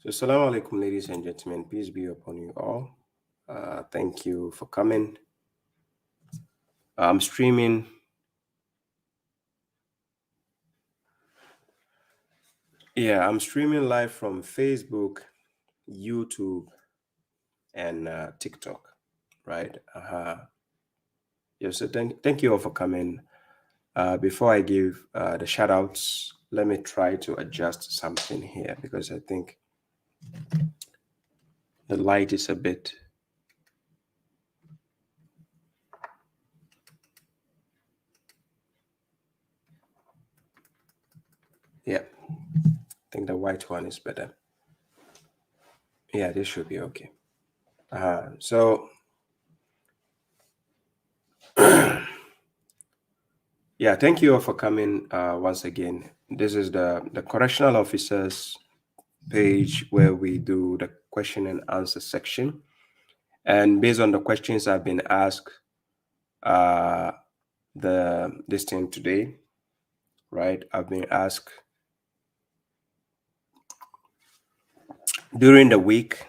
So, Assalamu alaikum, ladies and gentlemen. Peace be upon you all. Thank you for coming. I'm streaming. I'm streaming live from Facebook, YouTube, and TikTok. Right. So thank you all for coming. Before I give the shout outs, let me try to adjust something here because I think the light is a bit. Yeah, I think the white one is better. Yeah, this should be okay. So yeah, thank you all for coming once again. This is the correctional officers page where we do the question and answer section. And based on the questions I've been asked this thing today, right? I've been asked during the week.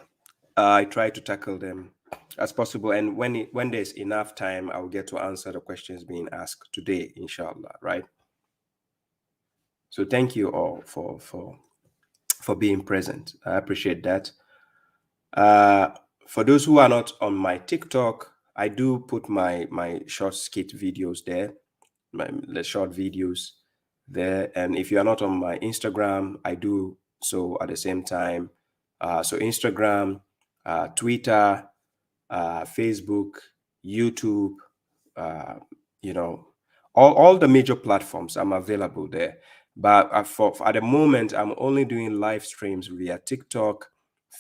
I try to tackle them as possible, and when there's enough time, I'll get to answer the questions being asked today, inshallah, right? So thank you all for being present. I appreciate that. For those who are not on my TikTok, I do put my short skit videos there, the short videos there. And if you are not on my Instagram, I do so at the same time. So Instagram, Twitter, Facebook, YouTube, all the major platforms, I'm available there. But for at the moment, I'm only doing live streams via TikTok,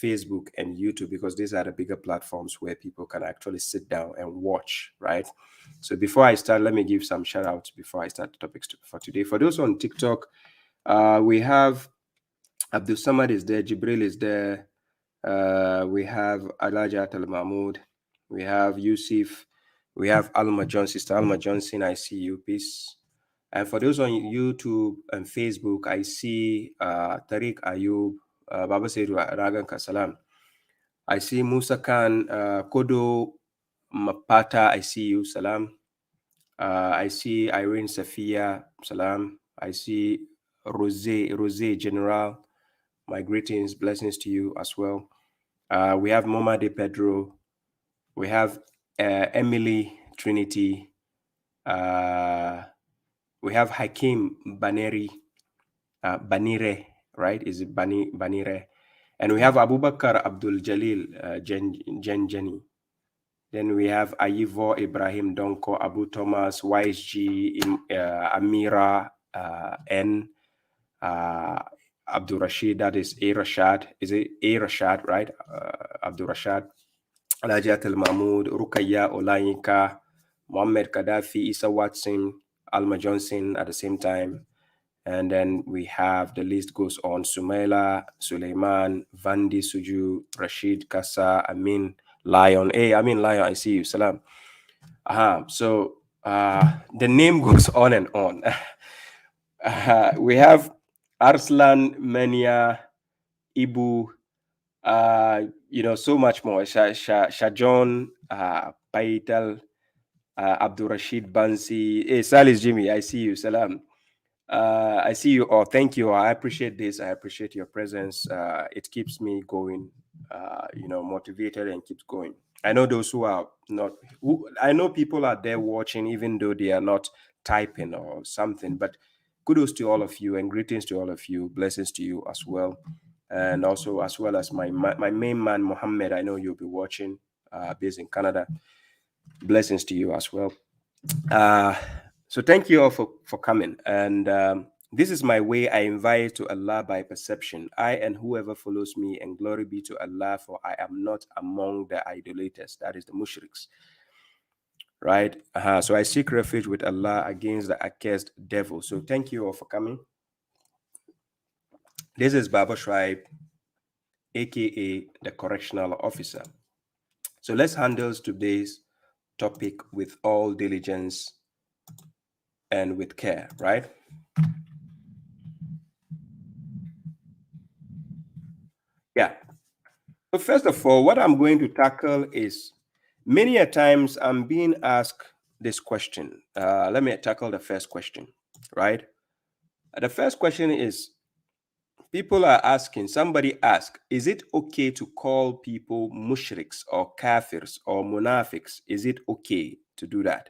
Facebook, and YouTube because these are the bigger platforms where people can actually sit down and watch, right? So before I start, let me give some shout outs before I start the topics for today. For those on TikTok, we have Abdul Samad is there, Jibril is there, we have Alaja Atal Mahmoud, we have Yusuf, we have Alma Johnson, Sister Alma Johnson, I see you, peace. And for those on YouTube and Facebook, I see Tariq Ayub, Baba Seidu Ragan Kasalam. I see Musa Khan, Kodo Mapata, I see you, salam. I see Irene Safia, salam. I see Rose General, my greetings, blessings to you as well. We have Moma de Pedro, we have Emily Trinity, we have Hakim Baneri, Banire, right? Is it Banire? And we have Abubakar Abdul Jalil Jenny. Then we have Ayivo Ibrahim Donko, Abu Thomas, YSG, Amira, N, Abdul Rashid, that is A Rashad. Is it A Rashad, right? Abdul Rashad, Alajat Al Mahmoud, Rukaya Olayinka, Muhammad Gaddafi, Isa Watson, Alma Johnson at the same time. And then we have, the list goes on, Sumaila, Suleiman, Vandi Suju, Rashid Kasa, Amin, Lion. Hey, Amin Lion, I see you. Salam. So the name goes on and on. We have Arslan, Mania, Ibu, so much more. Shajon, Paital, Abdul Rashid Bansi. Hey, Salis Jimmy, I see you. Salam. I see you all. Thank you. I appreciate this. I appreciate your presence. It keeps me going, motivated and keeps going. I know those who are not, I know people are there watching, even though they are not typing or something, but kudos to all of you and greetings to all of you. Blessings to you as well. And also, as well as my main man, Mohammed, I know you'll be watching, based in Canada. Blessings to you as well. So thank you all for coming. And this is my way I invite to Allah by perception. I and whoever follows me, and glory be to Allah, for I am not among the idolaters, that is the mushriks. Right? So I seek refuge with Allah against the accursed devil. So thank you all for coming. This is babashuaib, aka the correctional officer. So let's handle today's topic with all diligence and with care, right? Yeah. So first of all, what I'm going to tackle is many a times I'm being asked this question. Let me tackle the first question, right? The first question is people are asking, somebody asked, is it okay to call people mushriks or kafirs or munafiks? Is it okay to do that?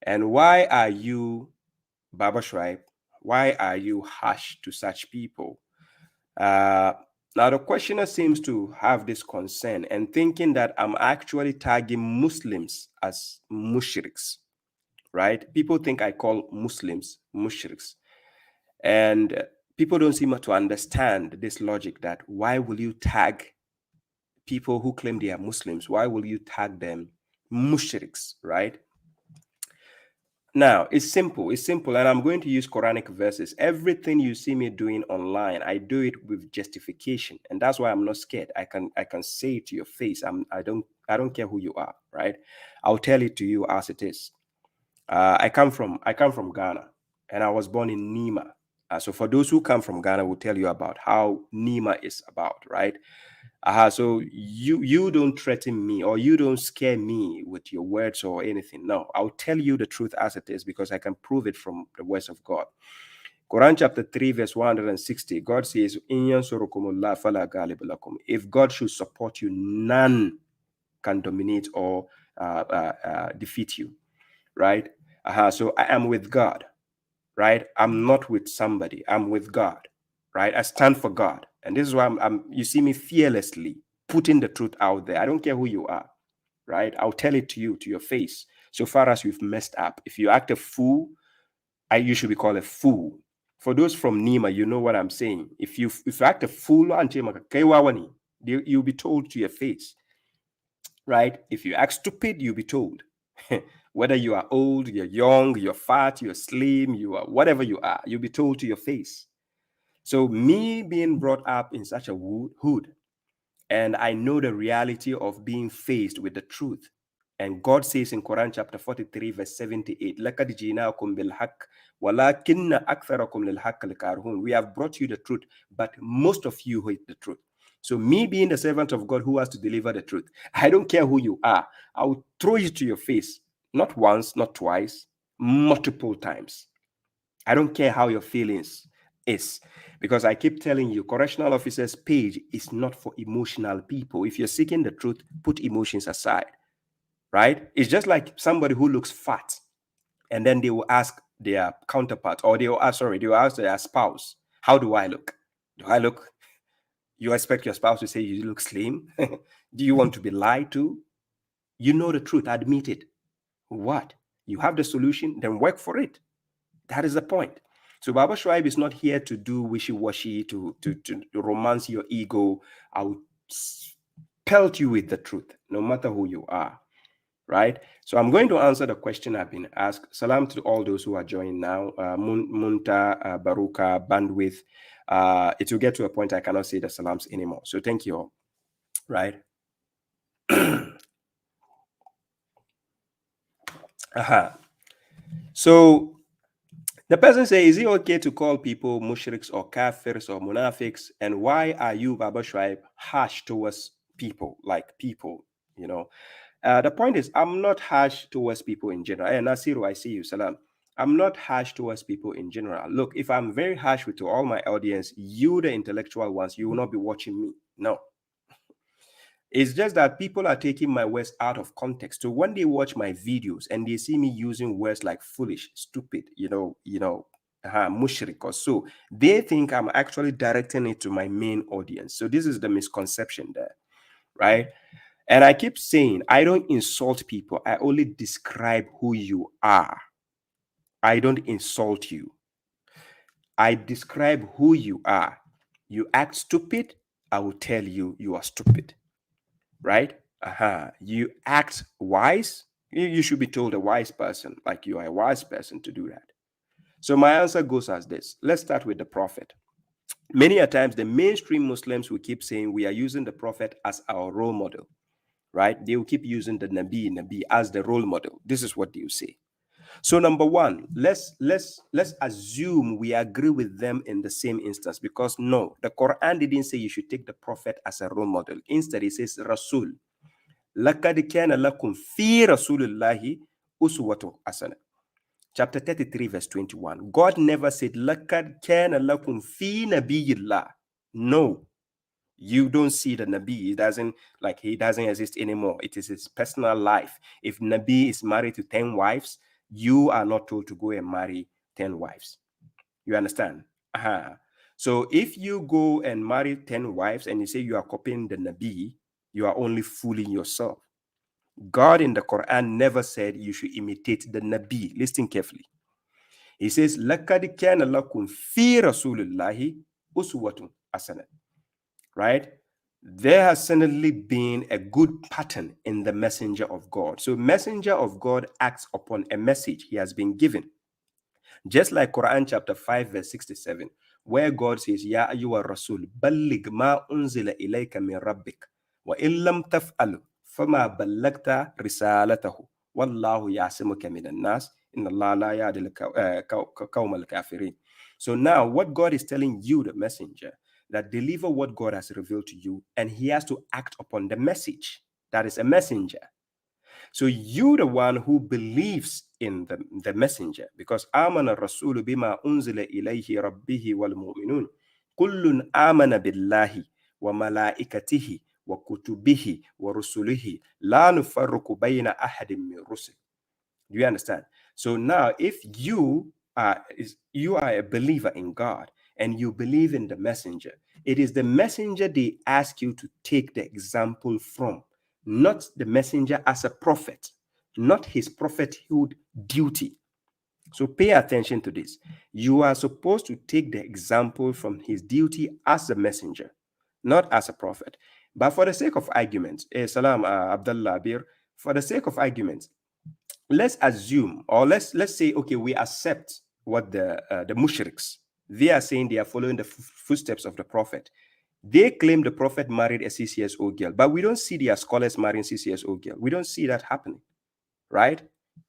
And why are you, babashuaib, why are you harsh to such people? Uh, Now, the questioner seems to have this concern and thinking that I'm actually tagging Muslims as mushriks, right? People think I call Muslims mushriks. And people don't seem to understand this logic that why will you tag people who claim they are Muslims? Why will you tag them mushriks, right? Now, it's simple. It's simple. And I'm going to use Quranic verses. Everything you see me doing online, I do it with justification. And that's why I'm not scared. I can say it to your face. I don't care who you are, right? I'll tell it to you as it is. I come from Ghana, and I was born in Nima. So for those who come from Ghana, we'll tell you about how Nima is about, right? So you don't threaten me or you don't scare me with your words or anything. No, I'll tell you the truth as it is because I can prove it from the words of God. Quran chapter 3, verse 160, God says, "In yansurukumullah fala ghaliba lakum." If God should support you, none can dominate or defeat you, right? So I am with God, right? I'm not with somebody. I'm with God, right? I stand for God. And this is why you see me fearlessly putting the truth out there. I don't care who you are, right? I'll tell it to you, to your face. So far as you've messed up, if you act a fool, you should be called a fool. For those from Nima, you know what I'm saying. If you act a fool, you'll be told to your face, right? If you act stupid, you'll be told. Whether you are old, you're young, you're fat, you're slim, you are whatever you are, you'll be told to your face. So me being brought up in such a hood, and I know the reality of being faced with the truth. And God says in Quran chapter 43, verse 78, لَقَدْ جِئْنَاكُمْ بِالْحَقِّ وَلَكِنَّ أَكْثَرَكُمْ لِلْحَقِّ الْكَارِهُونَ. We have brought you the truth, but most of you hate the truth. So me being the servant of God who has to deliver the truth, I don't care who you are. I'll throw it to your face. Not once, not twice, multiple times. I don't care how your feelings is, because I keep telling you, correctional officers page is not for emotional people. If you're seeking the truth, put emotions aside, right? It's just like somebody who looks fat and then they will ask their counterpart, or they will ask their spouse, how do I look? Do I look? You expect your spouse to say you look slim? Do you want to be lied to? You know the truth, admit it. What? You have the solution, then work for it. That is the point. So Baba Shuaib is not here to do wishy-washy, to romance your ego. I will pelt you with the truth, no matter who you are, right? So I'm going to answer the question I've been asked. Salam to all those who are joining now. Munta, Baruka, Bandwidth. It will get to a point I cannot say the salams anymore. So thank you all, right? So the person says, is it okay to call people mushriks or kafirs or munafiks? And why are you, Baba Shuaib, harsh towards people, like people, you know? The point is, I'm not harsh towards people in general. Hey, Nasiru, I see you, salam. I'm not harsh towards people in general. Look, if I'm very harsh with all my audience, you, the intellectual ones, you will not be watching me. No. It's just that people are taking my words out of context. So when they watch my videos and they see me using words like foolish, stupid, mushrik or so, they think I'm actually directing it to my main audience. So this is the misconception there, right? And I keep saying, I don't insult people. I only describe who you are. I don't insult you. I describe who you are. You act stupid, I will tell you you are stupid, right? You act wise, you should be told a wise person, like you are a wise person to do that. So my answer goes as this. Let's start with the prophet. Many a times the mainstream Muslims will keep saying we are using the prophet as our role model, right? They will keep using the Nabi as the role model. This is what they will say. So number one, let's assume we agree with them in the same instance, because no, the Quran didn't say you should take the prophet as a role model. Instead, it says Rasul. لَقَدْ كَانَ لَكُمْ فِي رَسُولِ اللَّهِ أُسْوَةٌ حَسَنَةٌ. Chapter 33, verse 21. God never said, لَقَدْ كَانَ لَكُمْ فِي نَبِيِّ اللَّهِ. No, you don't see the Nabi. He doesn't exist anymore. It is his personal life. If Nabi is married to 10 wives, you are not told to go and marry 10 wives. You understand? So if you go and marry 10 wives and you say you are copying the Nabi, you are only fooling yourself. God in the Quran never said you should imitate the Nabi. Listen carefully. He says, لَقَدْ كَانَ لَكُمْ فِي رَسُولِ اللَّهِ أُسْوَةٌ حَسَنَةٌ. Right? There has certainly been a good pattern in the messenger of God. So messenger of God acts upon a message he has been given. Just like Quran chapter 5 verse 67, where God says, Ya ayyuha rasul, balligh ma unzila ilayka min rabbik, wa illam taf'alu, fama ballagta risalatahu, wallahu ya'simuka minan nas, inna Allah la yahdi al-qawma al-kafirin. So now what God is telling you, the messenger, that deliver what God has revealed to you, and he has to act upon the message. That is a messenger. So you, the one who believes in the messenger, because amana rasulu bima unzila ilayhi rabbihi wal mu'minun, kullun amana billahi wa malaikatihi wa kutubihi wa rusulihi la nufarriqu bayna ahadin min rusul. Do you understand? So now, if you are a believer in God and you believe in the messenger, it is the messenger they ask you to take the example from, not the messenger as a prophet, not his prophethood duty. So pay attention to this. You are supposed to take the example from his duty as a messenger, not as a prophet. But for the sake of argument, Salam Abdullah Bir, for the sake of argument, let's assume, or let's say, okay, we accept what the Mushriks, they are saying they are following the footsteps of the prophet. They claim the prophet married a 6 years old girl, but we don't see their scholars marrying 6 years old girl. We don't see that happening, right?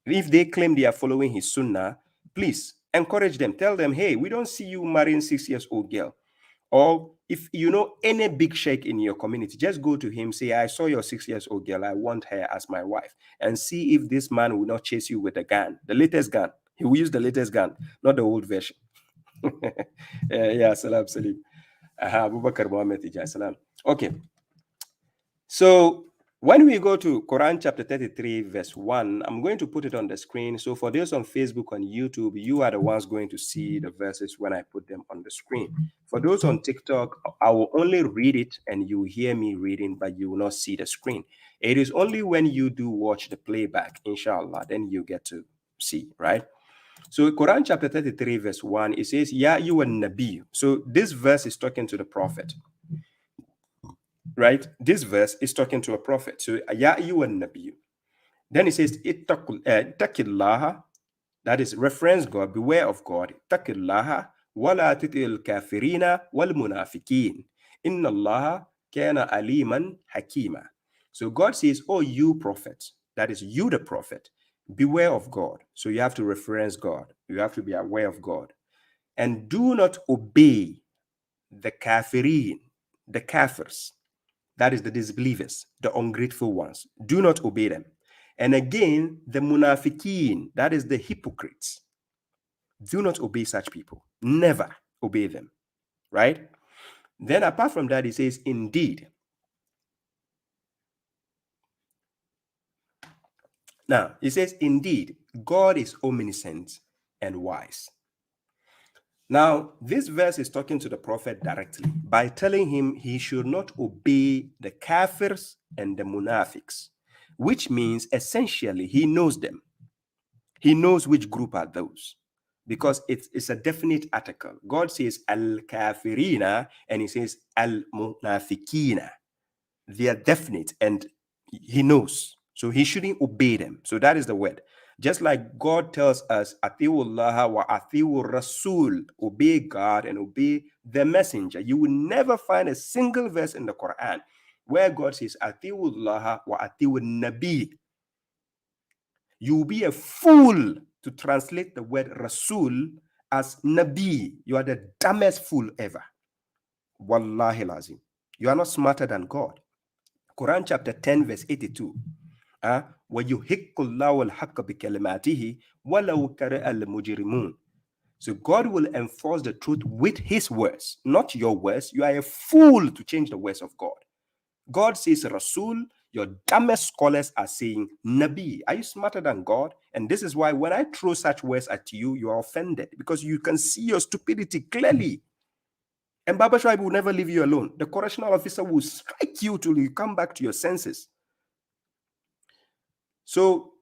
If they claim they are following his sunnah, please encourage them. Tell them, hey, we don't see you marrying 6 years old girl. Or if you know any big sheikh in your community, just go to him, say, I saw your 6 years old girl. I want her as my wife. And see if this man will not chase you with a gun, the latest gun. He will use the latest gun, not the old version. Yeah, salam salim. Abu Bakr Muhammad Ijai, salam. Okay. So when we go to Quran chapter 33, verse 1, I'm going to put it on the screen. So for those on Facebook, on YouTube, you are the ones going to see the verses when I put them on the screen. For those on TikTok, I will only read it and you hear me reading, but you will not see the screen. It is only when you do watch the playback, inshallah, then you get to see, right? So Quran chapter 33, verse 1, it says, Ya you an Nabi. So this verse is talking to the prophet. Right? This verse is talking to a prophet. So, Ya ayyuhan nabiy. Then it says, Ittaqillaha, that is reference God, beware of God. Ittaqillaha wa la titil kafirina wal munafiqin. Inna Allah kana aliman hakima. So God says, oh, you prophet, that is you, the prophet, beware of God. So you have to reference God. You have to be aware of God. And do not obey the kafirin, the kafirs. That is the disbelievers, the ungrateful ones. Do not obey them. And again, the munafiqeen, that is the hypocrites. Do not obey such people. Never obey them, right? Then apart from that, he says, indeed. Now, he says, indeed, God is omniscient and wise. Now, this verse is talking to the prophet directly by telling him he should not obey the kafirs and the munafiqs, which means essentially he knows them. He knows which group are those because it's a definite article. God says al-kafirina and he says al-munafiqina. They are definite and he knows. So he shouldn't obey them. So that is the word. Just like God tells us, Atiwullaha wa atiwur rasul, obey God and obey the messenger. You will never find a single verse in the Quran where God says, Atiwullaha wa atiwur nabi. You will be a fool to translate the word Rasul as Nabi. You are the dumbest fool ever. Wallahi lazim. You are not smarter than God. Quran chapter 10 verse 82. وَيُحِقُّ اللَّهُ الْحَقَّ بِكَلِمَاتِهِ وَلَوْ كَرِهَ الْمُجْرِمُونَ. So God will enforce the truth with his words, not your words. You are a fool to change the words of God. God says Rasul, your dumbest scholars are saying Nabi. Are you smarter than God? And this is why when I throw such words at you, you are offended because you can see your stupidity clearly. And babashuaib will never leave you alone. The correctional officer will strike you till you come back to your senses. So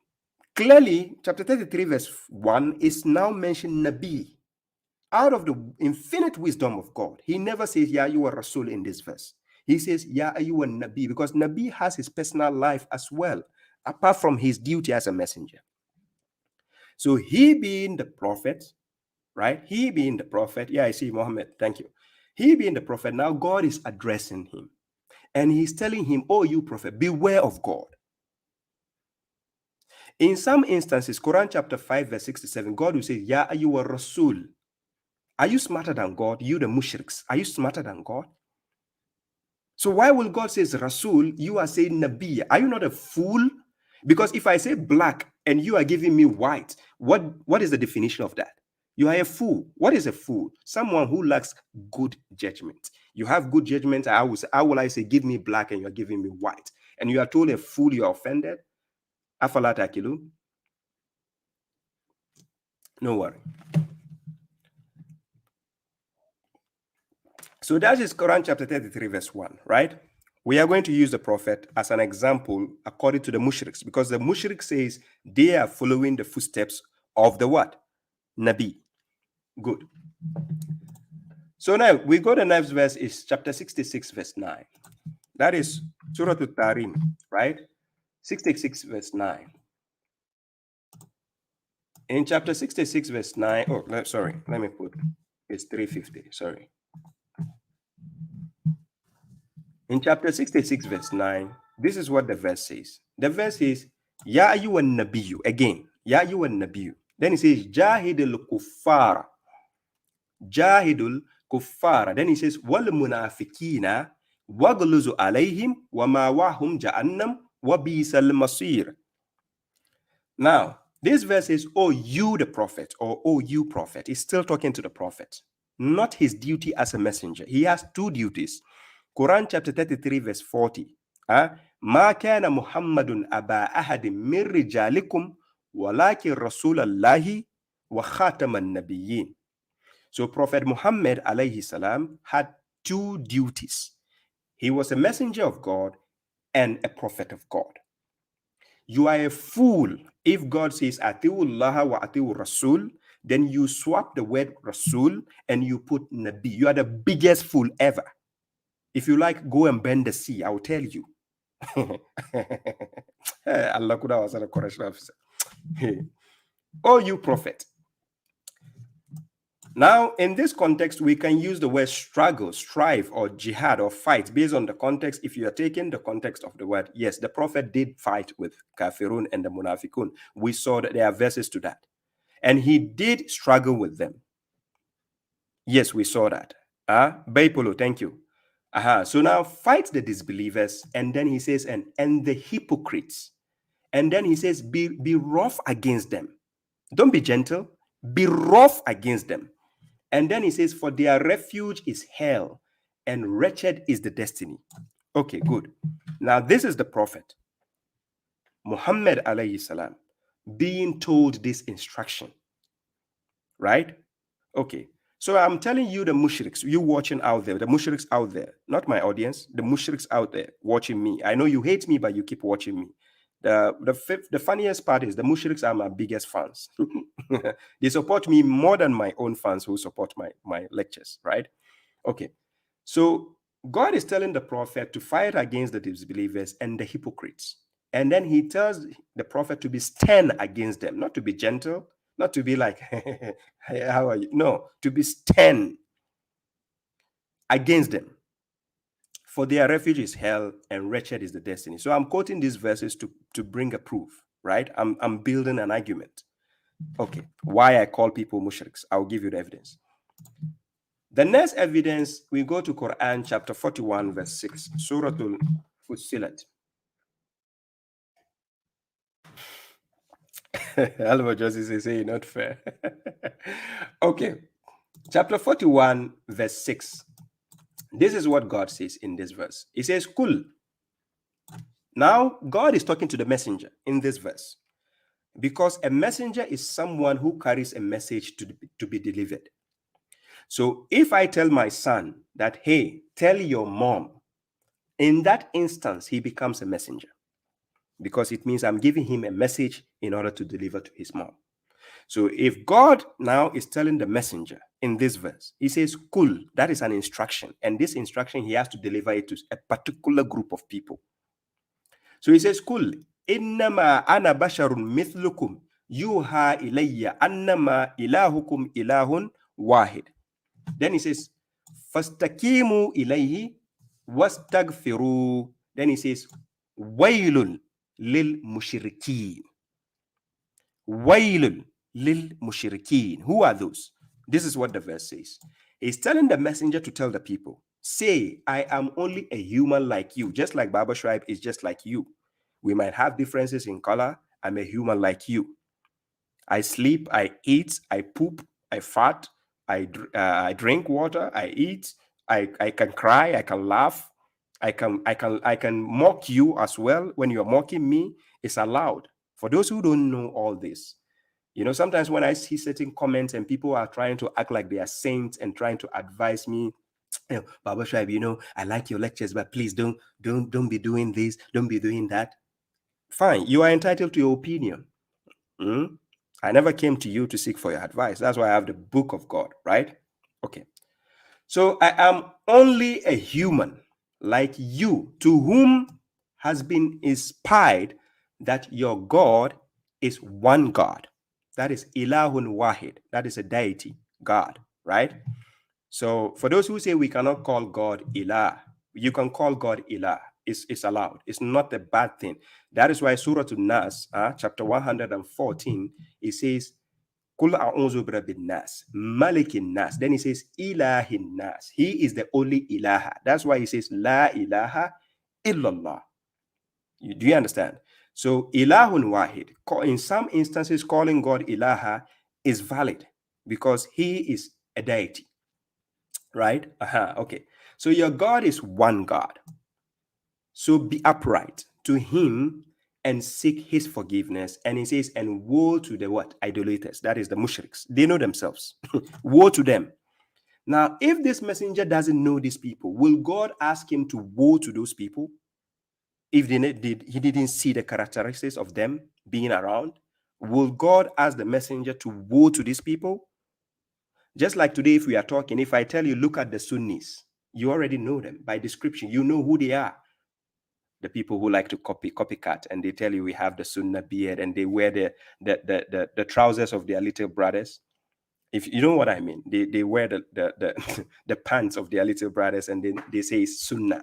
clearly, chapter 33, verse 1 is now mentioned Nabi. Out of the infinite wisdom of God, he never says, Ya you are Rasul in this verse. He says, Ya you are Nabi, because Nabi has his personal life as well, apart from his duty as a messenger. So he being the prophet, right? He being the prophet, yeah, I see Muhammad, thank you. He being the prophet, now God is addressing him. And he's telling him, oh, you prophet, beware of God. In some instances, Quran chapter 5, verse 67, God will say, Ya you are Rasul. Are you smarter than God? You the Mushriks. Are you smarter than God? So why will God say Rasul, you are saying Nabi? Are you not a fool? Because if I say black and you are giving me white, what is the definition of that? You are a fool. What is a fool? Someone who lacks good judgment. You have good judgment. How will I say, give me black and you're giving me white? And you are told a fool, you are offended? Afala takilu? No worry. So that is Quran chapter 33, verse 1, right? We are going to use the prophet as an example according to the Mushriks, because the Mushrik says they are following the footsteps of the what? Nabi. Good. So now we go to the next verse is chapter 66, verse 9. That is Surah At-Tarim, right? 66, verse 9. In chapter 66, verse 9, sorry, let me put, it's 350, sorry. In chapter 66, verse 9, this is what the verse says. The verse is, Ya ayyuhan nabiyyu, again, Ya ayyuhan nabiyyu. Then it says, Jahidul kuffara. Jahidul kuffara. Then it says, Wal munafikina wagluzu alayhim wa ma wahum jahannam wa bisal masir. Now, this verse is, oh, you the prophet, or oh, you prophet. He's still talking to the prophet, not his duty as a messenger. He has two duties. Quran chapter 33, verse 40. Ma kana Muhammadun aba ahadin min rijalikum walakin Rasulallahi wa khataman nabiyyin. So Prophet Muhammad alayhi salam had two duties. He was a messenger of God and a prophet of God. You are a fool if God says Atiullah wa Atiur Rasul, then you swap the word Rasul and you put Nabi. You are the biggest fool ever. If you like, go and bend the sea. I will tell you. Allah could have a correctional officer. Oh, you prophet. Now, in this context, we can use the word struggle, strive, or jihad, or fight based on the context. If you are taking the context of the word, yes, the prophet did fight with Kafirun and the Munafikun. We saw that there are verses to that. And he did struggle with them. Yes, we saw that. Baipolo, thank you. So now fight the disbelievers. And then he says, and the hypocrites. And then he says, be rough against them. Don't be gentle. Be rough against them. And then he says, for their refuge is hell, and wretched is the destiny. Okay, good. Now, this is the prophet, Muhammad alayhi salam, being told this instruction, right? Okay, so I'm telling you the mushriks, you watching out there, the mushriks out there, not my audience, the mushriks out there watching me. I know you hate me, but you keep watching me. The funniest part is the mushriks are my biggest fans. They support me more than my own fans who support my lectures, right? Okay, so God is telling the prophet to fight against the disbelievers and the hypocrites. And then he tells the prophet to be stern against them, not to be gentle, not to be like, how are you? No, to be stern against them. For their refuge is hell, and wretched is the destiny. So I'm quoting these verses to bring a proof, right? I'm building an argument. Okay, why I call people mushriks. I'll give you the evidence. The next evidence, we go to Quran chapter 41, verse 6, Suratul Fussilat. Alva Justice is saying not fair. Okay, chapter 41, verse 6. This is what God says in this verse. He says, Kul. Now, God is talking to the messenger in this verse because a messenger is someone who carries a message to be delivered. So if I tell my son that, hey, tell your mom, in that instance, he becomes a messenger because it means I'm giving him a message in order to deliver to his mom. So if God now is telling the messenger in this verse, he says, Kul, that is an instruction. And this instruction, he has to deliver it to a particular group of people. So he says, Kul, innama ana basharun mithlukum yuha ilayya annama ilahukum ilahun wahid. Then he says, fastakimu ilayhi wastagfiru. Then he says, wailun lil mushrikeen. Wailun lil mushrikeen. Who are those? This is what the verse says. He's telling the messenger to tell the people, say, I am only a human like you, just like babashuaib is just like you. We might have differences in color. I'm a human like you. I sleep, I eat, I poop, I fart, I drink water, I eat, I can cry, I can laugh, I can mock you as well. When you're mocking me, it's allowed. For those who don't know all this, you know, sometimes when I see certain comments and people are trying to act like they are saints and trying to advise me, you know, Baba Shaib, you know, I like your lectures, but please don't be doing this, don't be doing that. Fine, you are entitled to your opinion. I never came to you to seek for your advice. That's why I have the book of God, right? Okay. So I am only a human like you, to whom has been inspired that your God is one God. That is Ilahun Wahid. That is a deity, God, right? So for those who say we cannot call God Ilah, you can call God Ilah. It's allowed. It's not a bad thing. That is why Surah An-Nas, chapter 114, it says, Kul a'udhu birabbin nas, malikin nas. Then he says, ilahin nas. He is the only ilaha. That's why he says, la ilaha illallah. Do you understand? So ilahun wahid, in some instances, calling God ilaha is valid because he is a deity. Right? Okay. So your God is one God. So be upright to him and seek his forgiveness. And he says, and woe to the what? Idolaters. That is the mushriks. They know themselves. Woe to them. Now, if this messenger doesn't know these people, will God ask him to woe to those people? If he didn't see the characteristics of them being around, will God ask the messenger to woe to these people? Just like today, if we are talking, if I tell you, look at the Sunnis, you already know them by description. You know who they are. The people who like to copycat, and they tell you we have the Sunnah beard, and they wear the trousers of their little brothers. If you know what I mean, they wear the the pants of their little brothers, and then they say Sunnah.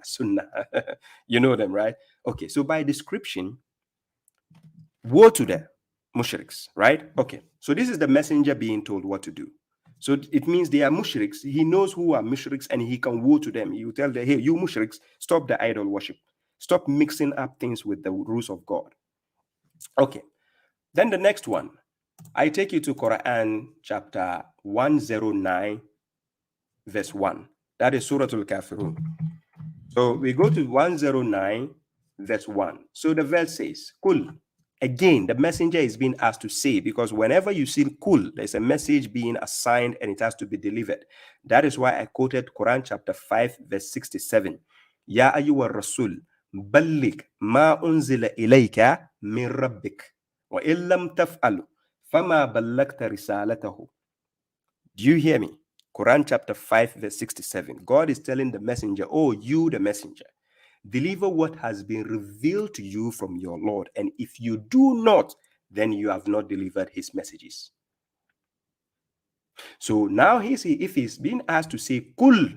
You know them, right? Okay, so by description, woe to them, mushriks, right? Okay, so this is the messenger being told what to do. So it means they are mushriks. He knows who are mushriks, and he can woe to them. He will tell them, hey, you mushriks, stop the idol worship. Stop mixing up things with the rules of God. Okay, then the next one. I take you to Quran chapter 109, verse 1. That is Surah Al-Kafirun. So we go to 109, verse 1. So the verse says, Kul. Again, the messenger is being asked to say, because whenever you see Kul, there's a message being assigned and it has to be delivered. That is why I quoted Quran chapter 5, verse 67. Ya ayyuha rasul, balligh ma unzila ilayka min rabbik, wa illam taf'alu, fama ballagta risalatahu. Do you hear me? Quran chapter 5, verse 67. God is telling the messenger, oh, you the messenger, deliver what has been revealed to you from your Lord. And if you do not, then you have not delivered his messages. So now if he's being asked to say, Kul,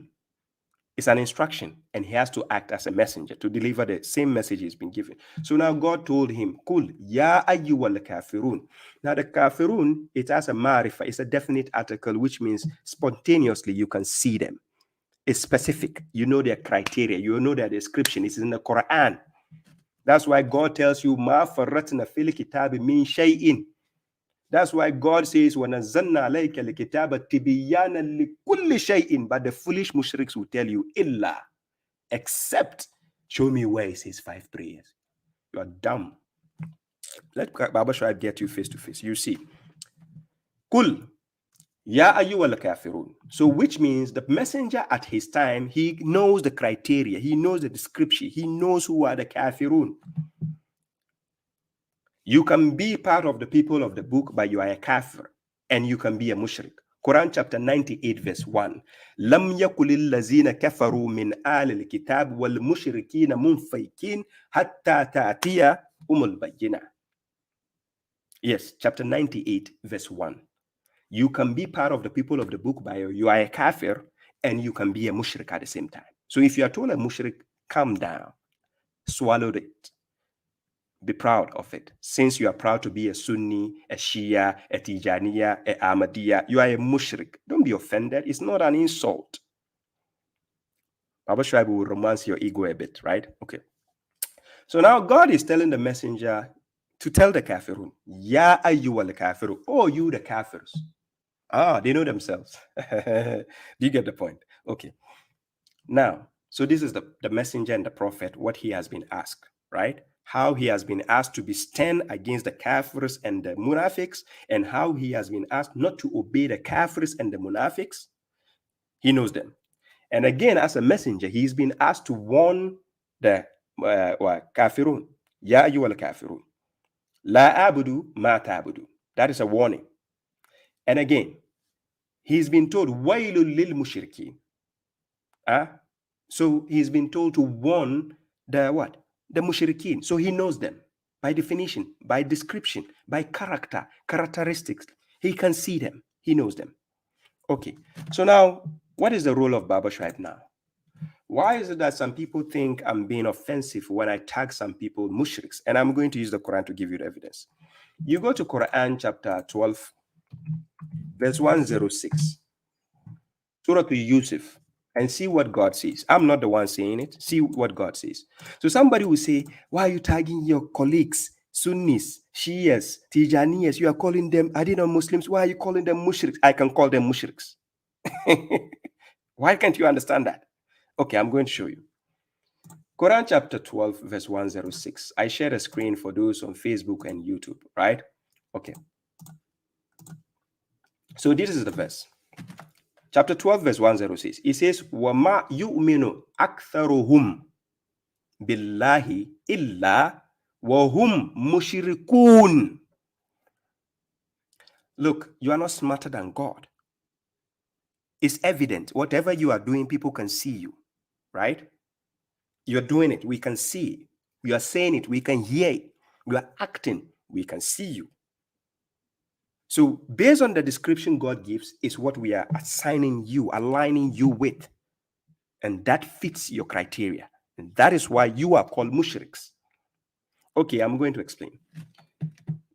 It's an instruction, and he has to act as a messenger to deliver the same message he's been given. So now God told him, Kul, ya ayyuhal kafirun. Now the kafirun, it has a marifa, it's a definite article, which means spontaneously you can see them. It's specific. You know their criteria, you know their description. It's in the Quran. That's why God tells you, Ma farratna fil kitabi min shay'in. That's why God says, وَنَزَّلْنَا عَلَيْكَ الْكِتَابَ تِبِيَّانًا لِكُلِّ شَيْءٍ. But the foolish mushriks will tell you, illa, except, show me where it says 5 prayers. You are dumb. Let babashuaib get you face to face. You see. Kul, ya ayyuhal kafirun. So which means the messenger at his time, he knows the criteria, he knows the description, he knows who are the kafirun. You can be part of the people of the book, but you are a kafir, and you can be a mushrik. Quran chapter 98 verse 1. Lam yakulil lazina kafaru min al kitab wal mushrikina munfaykin hatta ta'tiya bayyina. Yes, chapter 98 verse 1. You can be part of the people of the book, but you are a kafir, and you can be a mushrik at the same time. So if you are told a mushrik, calm down, swallow it. Be proud of it. Since you are proud to be a Sunni, a Shia, a Tijaniya, a Ahmadiyya, you are a mushrik. Don't be offended. It's not an insult. babashuaib will romance your ego a bit, right? Okay. So now God is telling the messenger to tell the kafirun, Ya ayyuhal kafiru. Oh, you the kafirs. Ah, they know themselves. Do you get the point? Okay. Now, so this is the messenger and the prophet, what he has been asked, right? How he has been asked to be stand against the kafirs and the munafiks, and how he has been asked not to obey the kafirs and the munafiks. He knows them. And again, as a messenger, he's been asked to warn the kafirun. Ya ayyuhal kafirun. La abudu ma ta'budu. That is a warning. And again, he's been told, wailul lil mushrikeen. So he's been told to warn the what? The mushrikeen. So he knows them by definition, by description, by characteristics. He can see them. He knows them. Okay. So now, what is the role of babashuaib now? Why is it that some people think I'm being offensive when I tag some people mushriks? And I'm going to use the Quran to give you the evidence. You go to Quran chapter 12, verse 106. Surah to Yusuf. And see what God says. I'm not the one saying it. See what God says. So somebody will say, why are you tagging your colleagues, Sunnis, Shias, Tijaniyas? You are calling them, are they not Muslims? Why are you calling them mushriks? I can call them mushriks. Why can't you understand that? Okay, I'm going to show you. Quran chapter 12, verse 106. I shared a screen for those on Facebook and YouTube, right? Okay. So this is the verse. Chapter 12, verse 106. It says, وَمَا يُؤْمِنُ أَكْثَرُهُمْ بِاللَّهِ إِلَّا وَهُمْ مُشْرِكُونَ. Look, you are not smarter than God. It's evident. Whatever you are doing, people can see you, right? You're doing it. We can see it. You are saying it. We can hear it. You are acting. We can see you. So based on the description God gives is what we are assigning you, aligning you with. And that fits your criteria. And that is why you are called mushriks. Okay, I'm going to explain.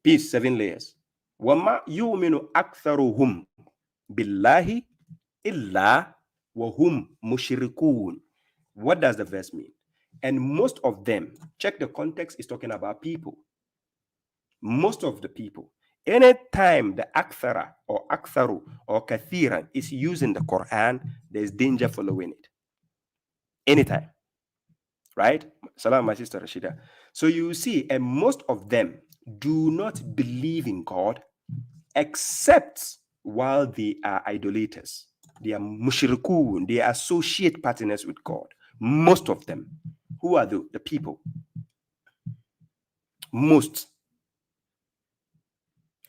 Peace, 7 layers. وَمَا يُؤْمِنُ أَكْثَرُهُمْ بِاللَّهِ إِلَّا وَهُمْ مُشْرِكُونَ. What does the verse mean? And most of them, check the context, is talking about people. Most of the people. Anytime the akthara or aktharu or kathiran is used in the Quran, there's danger following it. Anytime. Right? Salam, my sister Rashida. So you see, and most of them do not believe in God except while they are idolaters. They are mushrikun. They associate partners with God. Most of them. Who are the people? Most.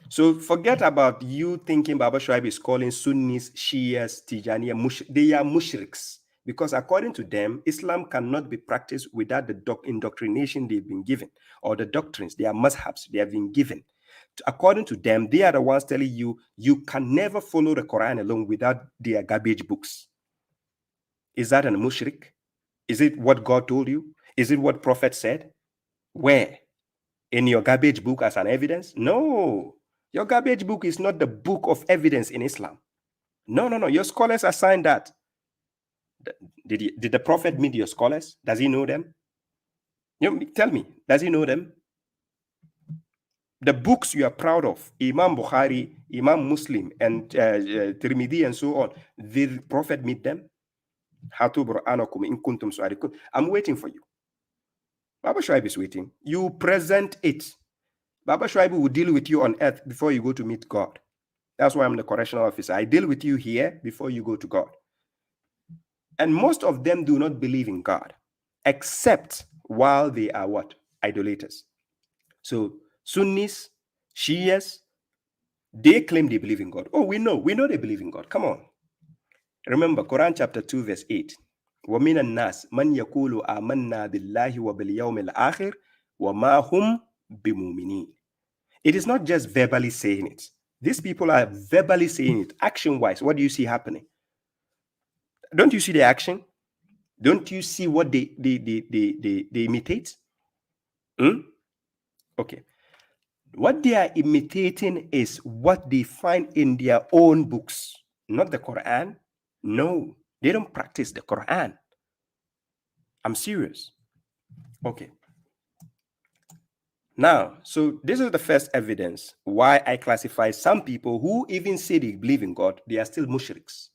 So forget about you thinking babashuaib is calling Sunnis, Shias, Tijaniya, they are mushriks. Because according to them, Islam cannot be practiced without the indoctrination they've been given, or the doctrines, their mazhabs they have been given. According to them, they are the ones telling you, you can never follow the Quran alone without their garbage books. Is that a mushrik? Is it what God told you? Is it what prophet said? Where? In your garbage book as an evidence? No. Your garbage book is not the book of evidence in Islam. No. Your scholars assigned that. Did the prophet meet your scholars? Does he know them? Tell me, does he know them? The books you are proud of, Imam Bukhari, Imam Muslim, and Tirmidhi, and so on, did the prophet meet them? I'm waiting for you. Babashuaib is waiting. You present it. Babashuaib will deal with you on earth before you go to meet God. That's why I'm the correctional officer. I deal with you here before you go to God. And most of them do not believe in God, except while they are what? Idolaters. So Sunnis, Shias, they claim they believe in God. Oh, we know they believe in God. Come on. Remember, Quran chapter 2, verse 8. وَمِنَ النَّاسِ مَنْ يَقُولُ آمَنَّا بِاللَّهِ وَبِالْيَوْمِ الْآخِرِ وَمَا هُمْ بِمُؤْمِنِينَ. It is not just verbally saying it. These people are verbally saying it. Action-wise, what do you see happening? Don't you see the action? Don't you see what they imitate? Okay. What they are imitating is what they find in their own books, not the Quran. No, they don't practice the Quran. I'm serious. Okay. Now, so this is the first evidence why I classify some people who even say they believe in God, they are still mushriks.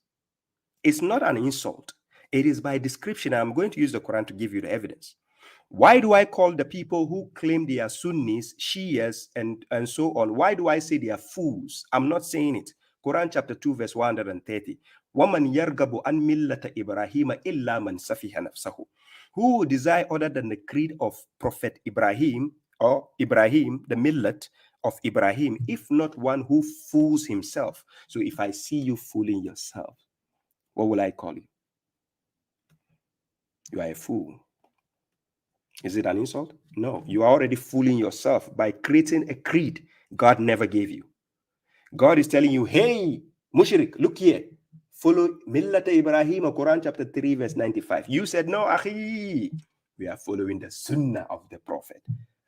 It's not an insult. It is by description. I'm going to use the Quran to give you the evidence. Why do I call the people who claim they are Sunnis, Shias, and so on? Why do I say they are fools? I'm not saying it. Quran chapter 2, verse 130. وَمَنْ يَرْغَبُ عَنْ مِلَّةَ إِبْرَاهِيمَ إِلَّا مَنْ سَفِهَ نَفْسَهُ. Who desire other than the creed of Prophet Ibrahim, or Ibrahim, the millet of Ibrahim, if not one who fools himself? So if I see you fooling yourself, what will I call you? You are a fool. Is it an insult? No, you are already fooling yourself by creating a creed God never gave you. God is telling you, hey, mushrik, look here. Follow Millata Ibrahim, Quran chapter 3, verse 95. You said, no, akhi. We are following the sunnah of the prophet.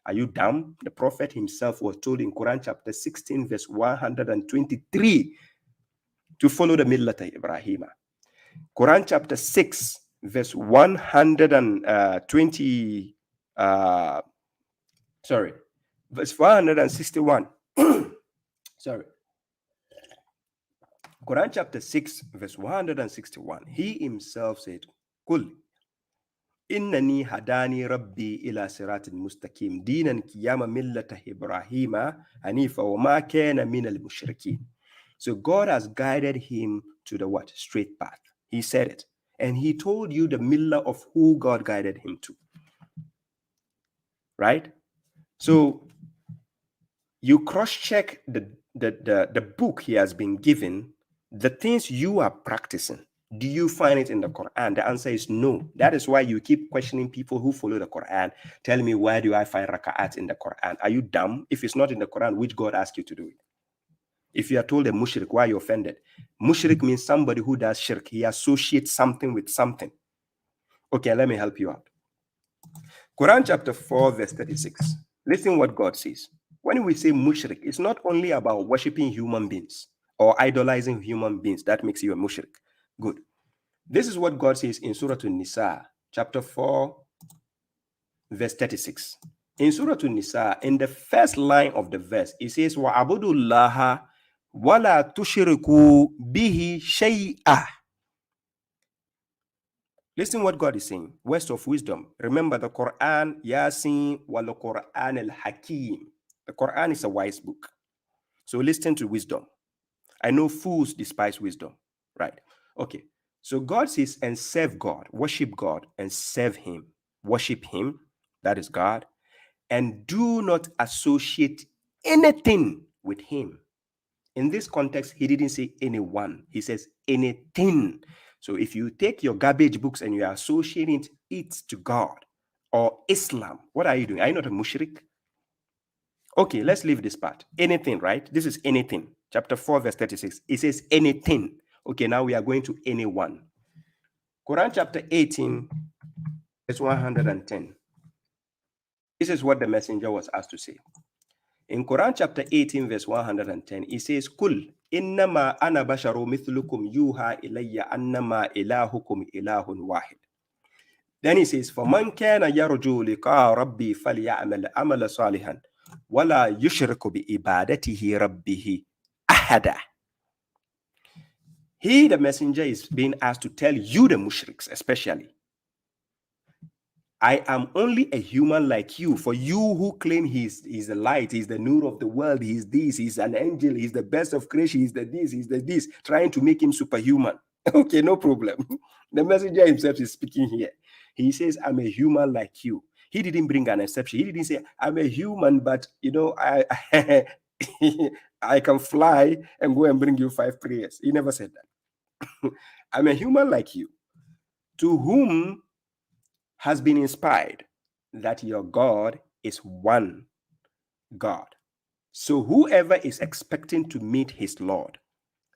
Are you dumb? The prophet himself was told in Quran chapter 16, verse 123 to follow the Millata Ibrahim. Quran chapter 6, verse 120. Verse 161. Sorry. Quran chapter 6, verse 161. He himself said, Kul innani hadani rabbi ila siratin mustaqim dinan kiyama millata Ibrahima hanifa wa ma kana minal mushrikin. So God has guided him to the what? Straight path. He said it. And he told you the millah of who God guided him to. Right? So you cross-check the book he has been given, the things you are practicing. Do you find it in the Quran? The answer is no. That is why you keep questioning people who follow the Quran. Tell me, where do I find raka'at in the Quran? Are you dumb? If it's not in the Quran, which God asked you to do it? If you are told a mushrik, why are you offended? Mushrik means somebody who does shirk. He associates something with something. Okay, let me help you out. Quran chapter 4, verse 36. Listen what God says. When we say mushrik, it's not only about worshiping human beings or idolizing human beings. That makes you a mushrik. Good. This is what God says in Surah An-Nisa, chapter 4, verse 36. In Surah An-Nisa, in the first line of the verse, it says, وَعَبُدُ اللَّهَ وَلَا تُشْرِكُوا بِهِ شَيْئًا. Listen what God is saying. Words of wisdom. Remember the Quran, Yasin, wal Quran al-Hakim. The Quran is a wise book. So listen to wisdom. I know fools despise wisdom. Right. Okay. So God says, and serve God, worship God and serve him. Worship him, that is God, and do not associate anything with him. In this context, he didn't say anyone. He says anything. So if you take your garbage books and you are associating it to God or Islam, what are you doing? Are you not a mushrik? Okay, let's leave this part. Anything, right? This is anything. Chapter 4, verse 36. It says anything. Okay, now we are going to anyone. Quran chapter 18, verse 110. This is what the messenger was asked to say. In Quran chapter 18, verse 110, it says, Kul innama ana basharu mithlukum yuha ilayya annama ilahukum ilahun wahid. Then he says, فَمَنْ كَانَ يَرْجُو لِقَاءَ رَبِّهِ فَلْيَعْمَلْ عَمَلًا صَالِحًا وَلَا يُشْرِكْ بِعِبَادَتِهِ رَبِّهِ أَحَدًا. He, the messenger, is being asked to tell you, the mushriks, especially, I am only a human like you. For you who claim he's the light, he's the nur of the world, he's this, he's an angel, he's the best of creation, he's the this, trying to make him superhuman. Okay, no problem. The messenger himself is speaking here. He says, I'm a human like you. He didn't bring an exception. He didn't say, I'm a human, but I I can fly and go and bring you 5 prayers. He never said that. I'm a human like you, to whom has been inspired that your God is one God. So whoever is expecting to meet his Lord,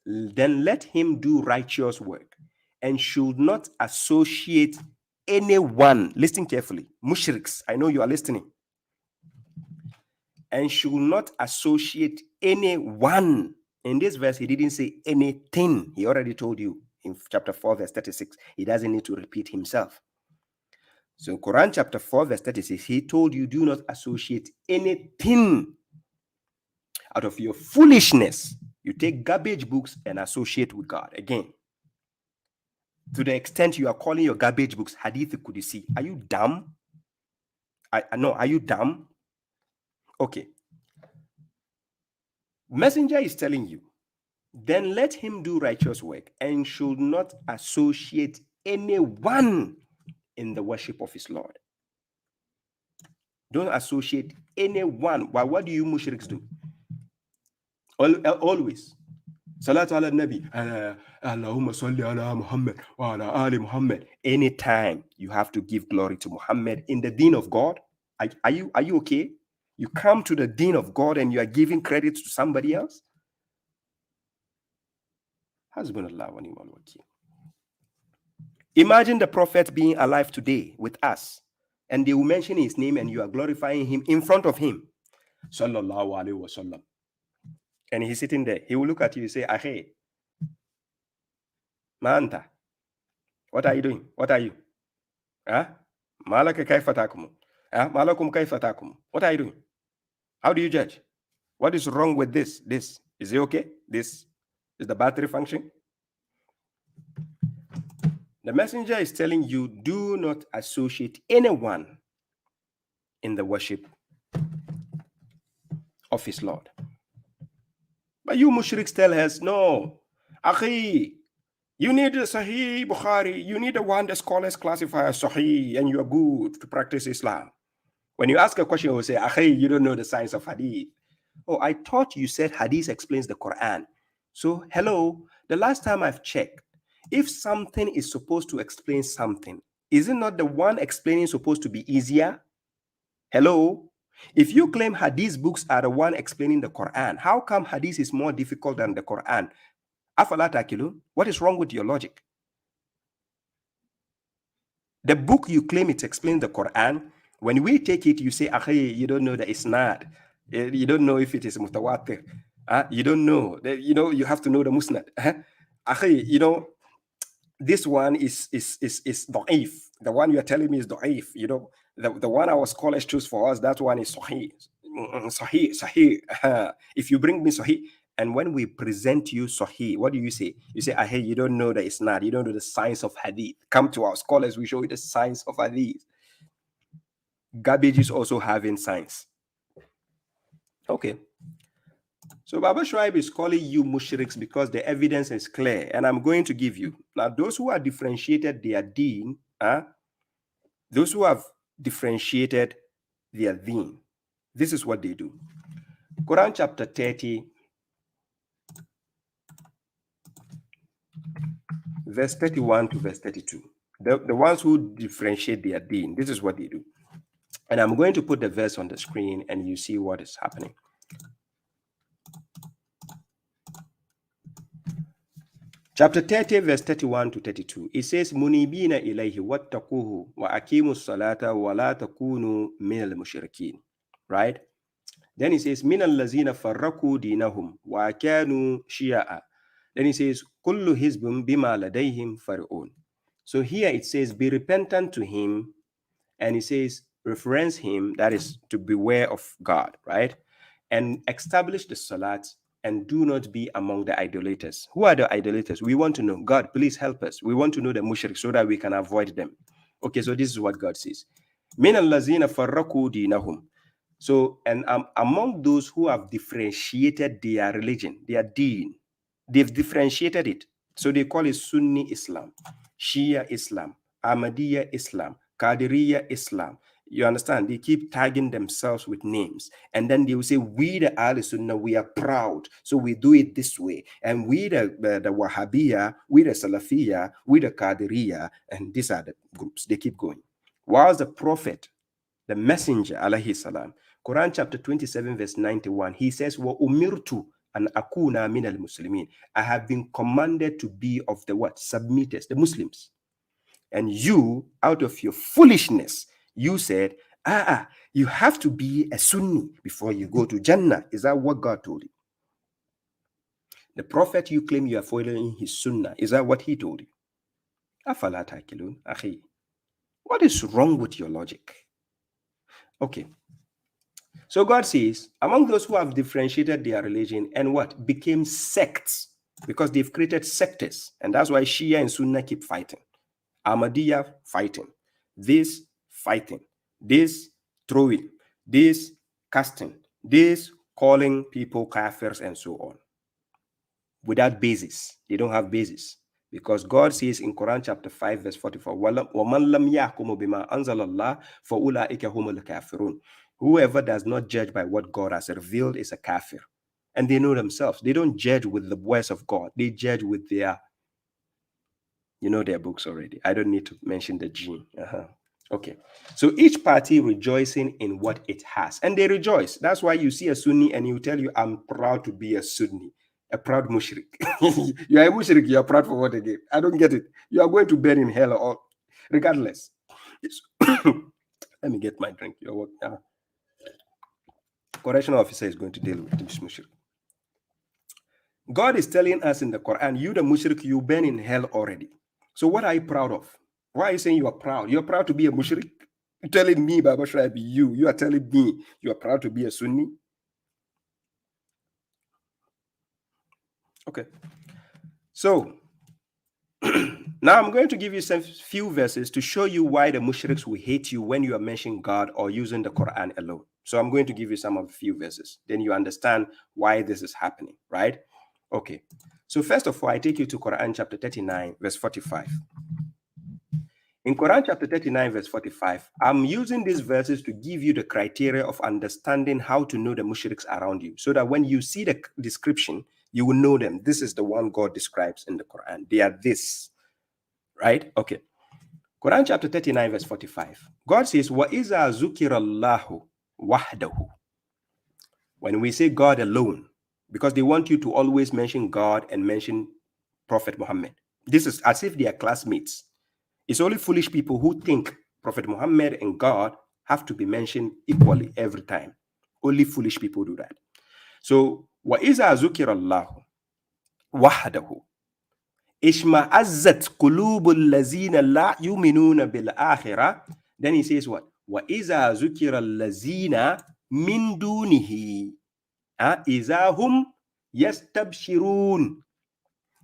then let him do righteous work and should not associate anyone. Listen carefully. Mushriks, I know you are listening. And should not associate anyone. In this verse, he didn't say anything. He already told you in chapter 4, verse 36. He doesn't need to repeat himself. So in Quran chapter 4, verse 36, he told you, do not associate anything. Out of your foolishness, you take garbage books and associate with God. Again, to the extent you are calling your garbage books hadith qudsi, are you dumb? No, are you dumb? Okay. Messenger is telling you, then let him do righteous work and should not associate anyone in the worship of his Lord. Don't associate anyone. Why? What do you mushriks do? Always. Salatu ala nabi. Allahumma salli ala Muhammad wa ala ali Muhammad. Anytime you have to give glory to Muhammad in the deen of God, are you okay? You come to the deen of God and you are giving credit to somebody else? Hasbunallah wa ni'mal wakeel. Imagine the prophet being alive today with us, and they will mention his name and you are glorifying him in front of him. Sallallahu alayhi wa sallam. And he's sitting there. He will look at you and say, Ahe, Manta, what are you doing? What are you? Malaka kaifa takum? Malakum kaifa takum? What are you doing? How do you judge? What is wrong with this? This. Is it okay? This is the battery function? The messenger is telling you, do not associate anyone in the worship of his Lord. But you mushriks tell us, no, Akhi, you need the Sahih Bukhari, you need the one the scholars classify as Sahih, and you are good to practice Islam. When you ask a question, you will say, Akhi, you don't know the science of Hadith. Oh, I thought you said Hadith explains the Quran. So, hello, the last time I've checked, if something is supposed to explain something, is it not the one explaining supposed to be easier? Hello? If you claim Hadith books are the one explaining the Quran, how come Hadith is more difficult than the Quran? Afala takilu, what is wrong with your logic? The book you claim it explains the Quran, when we take it, you say, Akhi, you don't know that it's not. You don't know if it is mutawatir. You don't know. You have to know the musnad. Akhi, this one is da'if. The one you are telling me is da'if. The one our scholars choose for us, that one is sahih. Sahih. If you bring me sahih, and when we present you sahih, what do you say? You say, hey, you don't know that it's not. You don't know the science of hadith. Come to our scholars, we show you the science of hadith. Garbage is also having science. Okay. So babashuaib is calling you mushriks because the evidence is clear, and I'm going to give you. Now, those who are differentiated their deen, those who have differentiated their deen, this is what they do. Quran chapter 30, verse 31 to verse 32. The ones who differentiate their deen, this is what they do. And I'm going to put the verse on the screen and you see what is happening. Chapter 30, verse 31 to 32. It says, Munibina ilayhi wattaquhu wa akimu salata wa la takunu min al-mushrikin. Right? Then he says, Min al-lazina farraku dinahum wa kanu shia'a. Then he says, Kullu hizbun bima ladayhim far'un. So here it says, be repentant to him. And he says, reference him, that is to beware of God, right? And establish the salat and do not be among the idolaters. Who are the idolaters? We want to know. God, please help us. We want to know the mushriks so that we can avoid them. Okay, so this is what God says. Min al-lazina farraku dinahum. So, and among those who have differentiated their religion, their deen, they've differentiated it. So they call it Sunni Islam, Shia Islam, Ahmadiyya Islam, Qadiriya Islam. You understand? They keep tagging themselves with names. And then they will say, we the Ahl Sunnah, we are proud. So we do it this way. And we the Wahhabiyya, we the Salafiyya, we the Qadiriya. And these are the groups. They keep going. Whilst the Prophet, the Messenger, alayhi salam, Quran chapter 27, verse 91, he says, Wa umirtu an akuna min al-muslimin. I have been commanded to be of the what? Submitters, the Muslims. And you, out of your foolishness, you said, you have to be a Sunni before you go to Jannah. Is that what God told you? The Prophet you claim you are following his Sunnah, is that what he told you? Afala ta'qilun, akhi. What is wrong with your logic? Okay. So God says, among those who have differentiated their religion and what? Became sects, because they've created sectors. And that's why Shia and Sunnah keep fighting. Ahmadiyya fighting. This fighting. This throwing. This casting. This calling people kafirs and so on. Without basis. They don't have basis. Because God says in Quran chapter 5 verse 44, وَمَنْ لَمْ يَحْكُمُ بِمَا أَنزَلَ اللَّهُ فَأُولَٰئِكَ هُمُ الْكَافِرُونَ. Whoever does not judge by what God has revealed is a kafir. And they know themselves. They don't judge with the words of God. They judge with their, you know their books already. I don't need to mention the gene. Okay. So each party rejoicing in what it has. And they rejoice. That's why you see a Sunni and he will tell you, I'm proud to be a Sunni. A proud mushrik. You are a mushrik, you are proud for what again? I don't get it. You are going to burn in hell or regardless. Let me get my drink. Your work. Correctional officer is going to deal with this mushrik. God is telling us in the Quran, you the mushrik, you burn in hell already. So what are you proud of? Why are you saying you are proud? You're proud to be a mushrik? You're telling me, babashuaib, you are telling me you are proud to be a Sunni? Okay. So now I'm going to give you some few verses to show you why the mushriks will hate you when you are mentioning God or using the Quran alone. So I'm going to give you some of the few verses. Then you understand why this is happening, right? Okay. So first of all, I take you to Quran chapter 39, verse 45. In Quran chapter 39, verse 45, I'm using these verses to give you the criteria of understanding how to know the mushriks around you, so that when you see the description, you will know them. This is the one God describes in the Quran. They are this, right? Okay. Quran chapter 39, verse 45. God says, وَإِذَا ذُكِرَ اللَّهُ وَحْدَهُ. When we say God alone, because they want you to always mention God and mention Prophet Muhammad. This is as if they are classmates. It's only foolish people who think Prophet Muhammad and God have to be mentioned equally every time. Only foolish people do that. So, وَإِذَا ذُكِرَ اللَّهُ وَحْدَهُ إِشْمَأَزَّتْ قُلُوبُ الَّذِينَ لَا يُؤْمِنُونَ بِالْآخِرَةِ. Then he says what? وَإِذَا ذُكِرَ الَّذِينَ مِن دُونِهِ إِذَا هُمْ يَسْتَبْشِرُونَ.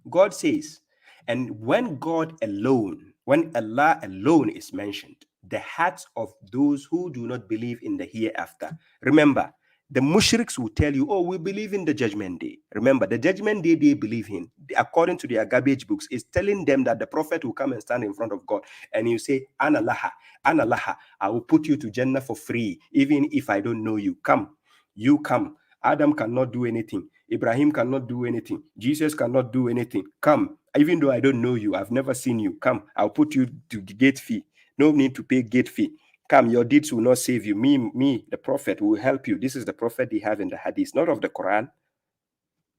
God says, and when God alone, when Allah alone is mentioned, the hearts of those who do not believe in the hereafter. Remember, the mushriks will tell you, oh, we believe in the judgment day. Remember, the judgment day they believe in, according to their garbage books, is telling them that the prophet will come and stand in front of God. And you say, Ana laha, I will put you to Jannah for free, even if I don't know you. Come, you come. Adam cannot do anything. Ibrahim cannot do anything. Jesus cannot do anything. Come, even though I don't know you, I've never seen you. Come, I'll put you to the gate fee. No need to pay gate fee. Come, your deeds will not save you. Me, the prophet, will help you. This is the prophet they have in the hadith, not of the Quran.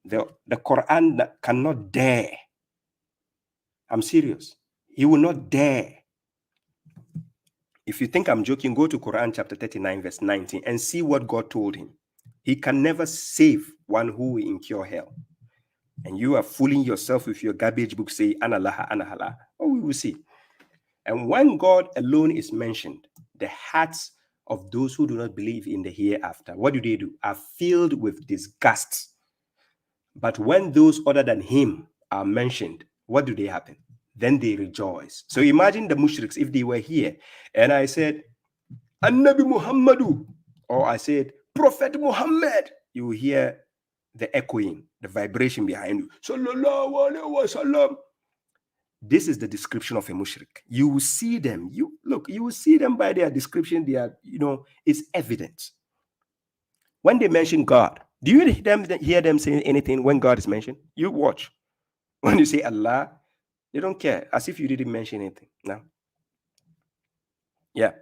The Quran cannot dare I'm serious. He will not dare. If you think I'm joking, go to Quran chapter 39, verse 19, and see what God told him. He can never save one who will incur hell. And you are fooling yourself with your garbage book, say, Analah, Anahala. Oh, we will see. And when God alone is mentioned, the hearts of those who do not believe in the hereafter, what do? Are filled with disgust. But when those other than him are mentioned, what do they happen? Then they rejoice. So imagine the mushriks if they were here and I said, An-Nabi Muhammadu, or I said, Prophet Muhammad, you will hear the echoing, the vibration behind you. Sallallahu alaihi wasallam. This is the description of a mushrik. You will see them. You will see them by their description. They are, it's evident. When they mention God, do you hear them saying anything when God is mentioned? You watch. When you say Allah, they don't care, as if you didn't mention anything. No. Yeah.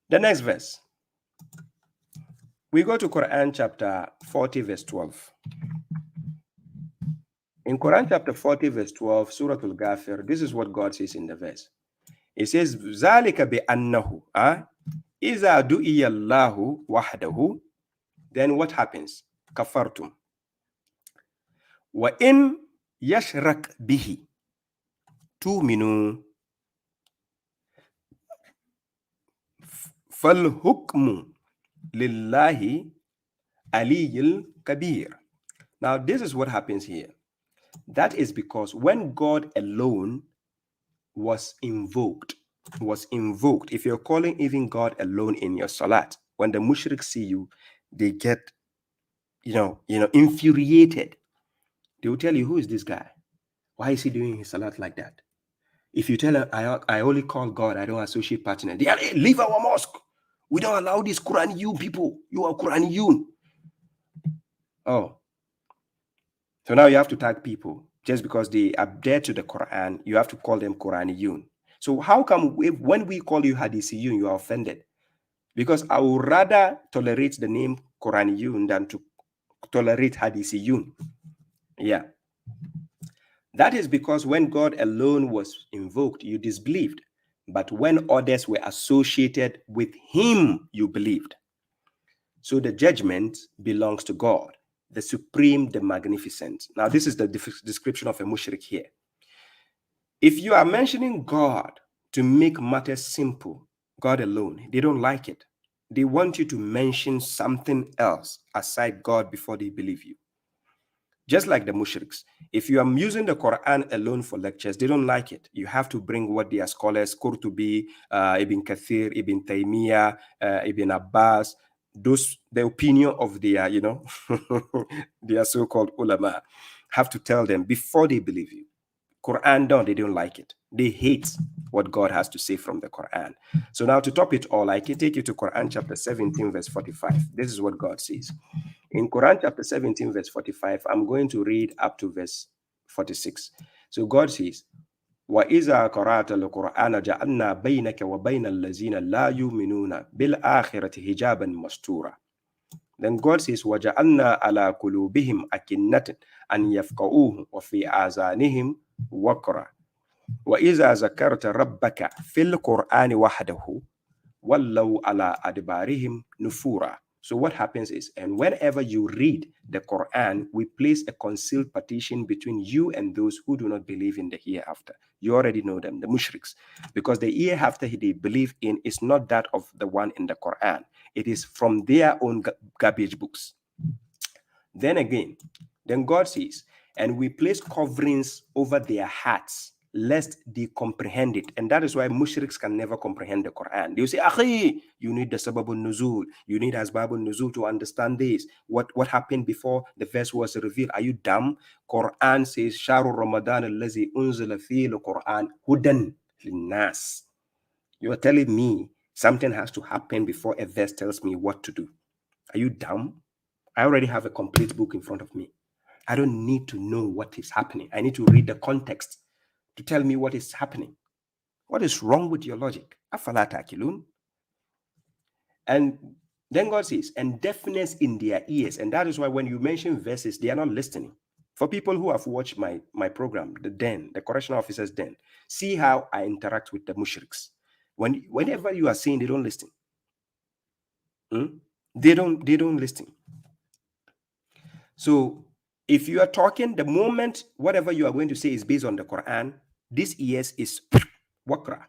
The next verse. We go to Quran chapter 40, verse 12. In Quran chapter 40, verse 12, Surah Al-Ghafir, this is what God says in the verse. It says, ذَلِكَ بِأَنَّهُ إِذَا دُئِيَ اللَّهُ وَحْدَهُ. Then what happens? كَفَرْتُمْ. وَإِنْ يَشْرَكْ بِهِ تُؤْمِنُوا فَالْحُكْمُ لِلَّهِ عَلِيِّ الْكَبِيرِ. Now, this is what happens here. That is because when God alone was invoked, if you're calling even God alone in your salat, when the mushriks see you, they get, infuriated. They will tell you, who is this guy? Why is he doing his salat like that? If you tell them, I only call God, I don't associate partner, they are, hey, leave our mosque. We don't allow these Quraniyun people. You are Quraniyun. Oh. So now you have to tag people. Just because they adhere to the Quran, you have to call them Quraniyun. So how come when we call you Hadithiyun, you are offended? Because I would rather tolerate the name Quraniyun than to tolerate Hadithiyun. Yeah. That is because when God alone was invoked, you disbelieved. But when others were associated with him, you believed. So the judgment belongs to God, the supreme, the magnificent. Now, this is the description of a mushrik here. If you are mentioning God to make matters simple, God alone, they don't like it. They want you to mention something else aside God before they believe you. Just like the mushriks. If you are using the Quran alone for lectures, they don't like it. You have to bring what their scholars, Qurtubi, Ibn Kathir, Ibn Taymiyyah, Ibn Abbas, the opinion of their, their so-called ulama, have to tell them before they believe you. Quran they don't like it. They hate what God has to say from the Quran. So now to top it all, I can take you to Quran chapter 17, verse 45. This is what God says. In Quran chapter 17, verse 45, I'm going to read up to verse 46. So God says, وَإِذَا قَرَأْتَ الْقُرْآنَ جَعَلْنَا بَيْنَكَ وَبَيْنَ الَّذِينَ لَا يُؤْمِنُونَ بِالْآخِرَةِ حِجَابًا مَسْتُورًا. Then God says, وَجَعَلْنَا عَلَى قُلُوبِهِمْ أَكِنَّةً أَنْ يَفْقَهُوهُ وَفِي آذَانِهِمْ وَقْرًا وَإِذَا ذَكَرْتَ رَبَّكَ فِي الْقُرْآنِ وَحْدَهُ وَلَّوْا عَلَى أَدْبَارِهِمْ نُفُورًا. So what happens is, and whenever you read the Quran, we place a concealed partition between you and those who do not believe in the hereafter. You already know them, the mushriks, because the hereafter they believe in is not that of the one in the Quran. It is from their own garbage books. Then God says, and we place coverings over their hearts, lest they comprehend it. And that is why mushriks can never comprehend the Quran. They say, Akhi, you need the sababun nuzul, you need asbabun nuzul to understand this. What happened before the verse was revealed? Are you dumb? Quran says, Sharu Ramadan allazi unzila fihi al-Quran hudan linnas. You are telling me something has to happen before a verse tells me what to do. Are you dumb? I already have a complete book in front of me. I don't need to know what is happening. I need to read the context to tell me what is happening. What is wrong with your logic? Afala ta'qilun. And then God says, and deafness in their ears. And that is why when you mention verses, they are not listening. For people who have watched my program, the correctional officers den, see how I interact with the mushriks. Whenever you are saying they don't listen. They don't listen. So if you are talking, the moment whatever you are going to say is based on the Quran, this ears is wakra.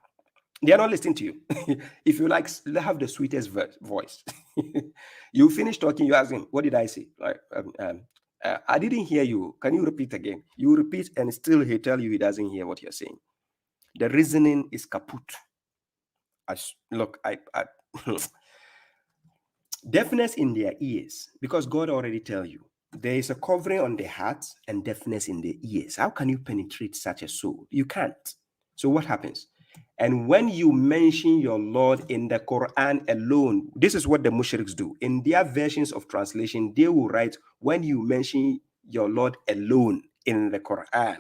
They are not listening to you. If you like have the sweetest voice, you finish talking, you ask him, what did I say? Like, I didn't hear you. Can you repeat again? You repeat and still he tell you he doesn't hear what you're saying. The reasoning is kaput. Look, deafness in their ears, because God already tell you there is a covering on the heart and deafness in the ears. How can you penetrate such a soul? You can't. So what happens? And when you mention your Lord in the Quran alone, this is what the mushriks do. In their versions of translation, they will write, when you mention your Lord alone in the Quran.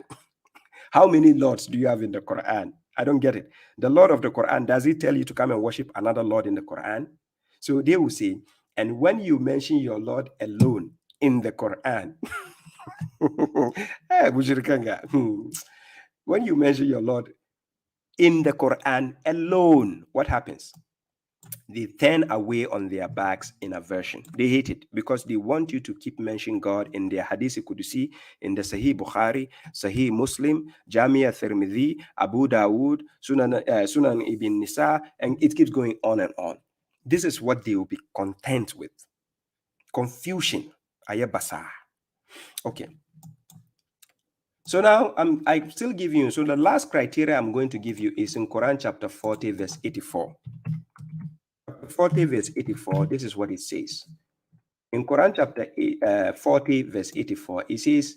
How many lords do you have in the Quran? I don't get it. The Lord of the Quran, does he tell you to come and worship another Lord in the Quran? So they will say, and when you mention your Lord alone in the Quran, when you mention your Lord in the Quran alone, what happens? They turn away on their backs in aversion. They hate it because they want you to keep mentioning God in their Hadith Qudusi, in the Sahih Bukhari, Sahih Muslim, Jamia Tirmidhi, Abu Dawood, Sunan Ibn Nisa, and it keeps going on and on. This is what they will be content with. Confusion. Ayabasa. Okay. So now I still give you, so the last criteria I'm going to give you is in Quran chapter 40, verse 84. 40 verse 84, this is what it says. In Quran chapter 40 verse 84, it says,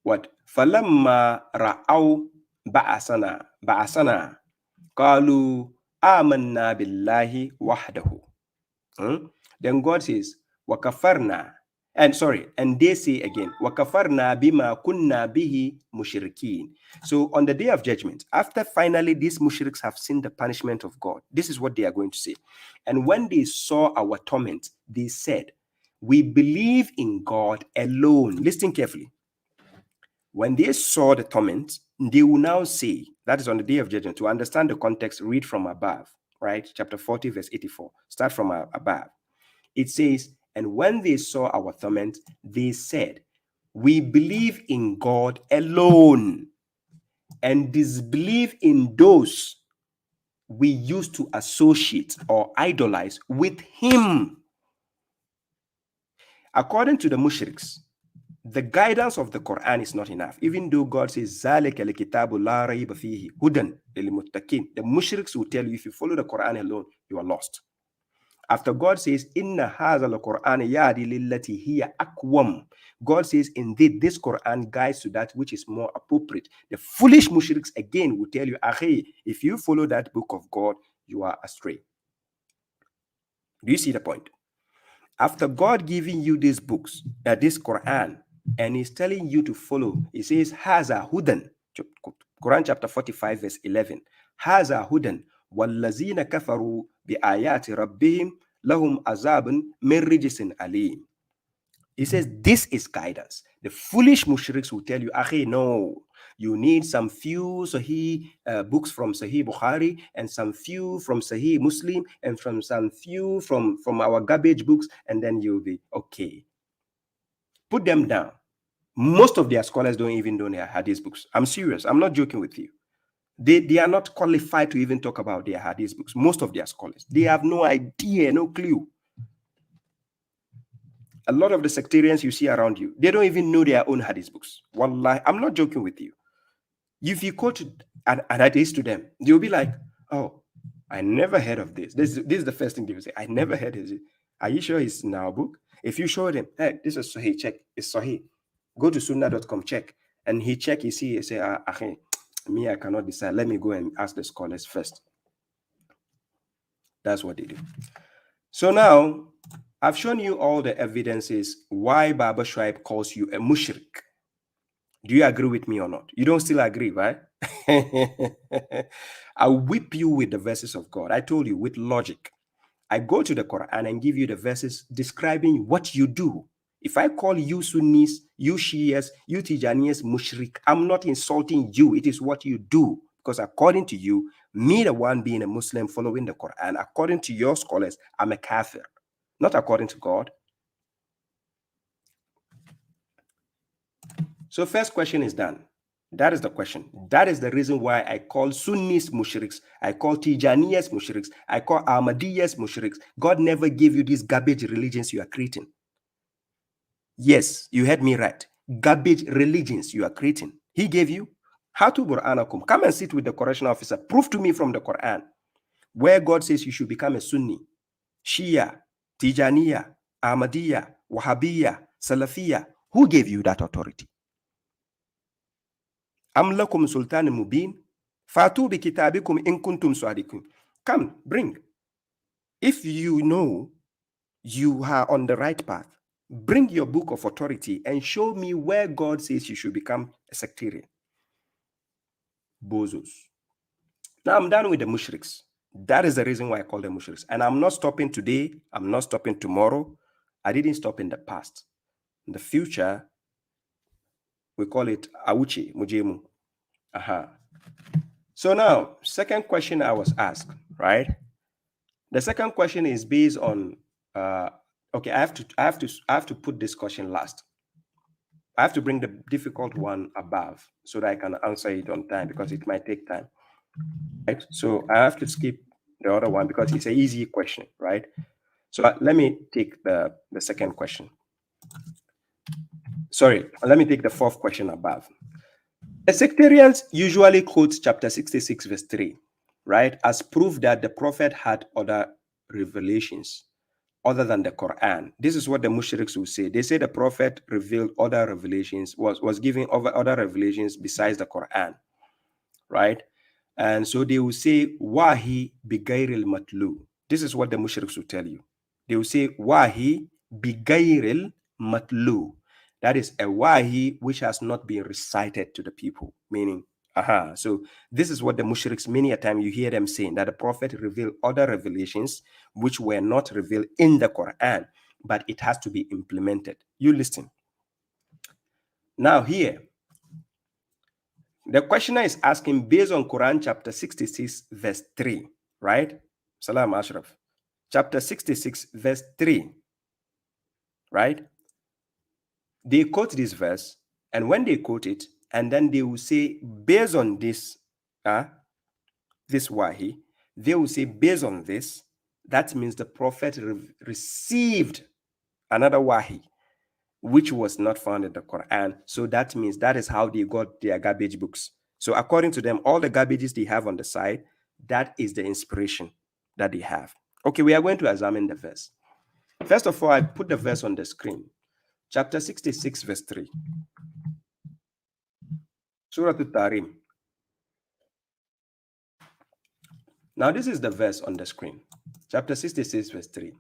what? فَلَمَّا رَأَوْا بَعَثَنَا قَالُوا آمَنَّا بِاللَّهِ وَحْدَهُ. Then God says, وَكَفَرْنَا, and they say again, وَكَفَرْنَا بِمَا كُنَّا بِهِ مُشْرِكِينَ. So on the day of judgment, after finally these mushriks have seen the punishment of God, this is what they are going to say. And when they saw our torment, they said, we believe in God alone. Listen carefully. When they saw the torment, they will now say, that is on the day of judgment. To understand the context, read from above, right? Chapter 40, verse 84. Start from above. It says, and when they saw our torment, they said, we believe in God alone and disbelieve in those we used to associate or idolize with him. According to the mushriks, the guidance of the Quran is not enough. Even though God says, ذَلِكَ الْكِتَابُ لَا رَيْبَ فِيهِ هُدًى لِلْمُتَّقِينَ. The mushriks will tell you, if you follow the Quran alone, you are lost. After God says, Inna hadha al-Quran yadi lillati hiya aqwam. God says, indeed, this Quran guides to that which is more appropriate. The foolish mushriks again will tell you, Akhi, if you follow that book of God, you are astray. Do you see the point? After God giving you these books, this Quran, and he's telling you to follow, he says, Haza hudan. Quran chapter 45, verse 11. Haza hudan. وَالَّذِينَ كَفَرُوا بِآيَاتِ رَبِّهِمْ لَهُمْ عَذَابٌ مِنْ رِجْسٍ أَلِيمٍ. He says, this is guidance. The foolish mushriks will tell you, Akhi, no, you need some few Sahih books from Sahih Bukhari and some few from Sahih Muslim and from some few from our garbage books, and then you'll be okay. Put them down. Most of their scholars don't even know their hadith books. I'm serious. I'm not joking with you. They are not qualified to even talk about their hadith books. Most of their scholars, they have no idea, no clue. A lot of the sectarians you see around you, they don't even know their own hadith books. Wallahi, I'm not joking with you. If you quote an hadith to them, they'll be like, oh, I never heard of this. This is the first thing they will say. I never heard of it. Are you sure it's in our book? If you show them, hey, this is Sahih, check. It's Sahih. Go to sunnah.com, check. And he check, he see, he say, me, I cannot decide. Let me go and ask the scholars first. That's what they do. So now, I've shown you all the evidences why babashuaib calls you a mushrik. Do you agree with me or not? You don't still agree, right? I'll whip you with the verses of God. I told you, with logic. I go to the Quran and give you the verses describing what you do If I call you Sunnis, you Shias, you Tijaniyas, Mushrik, I'm not insulting you. It is what you do. Because according to you, me, the one being a Muslim following the Quran, according to your scholars, I'm a kafir. Not according to God. So first question is done. That is the question. That is the reason why I call Sunnis mushriks. I call Tijaniyas mushriks. I call Ahmadiyas mushriks. God never gave you these garbage religions you are creating. Yes, you heard me right. Garbage religions you are creating. He gave you. Hatu Bur'anakum. Come and sit with the correctional officer. Prove to me from the Quran where God says you should become a Sunni, Shia, Tijaniya, Ahmadiyya, Wahhabiyya, Salafiyya. Who gave you that authority? Am lakum sultan mubin? Fatu bi kitabikum in kuntum sadiqun. Come, bring. If you know you are on the right path, bring your book of authority and show me where God says you should become a sectarian. Bozos. Now I'm done with the mushriks. That is the reason why I call them mushriks. And I'm not stopping today. I'm not stopping tomorrow. I didn't stop in the past. In the future, we call it Auchi, Mujemu. Aha. So now, second question I was asked, right? The second question is based on, okay, I have to put this question last. I have to bring the difficult one above so that I can answer it on time because it might take time, right? So I have to skip the other one because it's an easy question, right? So let me take the second question. Sorry, let me take the fourth question above. The sectarians usually quote chapter 66, verse 3, right, as proof that the prophet had other revelations other than the Quran. This is what the mushriks will say. They say the prophet revealed other revelations, was giving other revelations besides the Quran, right? And so they will say, Wahi bigairil matlu. This is what the mushriks will tell you. They will say, Wahi bigairil matlu. That is a wahi which has not been recited to the people, meaning, so this is what the mushriks, many a time you hear them saying, that the prophet revealed other revelations which were not revealed in the Quran, but it has to be implemented. You listen. Now here, the questioner is asking based on Quran chapter 66, verse 3, right? Salam Ashraf. Chapter 66, verse 3, right? They quote this verse, and when they quote it, and then they will say, based on this, this wahi, they will say, based on this, that means the prophet received another wahi, which was not found in the Quran. So that means that is how they got their garbage books. So according to them, all the garbages they have on the side, that is the inspiration that they have. Okay, we are going to examine the verse. First of all, I put the verse on the screen. Chapter 66, verse 3. Surah At-Tarim. Now, this is the verse on the screen. Chapter 66, verse 3.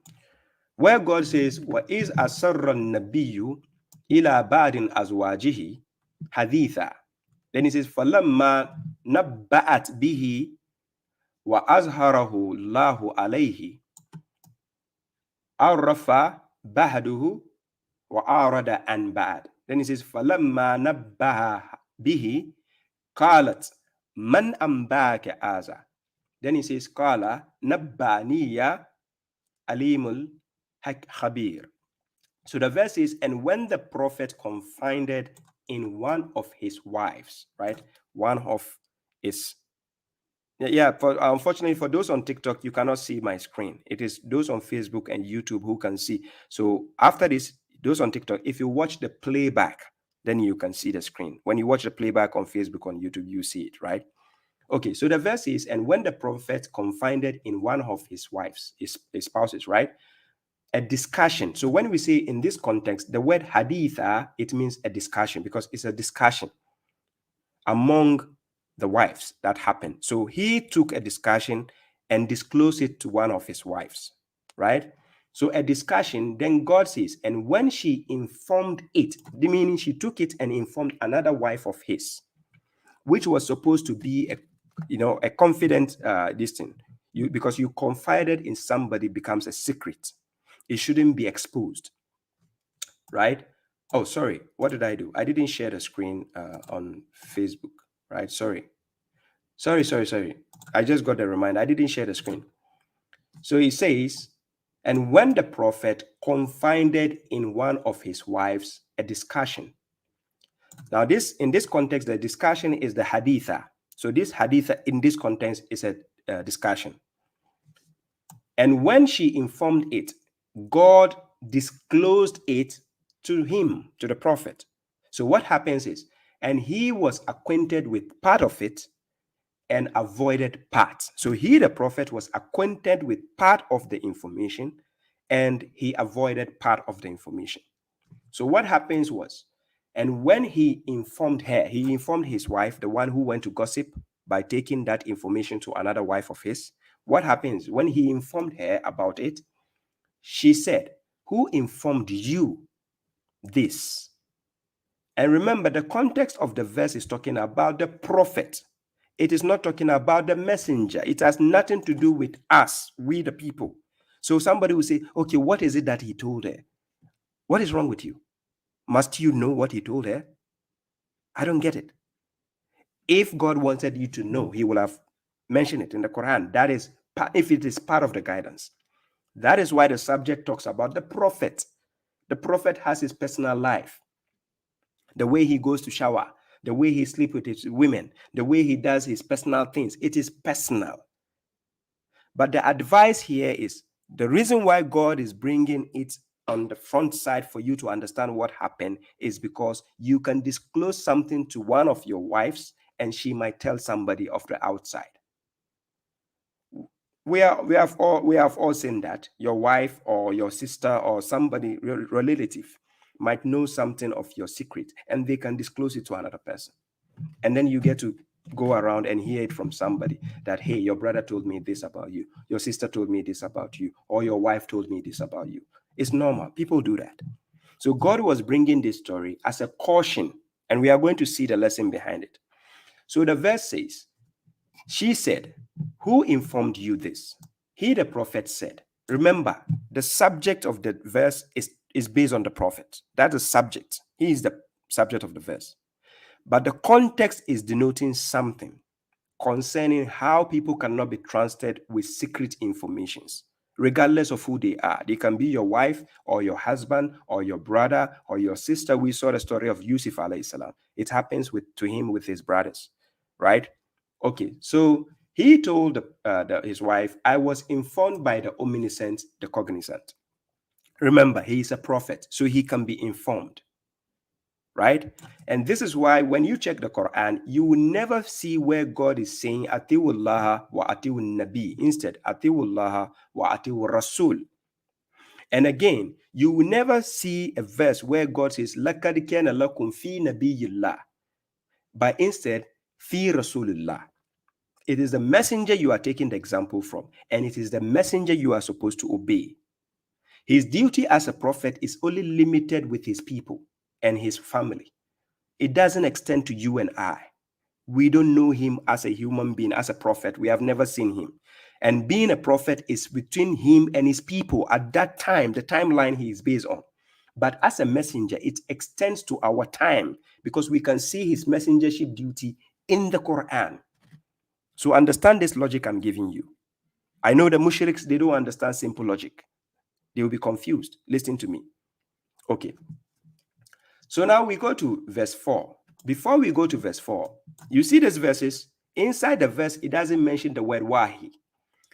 Where God says, وَإِذْ أَسَرَّ النَّبِيُّ إِلَى بَعْدٍ أَزْوَاجِهِ حَدِيثًا. Then he says, فَلَمَّا نَبَّأَتْ بِهِ وَأَزْهَرَهُ اللَّهُ عَلَيْهِ عَرَّفَ بَعْدُهُ وَأَعْرَضَ عَنْ بَعْدٍ. Then he says, فَلَمَّا نَبَّهَ بِهِ قَالَتْ مَنْ أَنْبَاكَ هَذَا. Then he says, قَالَ نَبَّأَنِيَ عَلِيمُ الْخَبِيرُ. So the verse is, and when the prophet confided in one of his wives, right? One of his, unfortunately for those on TikTok, you cannot see my screen. It is those on Facebook and YouTube who can see. So after this, those on TikTok, if you watch the playback, then you can see the screen. When you watch the playback on Facebook, on YouTube, you see it, right? Okay, so the verse is, and when the prophet confided in one of his wives, his spouses, right? A discussion. So when we say in this context, the word haditha, it means a discussion because it's a discussion among the wives that happened. So he took a discussion and disclosed it to one of his wives, right? So a discussion, then God says, and when she informed it, meaning she took it and informed another wife of his, which was supposed to be a confident distance. Because you confided in somebody becomes a secret. It shouldn't be exposed. right? Oh, sorry. What did I do? I didn't share the screen on Facebook, right? Sorry. I just got the reminder. I didn't share the screen. So he says, and when the prophet confided in one of his wives a discussion. Now, in this context, the discussion is the haditha. So this haditha in this context is a discussion. And when she informed it, God disclosed it to him, to the prophet. So what happens is, and he was acquainted with part of it and avoided parts. So he, the prophet, was acquainted with part of the information and he avoided part of the information. So what happens was, and when he informed her, he informed his wife, the one who went to gossip by taking that information to another wife of his. What happens when he informed her about it? She said, "Who informed you this?" And remember, the context of the verse is talking about the prophet. It is not talking about the messenger. It has nothing to do with us, we the people. So somebody will say, okay, what is it that he told her? What is wrong with you? Must you know what he told her? I don't get it. If God wanted you to know, he will have mentioned it in the Quran. That is, if it is part of the guidance. That is why the subject talks about the prophet. The prophet has his personal life. The way he goes to shower, the way he sleeps with his women, the way he does his personal things. It is personal. But the advice here is the reason why God is bringing it on the front side for you to understand what happened is because you can disclose something to one of your wives and she might tell somebody of the outside. We have all seen that your wife or your sister or somebody relative might know something of your secret and they can disclose it to another person. And then you get to go around and hear it from somebody that, hey, your brother told me this about you, your sister told me this about you, or your wife told me this about you. It's normal. People do that. So God was bringing this story as a caution, and we are going to see the lesson behind it. So the verse says, she said, "Who informed you this?" He, the prophet, said. Remember, the subject of the verse is based on the prophet. That's the subject. He is the subject of the verse. But the context is denoting something concerning how people cannot be trusted with secret informations, regardless of who they are. They can be your wife or your husband or your brother or your sister. We saw the story of Yusuf alayhi salam. It happens to him with his brothers, right? Okay, so he told his wife, "I was informed by the omniscient, the cognizant." Remember, he is a prophet, so he can be informed. Right? And this is why when you check the Quran, you will never see where God is saying Atiwullah wa Atiwun Nabi. Instead, Atiwullah wa Atiwur Rasul. And again, you will never see a verse where God says Lakad kana lakum fi nabiyillah. But instead, fi Rasulullah. It is the messenger you are taking the example from, and it is the messenger you are supposed to obey. His duty as a prophet is only limited with his people and his family. It doesn't extend to you and I. We don't know him as a human being, as a prophet. We have never seen him. And being a prophet is between him and his people at that time, the timeline he is based on. But as a messenger, it extends to our time because we can see his messengership duty in the Quran. So understand this logic I'm giving you. I know the Mushriks, they don't understand simple logic. They will be confused. Listen to me. Okay. So now we go to verse 4. Before we go to verse 4, you see these verses. Inside the verse, it doesn't mention the word wahi.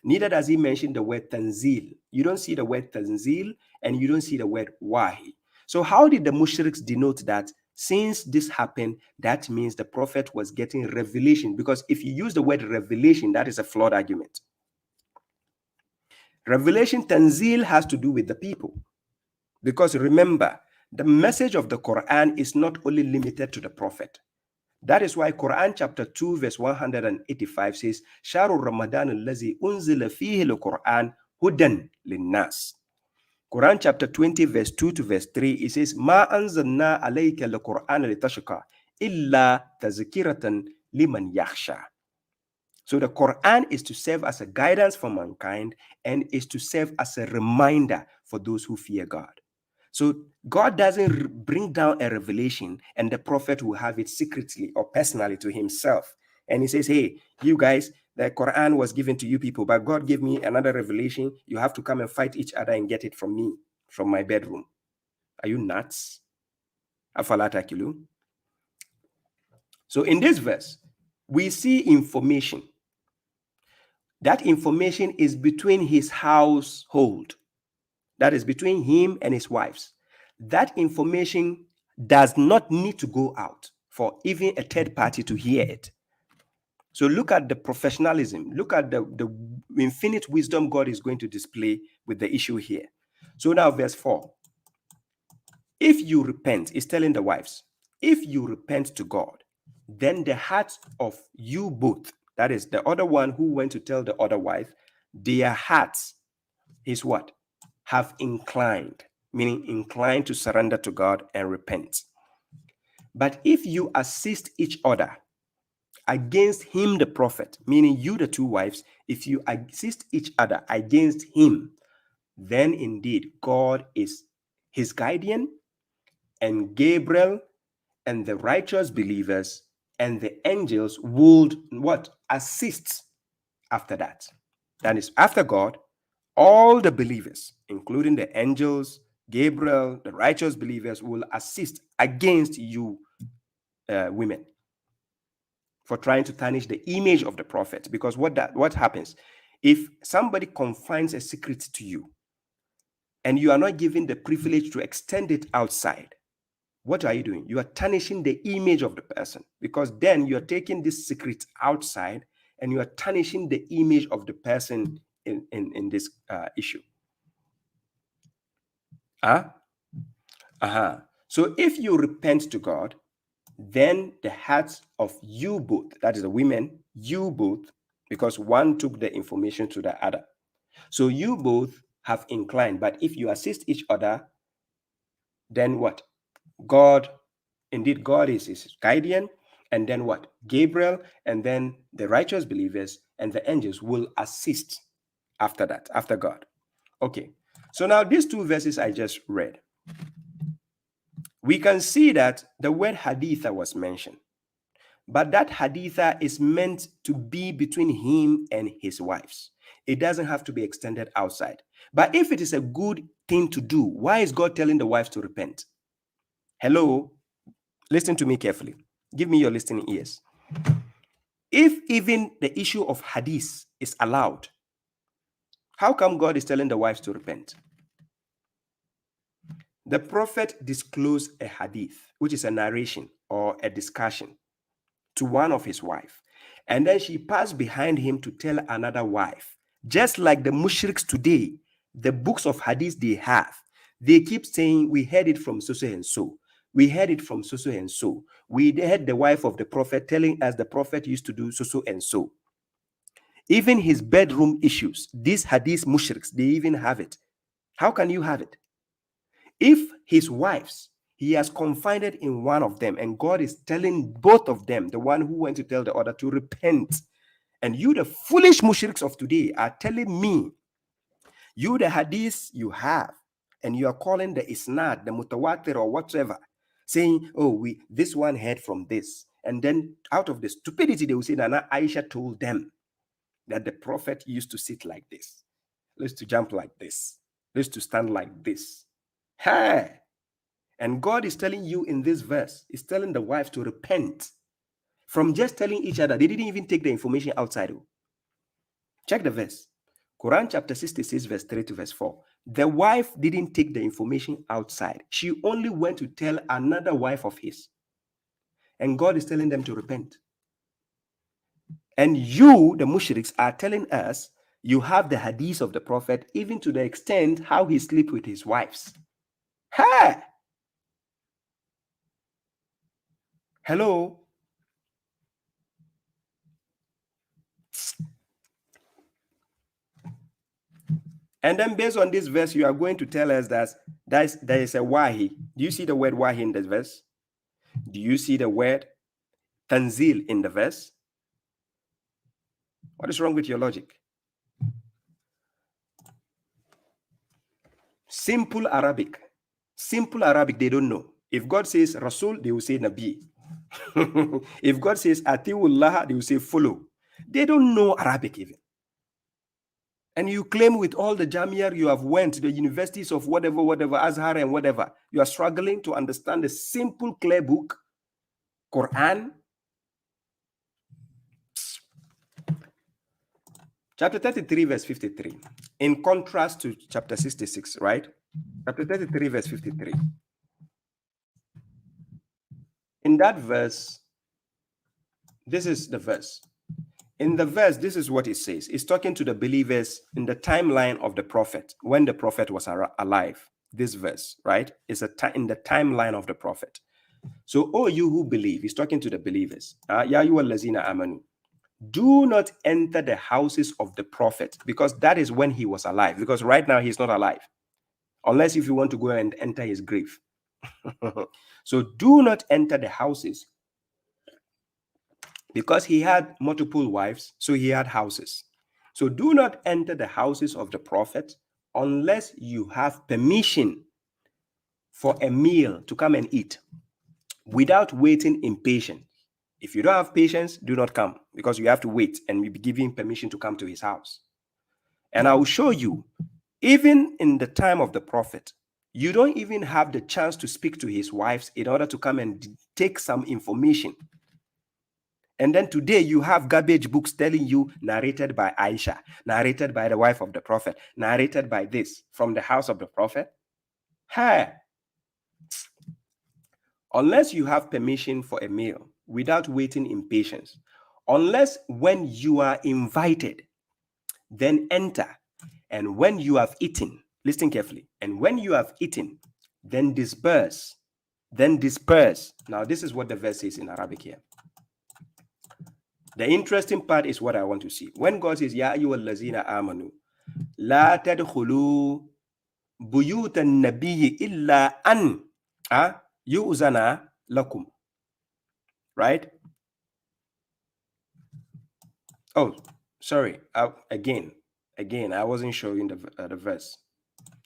Neither does he mention the word tanzil. You don't see the word tanzil and you don't see the word wahi. So how did the mushriks denote that since this happened, that means the prophet was getting revelation? Because if you use the word revelation, that is a flawed argument. Revelation tanzil has to do with the people. Because remember, the message of the Quran is not only limited to the prophet. That is why Quran chapter 2 verse 185 says, Sharu Ramadan allazi unzila fihi al-Quran hudan linnas. Quran chapter 20 verse 2 to verse 3, it says, Ma anzalna alayka al-Quran litashqa illa tazkiratan liman yakhsha. So the Quran is to serve as a guidance for mankind and is to serve as a reminder for those who fear God. So God doesn't bring down a revelation and the prophet will have it secretly or personally to himself. And he says, hey, you guys, the Quran was given to you people, but God gave me another revelation. You have to come and fight each other and get it from me, from my bedroom. Are you nuts? Afala takilu. So in this verse, we see information. That information is between his household. That is between him and his wives. That information does not need to go out for even a third party to hear it. So look at the professionalism. Look at the infinite wisdom God is going to display with the issue here. So now verse 4. If you repent, is telling the wives, if you repent to God, then the hearts of you both, that is the other one who went to tell the other wife, their hearts is what? Have inclined, meaning inclined to surrender to God and repent. But if you assist each other against him, the prophet, meaning you, the two wives, if you assist each other against him, then indeed God is his guardian, and Gabriel and the righteous believers and the angels would what? Assist after that. That is, after God, all the believers, including the angels, Gabriel, the righteous believers, will assist against you women for trying to tarnish the image of the prophet. Because what happens if somebody confines a secret to you and you are not given the privilege to extend it outside? What are you doing? You are tarnishing the image of the person, because then you are taking this secret outside and you are tarnishing the image of the person in this issue. So if you repent to God, then the hearts of you both, that is the women, you both, because one took the information to the other. So you both have inclined, but if you assist each other, then what? God, indeed, God is his guardian, and then what? Gabriel, and then the righteous believers and the angels will assist after that, after God. Okay, so now these two verses I just read, we can see that the word haditha was mentioned, but that haditha is meant to be between him and his wives. It doesn't have to be extended outside. But if it is a good thing to do, why is God telling the wives to repent? Hello? Listen to me carefully. Give me your listening ears. If even the issue of hadith is allowed, how come God is telling the wives to repent? The prophet disclosed a hadith, which is a narration or a discussion, to one of his wives. And then she passed behind him to tell another wife. Just like the mushriks today, the books of hadith they have, they keep saying, we heard it from so and so. We heard it from so and so. We heard the wife of the prophet telling us the prophet used to do so and so. Even his bedroom issues, these hadith mushriks, they even have it. How can you have it? If his wives, he has confided in one of them, and God is telling both of them, the one who went to tell the other, to repent. And you, the foolish mushriks of today, are telling me, you, the hadith you have, and you are calling the isnad, the mutawatir or whatever, saying, oh, this one heard from this. And then out of the stupidity, they will say, Nana Aisha told them that the prophet used to sit like this, used to jump like this, used to stand like this. Hey! And God is telling you in this verse, is telling the wives to repent from just telling each other. They didn't even take the information outside. Check the verse. Quran chapter 66, verse 3 to verse 4. The wife didn't take the information outside. She only went to tell another wife of his. And God is telling them to repent. And you, the mushriks, are telling us you have the hadith of the prophet, even to the extent how he sleep with his wives. Hey! Hello? And then based on this verse, you are going to tell us that there is a wahi. Do you see the word wahi in this verse? Do you see the word tanzil in the verse? What is wrong with your logic? Simple Arabic. Simple Arabic, they don't know. If God says Rasul, they will say Nabi. If God says Atiullah, they will say follow. They don't know Arabic even. And you claim with all the Jamia you have went to the universities of whatever, Azhar and whatever, you are struggling to understand the simple, clear book, Quran. Chapter 33, verse 53. In contrast to chapter 66, right? Chapter 33, verse 53. In that verse, this is the verse. In the verse, this is what it says. It's talking to the believers in the timeline of the prophet, when the prophet was alive. This verse, right? Is in the timeline of the prophet. So, oh, you who believe, he's talking to the believers. Ya ayyuhallazina amanu. Do not enter the houses of the prophet, because that is when he was alive. Because right now he's not alive, unless if you want to go and enter his grave. So do not enter the houses, because he had multiple wives, so he had houses. So do not enter the houses of the prophet unless you have permission for a meal to come and eat without waiting in patience. If you don't have patience, do not come, because you have to wait and we'll be giving permission to come to his house. And I will show you, even in the time of the prophet, you don't even have the chance to speak to his wives in order to come and take some information. And then today you have garbage books telling you, narrated by Aisha, narrated by the wife of the prophet, narrated by this from the house of the prophet. Hey, unless you have permission for a meal without waiting in patience, unless when you are invited, then enter. And when you have eaten, listen carefully, and when you have eaten, then disperse. Then disperse. Now, this is what the verse says in Arabic here. The interesting part is what I want to see. When God says, Ya ayyuhallazina amanu, la tadkhulu buyutan nabiyyi illa an yu'zana lakum. Right? Oh, sorry. Again, I wasn't showing the verse.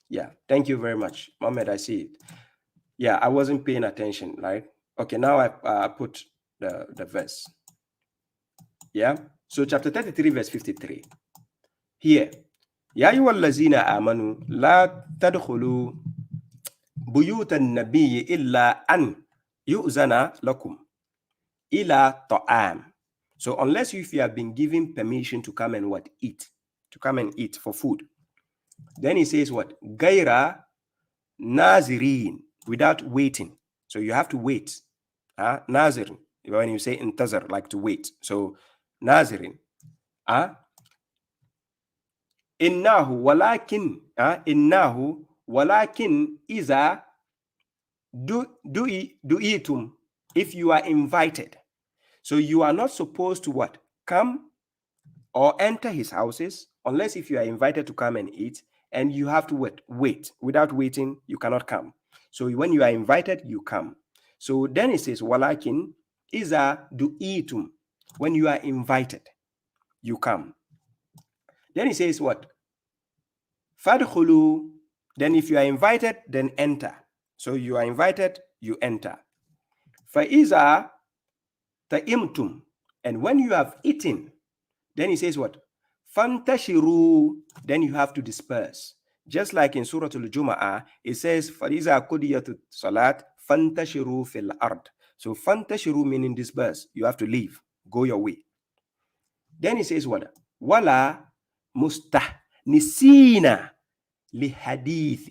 Yeah, thank you very much, Mohammed. I see it. Yeah, I wasn't paying attention, right? Okay, now I put the verse. Yeah, so chapter 33, verse 53. Here, Ya ayyuhallazina amanu la tadkhulu buyutan nabiyyi illa an yu'zana lakum ila ta'am. So unless if you have been given permission to come and what? Eat. To come and eat for food. Then he says what? Gaira nazirin, without waiting. So you have to wait. Nazir, when you say intazar, like to wait. So nazirin. Innahu walakin iza du'itum, if you are invited. So you are not supposed to what? Come or enter his houses unless if you are invited to come and eat, and you have to wait. Without waiting, you cannot come. So when you are invited, you come. So then it says, walakin iza du'itum, when you are invited, you come. Then it says what? Fadkhulu, then if you are invited, then enter. So you are invited, you enter. Fa'iza ta'imtum, and when you have eaten, then he says what? Fantashiru, then you have to disperse. Just like in Surah Al-Jum'ah, it says, Fariza qudiyatu salat, fantashiru fil ard. So fantashiru meaning disperse. You have to leave, go your way. Then he says what? Wala mustahnisina li hadith.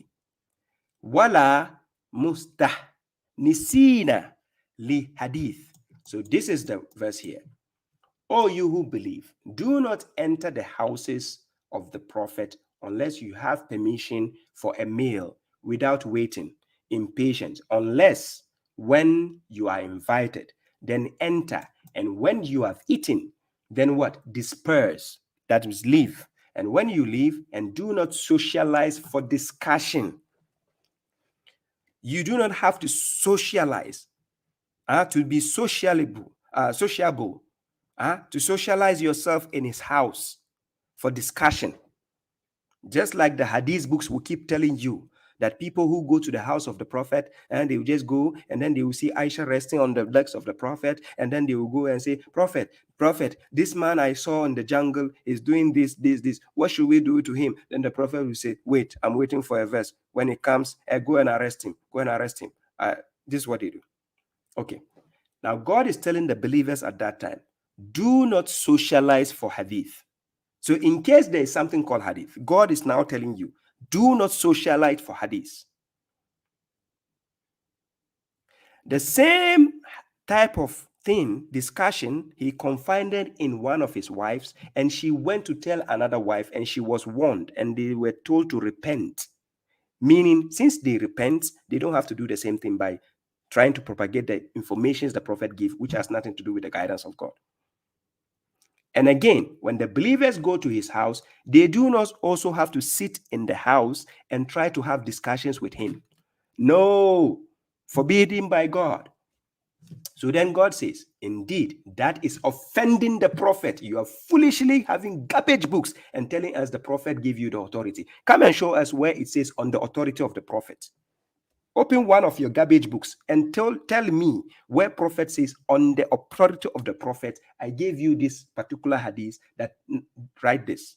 Wala mustahnisina li hadith. So this is the verse here. O you who believe, do not enter the houses of the prophet unless you have permission for a meal without waiting, impatient, unless when you are invited, then enter. And when you have eaten, then what? Disperse. That is, leave. And when you leave, and do not socialize for discussion. You do not have to socialize, to be sociable, to socialize yourself in his house for discussion. Just like the hadith books will keep telling you, that people who go to the house of the prophet and they will just go and then they will see Aisha resting on the legs of the prophet, and then they will go and say, Prophet, this man I saw in the jungle is doing this. What should we do to him? Then the prophet will say, wait, I'm waiting for a verse. When it comes, go and arrest him. This is what they do. Okay. Now, God is telling the believers at that time, do not socialize for hadith. So in case there is something called hadith, God is now telling you, do not socialize for hadith. The same type of discussion, he confided in one of his wives, and she went to tell another wife, and she was warned, and they were told to repent. Meaning, since they repent, they don't have to do the same thing by trying to propagate the information the prophet gave, which has nothing to do with the guidance of God. And again, when the believers go to his house, they do not also have to sit in the house and try to have discussions with him. No, forbidden by God. So then God says, indeed, that is offending the prophet. You are foolishly having garbage books and telling us the prophet gave you the authority. Come and show us where it says on the authority of the prophet. Open one of your garbage books and tell me where prophet says on the authority of the prophet, I gave you this particular hadith that write this.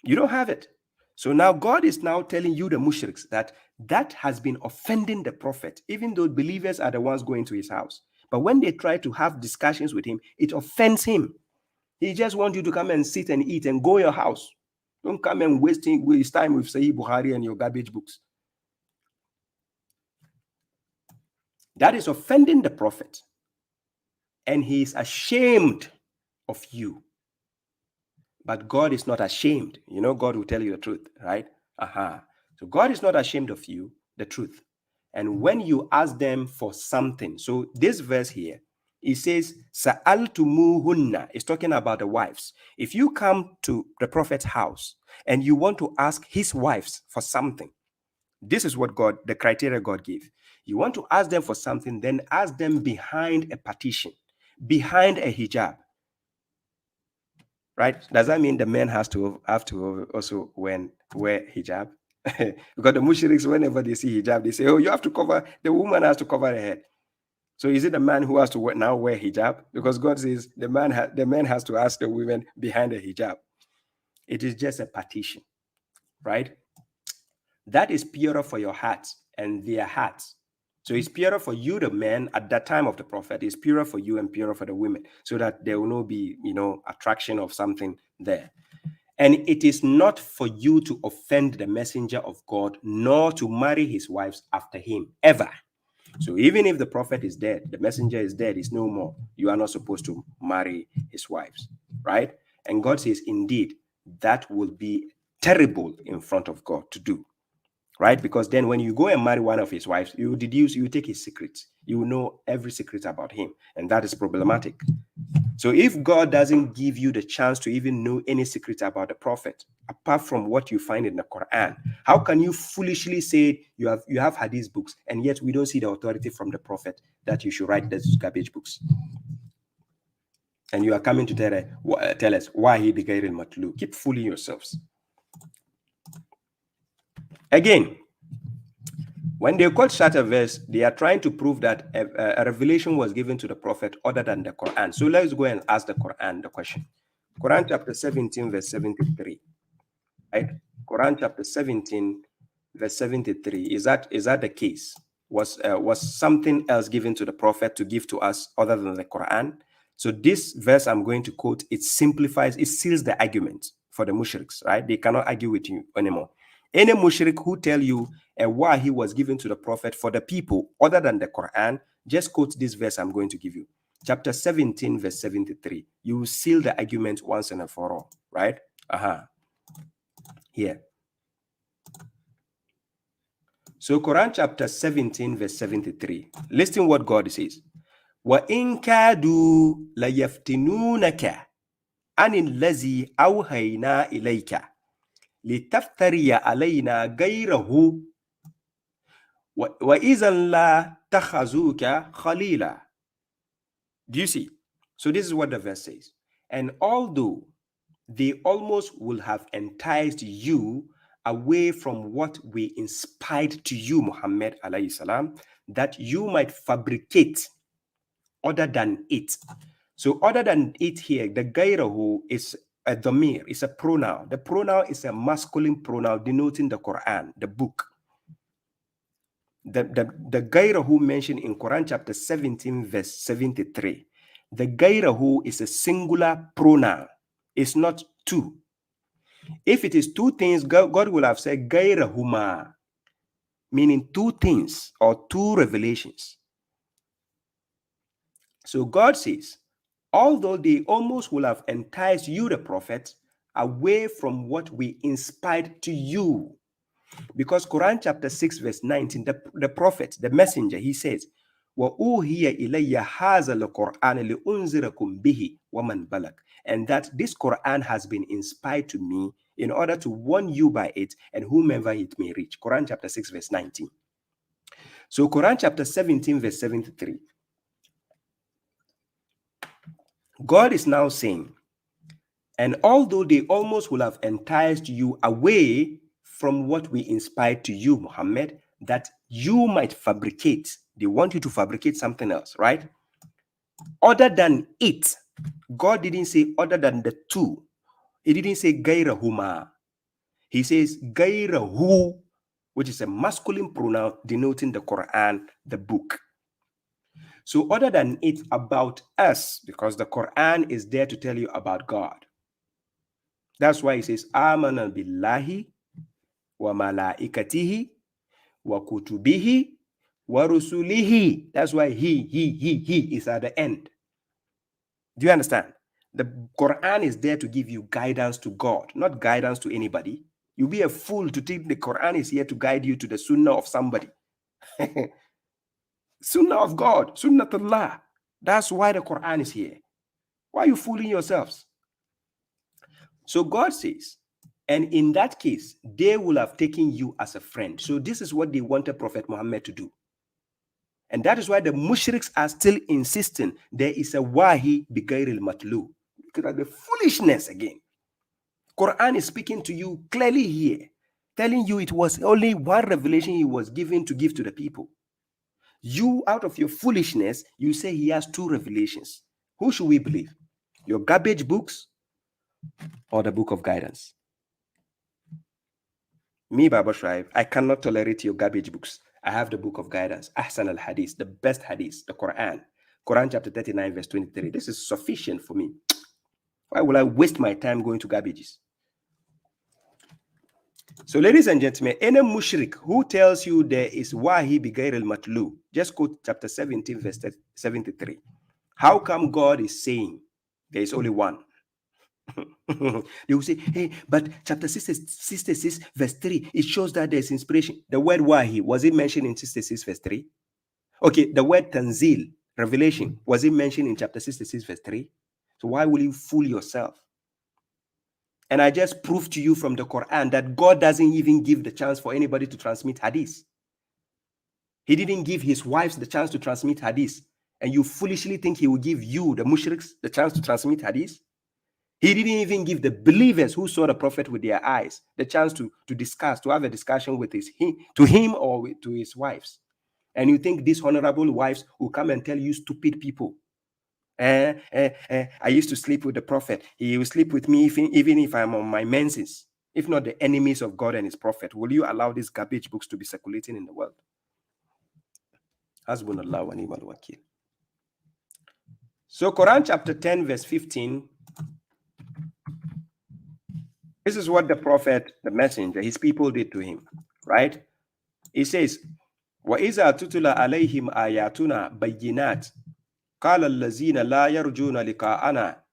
You don't have it. So now God is now telling you, the mushriks, that has been offending the prophet, even though believers are the ones going to his house. But when they try to have discussions with him, it offends him. He just wants you to come and sit and eat and go your house. Don't come and waste time with Sahih Bukhari and your garbage books. That is offending the prophet. And he is ashamed of you. But God is not ashamed. You know, God will tell you the truth, right? So God is not ashamed of you, the truth. And when you ask them for something, so this verse here, it says, Sa'altumuhunna, it's talking about the wives. If you come to the prophet's house and you want to ask his wives for something, this is what God, the criteria God gave. You want to ask them for something, then ask them behind a partition, behind a hijab. Right? Does that mean the men have to also wear hijab? Because the mushriks, whenever they see hijab, they say, oh, you have to cover, the woman has to cover her head. So is it the man who has to now wear hijab? Because God says the man has to ask the women behind the hijab. It is just a partition, right? That is purer for your hearts and their hearts. So it's purer for you, the men, at that time of the prophet. It's purer for you and purer for the women, so that there will not be, attraction of something there. And it is not for you to offend the messenger of God, nor to marry his wives after him, ever. So even if the prophet is dead, the messenger is dead, is no more, you are not supposed to marry his wives, right? And God says, indeed, that will be terrible in front of God to do. Right? Because then when you go and marry one of his wives, you take his secrets. You will know every secret about him. And that is problematic. So if God doesn't give you the chance to even know any secret about the prophet, apart from what you find in the Quran, how can you foolishly say you have hadith books, and yet we don't see the authority from the prophet that you should write those garbage books? And you are coming to tell us why he begat al-matlu. Keep fooling yourselves. Again, when they quote such a verse, they are trying to prove that a revelation was given to the prophet other than the Quran. So let's go and ask the Quran the question. Quran chapter 17, verse 73. Right? Quran chapter 17, verse 73. Is that the case? Was something else given to the prophet to give to us other than the Quran? So this verse I'm going to quote, it simplifies, it seals the argument for the mushriks, right? They cannot argue with you anymore. Any mushrik who tell you a wahi was given to the prophet for the people other than the Quran, just quote this verse I'm going to give you. Chapter 17, verse 73. You will seal the argument once and for all, right? Here. So Quran chapter 17, verse 73. Listen what God says. وَإِن كَادُوا لَيَفْتِنُونَكَ عَنِ الَّذِي أَوْحَيْنَا إِلَيْكَ لِتَفْتَرِيَ عَلَيْنَا غَيْرَهُ وَإِذًا لَا تَخَذُوكَ خَلِيلًا. Do you see? So this is what the verse says. And although they almost will have enticed you away from what we inspired to you, Muhammad alayhi salam, that you might fabricate other than it. So other than it here, the gairahu is a dhamir, is a pronoun. The pronoun is a masculine pronoun denoting the Quran, the book. The gairahu mentioned in Quran chapter 17, verse 73. The gairahu is a singular pronoun. It's not two. If it is two things, God will have said gairahuma, meaning two things or two revelations. So God says, although they almost will have enticed you, the prophet, away from what we inspired to you. Because Quran chapter 6, verse 19, the prophet, the messenger, he says, وَأُوهِيَ إِلَيَّ هَذَا الْقُرْآنِ لِأُنذِرَكُمْ بِهِ وَمَنْ بَلَغَ. And that this Quran has been inspired to me in order to warn you by it and whomever it may reach. Quran chapter 6, verse 19. So Quran chapter 17, verse 73. God is now saying, and although they almost will have enticed you away from what we inspired to you, Muhammad, that you might fabricate. They want you to fabricate something else, right? Other than it. God didn't say other than the two. He didn't say gairahuma. He says gairahu, which is a masculine pronoun denoting the Quran, the book. So other than it, about us, because the Quran is there to tell you about God. That's why he says, Amana billahi wa malaikatihi wa kutubihi wa rusulihi. That's why he is at the end. Do you understand? The Quran is there to give you guidance to God, not guidance to anybody. You'll be a fool to think the Quran is here to guide you to the sunnah of somebody. Sunnah of God, sunnatullah. That's why the Quran is here. Why are you fooling yourselves? So God says, and in that case, they will have taken you as a friend. So this is what they wanted Prophet Muhammad to do. And that is why the mushriks are still insisting there is a wahi bigairil matlu. Look at the foolishness again. Quran is speaking to you clearly here, telling you it was only one revelation he was given to give to the people. You, out of your foolishness, you say he has two revelations. Who should we believe? Your garbage books or the book of guidance? Me, babashuaib, I cannot tolerate your garbage books. I have the book of guidance, Ahsan al-Hadith, the best hadith, the Quran. Quran chapter 39, verse 23. This is sufficient for me. Why will I waste my time going to garbages? So, ladies and gentlemen, any mushrik who tells you there is wahi bigair al-matlu, just quote chapter 17, verse 73. How come God is saying there is only one? They will say, hey, but chapter 66, verse 3, it shows that there's inspiration. The word wahi, was it mentioned in 66, verse 3? Okay, the word tanzil, revelation, was it mentioned in chapter 66, verse 3? So why will you fool yourself? And I just proved to you from the Quran that God doesn't even give the chance for anybody to transmit hadith. He didn't give his wives the chance to transmit hadith. And you foolishly think he will give you, the mushriks, the chance to transmit hadith? He didn't even give the believers who saw the prophet with their eyes the chance to discuss, to have a discussion with him or to his wives. And you think these honorable wives will come and tell you stupid people, I used to sleep with the prophet. He will sleep with me even if I'm on my menses. If not the enemies of God and his prophet, will you allow these garbage books to be circulating in the world? Hasbunallah wa ni'mal wakil. So Quran chapter 10, verse 15. This is what the prophet, the messenger, his people did to him, right? He says, وَإِذَا تُتُلَى عَلَيْهِمْ آيَاتُنَا بَيِّنَاتٍ قال الذين لا يرجون لقاءنا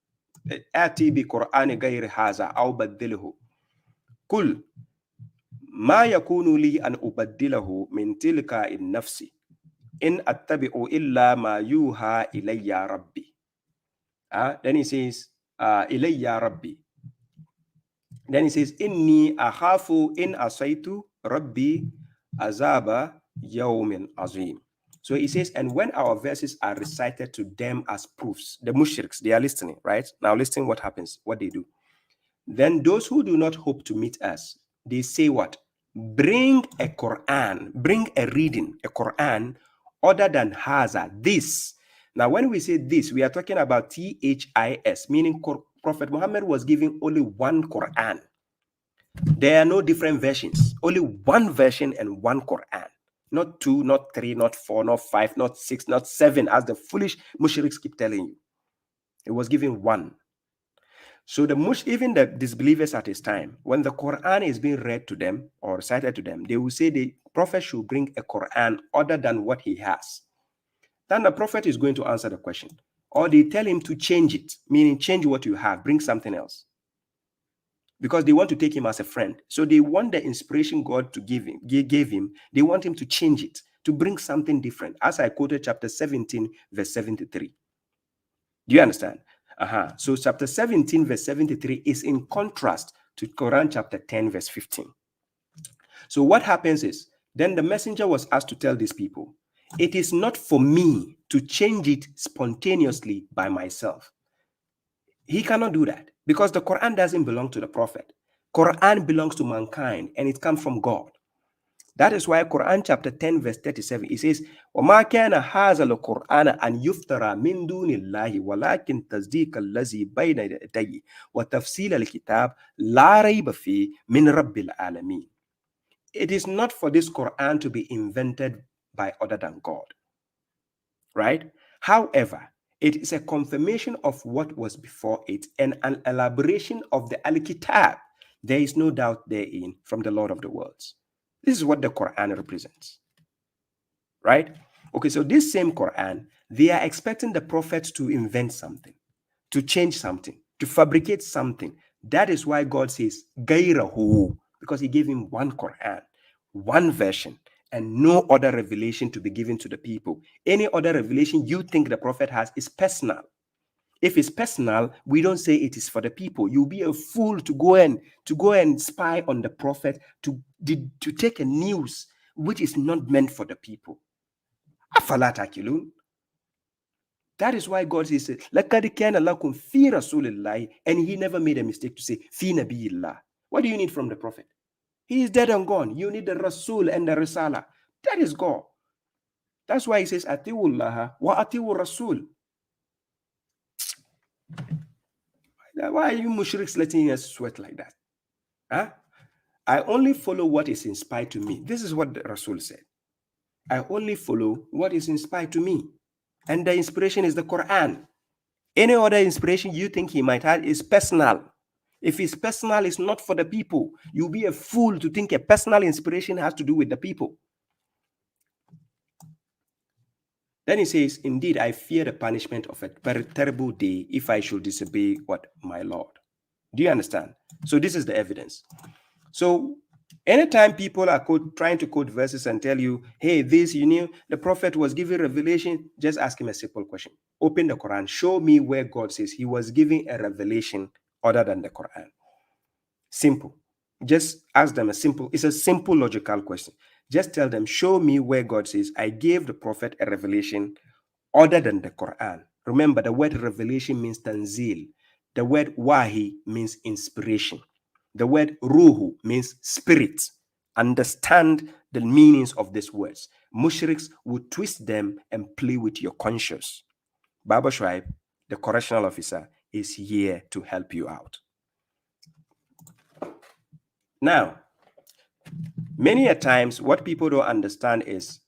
آتي بقرآن غير هذا أو بدله قل ما يكون لي أن أبدله من تلقاء النفس إن أتبع إلا ما يوحى إلي ربي. Then he says إلي ربي. Then he says إني أخاف إن أصيت ربي عذاب يوم عظيم. So he says, and when our verses are recited to them as proofs, the mushriks, they are listening, right? Now listen what happens, what they do. Then those who do not hope to meet us they say what? Bring a Quran, bring a reading, a Quran other than Haza, this. Now, when we say this, we are talking about THIS, meaning Prophet Muhammad was giving only one Quran. There are no different versions, only one version and one Quran. Not 2, not 3, not 4, not 5, not 6, not 7, as the foolish mushriks keep telling you. It was given one. So even the disbelievers at his time, when the Quran is being read to them or recited to them, they will say the prophet should bring a Quran other than what he has. Then the prophet is going to answer the question. Or they tell him to change it, meaning change what you have, bring something else. Because they want to take him as a friend. So they want the inspiration God to gave him. They want him to change it, to bring something different. As I quoted chapter 17, verse 73. Do you understand? So chapter 17, verse 73 is in contrast to Quran chapter 10, verse 15. So what happens is, then the messenger was asked to tell these people, it is not for me to change it spontaneously by myself. He cannot do that because the Quran doesn't belong to the prophet. Quran belongs to mankind and it comes from God. That is why Quran chapter 10 verse 37, it says, وَمَا كَانَ هَذَا الْقُرْآنَ أَنْ يُفْتَرَى مِنْ دُونِ اللَّهِ وَلَكِنْ تَصْدِيقَ الَّذِي بَيْنَ يَدَيْهِ وَتَفْصِيلَ الْكِتَابِ لَا رَيْبَ فِيهِ مِنْ رَبِّ الْعَالَمِينَ. It is not for this Quran to be invented by other than God. Right? However, it is a confirmation of what was before it and an elaboration of the Al-Kitab. There is no doubt therein from the Lord of the worlds. This is what the Quran represents. Right? Okay, so this same Quran, they are expecting the prophets to invent something, to change something, to fabricate something. That is why God says, Gairahu, because he gave him one Quran, one version, and no other revelation to be given to the people. Any other revelation you think the prophet has is personal. If it's personal, we don't say it is for the people. You'll be a fool to go and spy on the prophet, to take a news which is not meant for the people. Afala takilun. That is why God says, لَقَدْ كَانَ لَكُمْ فِي رَسُولِ اللَّهِ, and he never made a mistake to say, فِي نَبِيِّ اللَّهِ. What do you need from the prophet? He is dead and gone. You need the Rasul and the Risala. That is God. That's why he says, Atiwullaha wa atiwu Rasul. Why are you mushriks letting us sweat like that? Huh? I only follow what is inspired to me. This is what the Rasul said. I only follow what is inspired to me. And the inspiration is the Quran. Any other inspiration you think he might have is personal. If it's personal, it's not for the people. You'll be a fool to think a personal inspiration has to do with the people. Then he says, indeed, I fear the punishment of a very terrible day if I should disobey what my Lord. Do you understand? So this is the evidence. So anytime people are trying to quote verses and tell you, hey, this, you knew the prophet was giving revelation, just ask him a simple question. Open the Quran. Show me where God says he was giving a revelation other than the Quran. Simple. Just ask them it's a simple logical question. Just tell them, show me where God says, I gave the prophet a revelation other than the Quran. Remember, the word revelation means tanzil. The word wahi means inspiration. The word ruhu means spirit. Understand the meanings of these words. Mushriks would twist them and play with your conscience. Babashuaib, the correctional officer, is here to help you out. Now, many a times, what people don't understand is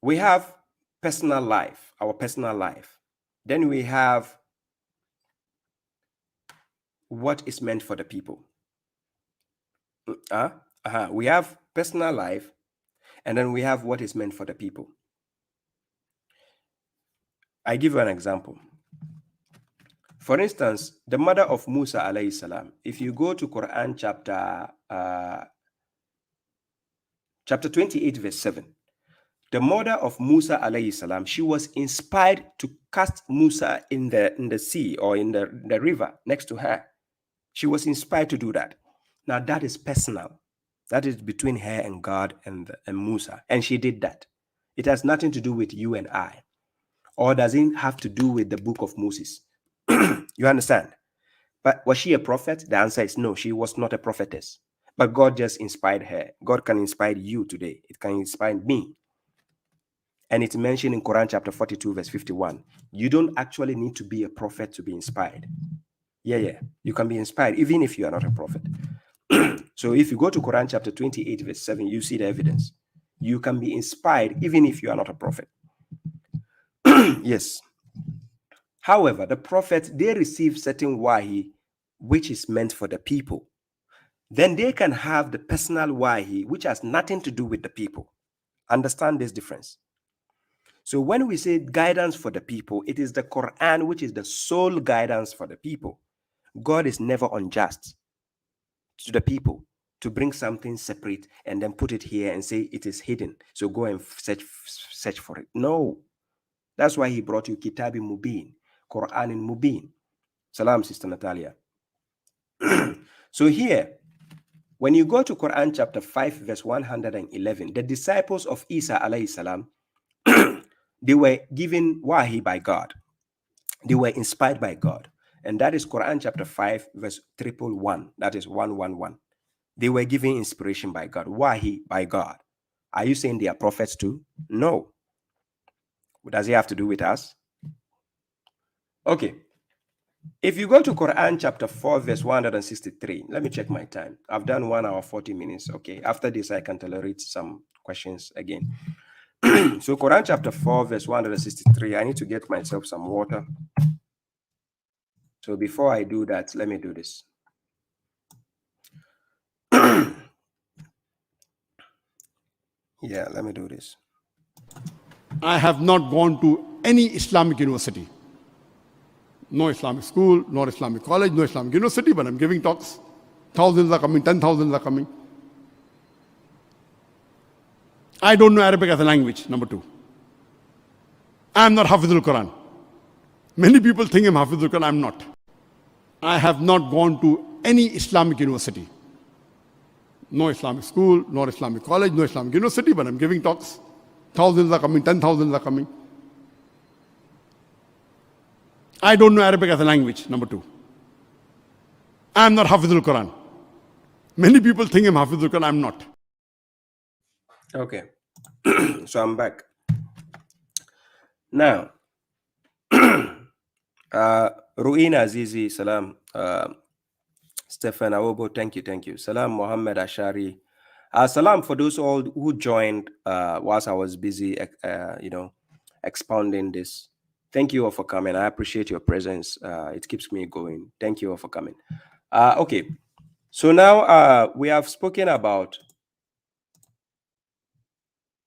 we have personal life, our personal life. Then we have what is meant for the people. We have personal life, and then we have what is meant for the people. I give you an example. For instance, the mother of Musa alayhi salam, if you go to Quran chapter 28, verse 7, the mother of Musa alayhi salam, she was inspired to cast Musa in the sea or in the river next to her. She was inspired to do that. Now that is personal. That is between her and God and Musa. And she did that. It has nothing to do with you and I. Or doesn't have to do with the book of Moses. You understand? But was she a prophet? The answer is no, she was not a prophetess. But God just inspired her. God can inspire you today. It can inspire me. And it's mentioned in Quran chapter 42, verse 51. You don't actually need to be a prophet to be inspired. Yeah. You can be inspired even if you are not a prophet. So if you go to Quran chapter 28, verse 7, you see the evidence. You can be inspired even if you are not a prophet. Yes. However, the prophets, they receive certain wahi, which is meant for the people. Then they can have the personal wahi, which has nothing to do with the people. Understand this difference. So when we say guidance for the people, it is the Quran, which is the sole guidance for the people. God is never unjust to the people to bring something separate and then put it here and say it is hidden. So go and search for it. No. That's why he brought you Kitabi Mubin, Quran in Mubin. Salam, Sister Natalia. So here, when you go to Quran chapter 5, verse 111, the disciples of Isa alayhi salam, they were given wahi by God. They were inspired by God. And that is Quran chapter 5, verse 111. That is 111. They were given inspiration by God. Wahi by God. Are you saying they are prophets too? No. Does it have to do with us? Okay. If you go to Quran chapter 4, verse 163, let me check my time. I've done 1 hour, 40 minutes. Okay. After this, I can tolerate some questions again. So Quran chapter 4, verse 163, I need to get myself some water. So before I do that, let me do this. Yeah, let me do this. I have not gone to any Islamic university. No Islamic school, no Islamic college, no Islamic university, but I'm giving talks. Thousands are coming, 10,000 are coming. I don't know Arabic as a language, number 2. I'm not Hafizul Quran. Many people think I'm Hafizul Quran, I'm not. I have not gone to any Islamic university. No Islamic school, no Islamic college, no Islamic university, but I'm giving talks. Thousands are coming, 10,000 are coming. I don't know Arabic as a language, number 2. I'm not Hafizul Quran. Many people think I'm Hafizul Quran, I'm not. Okay. So I'm back. Now, Ruina Azizi, salam. Stefan Awobo, thank you. Salam Mohammed Ashari. Salam for those all who joined whilst I was busy, expounding this. Thank you all for coming. I appreciate your presence. It keeps me going. Thank you all for coming. Okay. So now we have spoken about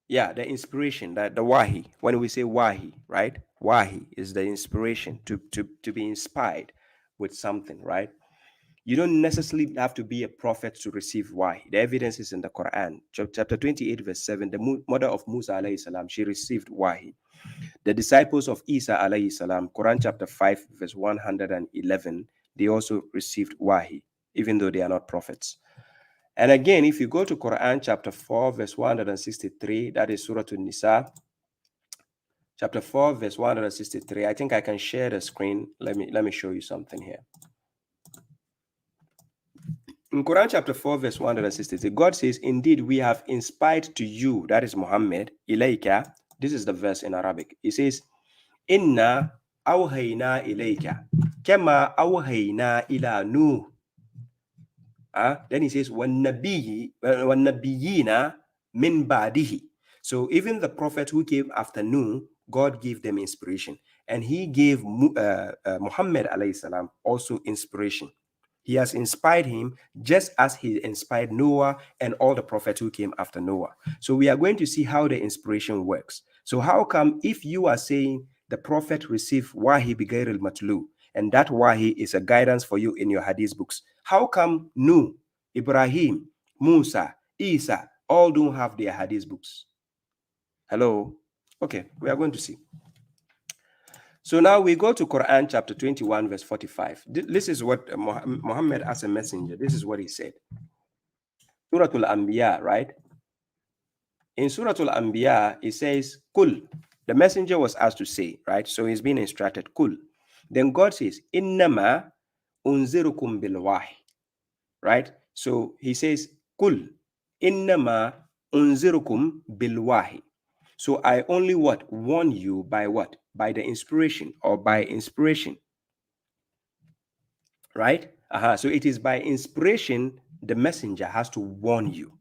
the inspiration, that the wahi. When we say wahi, right? Wahi is the inspiration to be inspired with something, right? You don't necessarily have to be a prophet to receive wahi. The evidence is in the Quran. Chapter 28, verse 7, the mother of Musa alayhi salam, she received wahi. The disciples of Isa alayhi salam, Quran chapter 5, verse 111, they also received wahi, even though they are not prophets. And again, if you go to Quran chapter 4, verse 163, that is Surah An-Nisa, chapter 4, verse 163. I think I can share the screen. Let me show you something here. In Quran chapter 4, verse 163, God says, indeed, we have inspired to you, that is Muhammad, ilayka. This is the verse in Arabic. It says, Inna awhayna ilayka, kama awhayna ila Nuh. Then he says, وَالنَّبِيِّينَ min ba'dihi. So even the prophet who came after Nuh, God gave them inspiration. And he gave Muhammad alayhi salam also inspiration. He has inspired him just as he inspired Noah and all the prophets who came after Noah. So we are going to see how the inspiration works. So how come if you are saying the prophet received wahi bighair al-matlu, and that wahi is a guidance for you in your hadith books, how come Nuh, Ibrahim, Musa, Isa all don't have their hadith books? Hello? Okay, we are going to see. So now we go to Quran chapter 21, verse 45. This is what Muhammad as a messenger, this is what he said. Surah Al-Anbiya, right? In Surah Al-Anbiya, it says, Kul. The messenger was asked to say, right? So he's being instructed, Kul. Then God says, Innama unzirukum bil wahi. Right? So he says, Kul innama unzirukum bil wahi. So I only what? Warn you by what? By the inspiration or by inspiration. Right? So it is by inspiration the messenger has to warn you.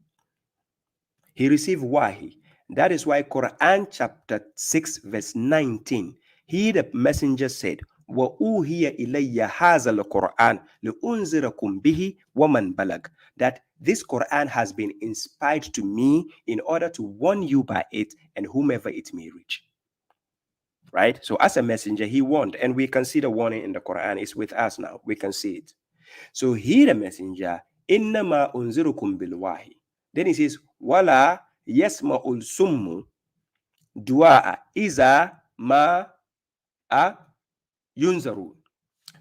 He received wahi. That is why Quran chapter 6 verse 19, he the messenger said, وَأُوهِيَ إِلَيَّ هَذَا الْقُرْآنِ لِأُنْزِرَكُمْ بِهِ وَمَنْ بَلَغَ. That this Quran has been inspired to me in order to warn you by it and whomever it may reach. Right? So as a messenger, he warned, and we can see the warning in the Quran. It's with us now. We can see it. So he the messenger, إِنَّمَا أُنْزِرُكُمْ بِالْوَاهِ. Then he says, وَلَا يَسْمَعُ الْسُمُّ دُعَاءَ إِذَا مَا يُنْزَرُونَ.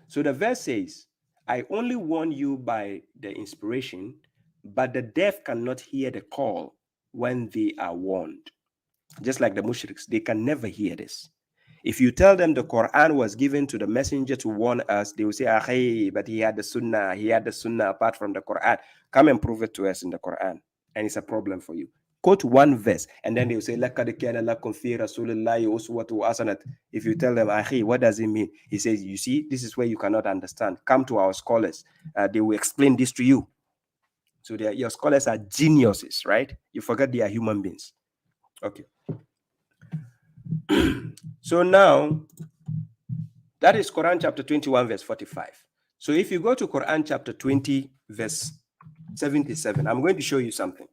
So the verse says, I only warn you by the inspiration, but the deaf cannot hear the call when they are warned. Just like the mushriks, they can never hear this. If you tell them the Quran was given to the messenger to warn us, they will say, hey, but he had the sunnah apart from the Quran. Come and prove it to us in the Quran. And it's a problem for you. Quote one verse, and then they will say, لَقَدْ كَانَ لَكُمْ فِي رَسُولِ اللَّهِ أُسْوَةٌ حَسَنَةٌ. If you tell them, what does it mean? He says, you see, this is where you cannot understand. Come to our scholars. They will explain this to you. So your scholars are geniuses, right? You forget they are human beings. Okay. So now, that is Quran chapter 21, verse 45. So if you go to Quran chapter 20, verse 77, I'm going to show you something.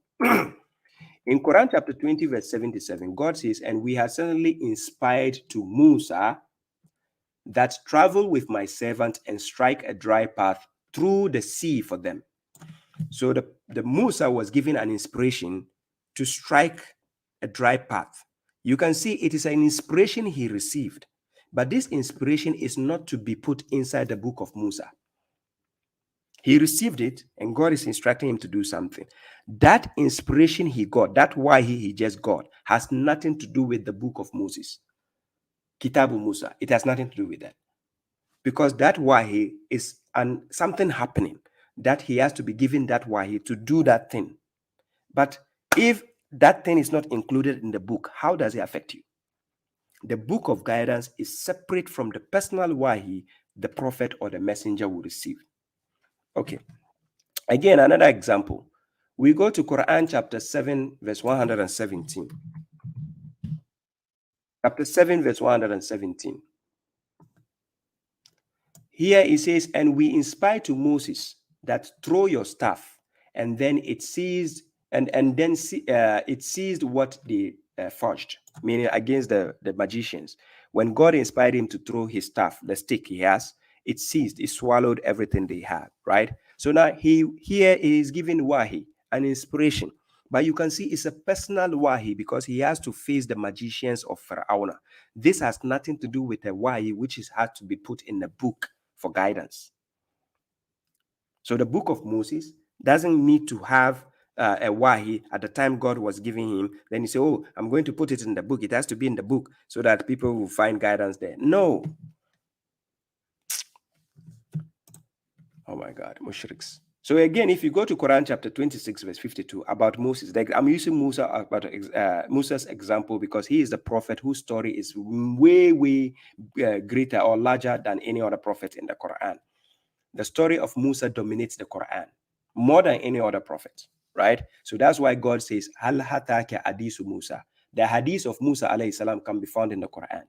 In Quran chapter 20, verse 77, God says, and we have certainly inspired to Musa that travel with my servant and strike a dry path through the sea for them. So the Musa was given an inspiration to strike a dry path. You can see it is an inspiration he received, but this inspiration is not to be put inside the book of Musa. He received it, and God is instructing him to do something. That inspiration he got, that why he just got, has nothing to do with the book of Moses, Kitabu Musa. It has nothing to do with that, because that wahi is something happening that he has to be given that wahi to do that thing. But if that thing is not included in the book, how does it affect you? The book of guidance is separate from the personal wahi the prophet or the messenger will receive. Okay. Again, another example. We go to Quran chapter 7, verse 117. Chapter 7, verse 117. Here it says, and we inspired to Moses that throw your staff, and then it seized, and then it seized what they forged, meaning against the magicians. When God inspired him to throw his staff, the stick he has, it seized, it swallowed everything they had, right? So now here he is giving wahi, an inspiration. But you can see it's a personal wahi because he has to face the magicians of Pharaoh. This has nothing to do with a wahi which had to be put in the book for guidance. So the book of Moses doesn't need to have a wahi at the time God was giving him. Then he said, oh, I'm going to put it in the book. It has to be in the book so that people will find guidance there. No. Oh my God, mushriks. So again, if you go to Quran chapter 26, verse 52, about Moses, I'm using Musa's example because he is the prophet whose story is way greater or larger than any other prophet in the Quran. The story of Musa dominates the Quran more than any other prophet, right? So that's why God says, Hal hataka hadisu Musa. The hadith of Musa alayhi salam can be found in the Quran.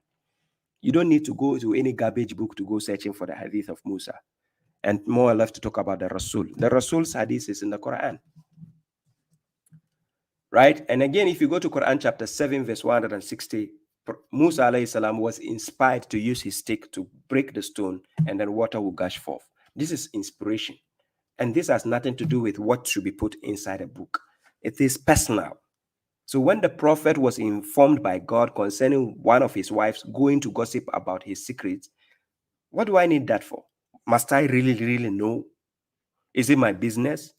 You don't need to go to any garbage book to go searching for the hadith of Musa. And more or less to talk about the Rasul. The Rasul's hadith is in the Quran. Right? And again, if you go to Quran chapter 7, verse 160, Musa alayhi salam was inspired to use his stick to break the stone and then water will gush forth. This is inspiration. And this has nothing to do with what should be put inside a book. It is personal. So when the prophet was informed by God concerning one of his wives going to gossip about his secrets, what do I need that for? Must I really know? Is it my business?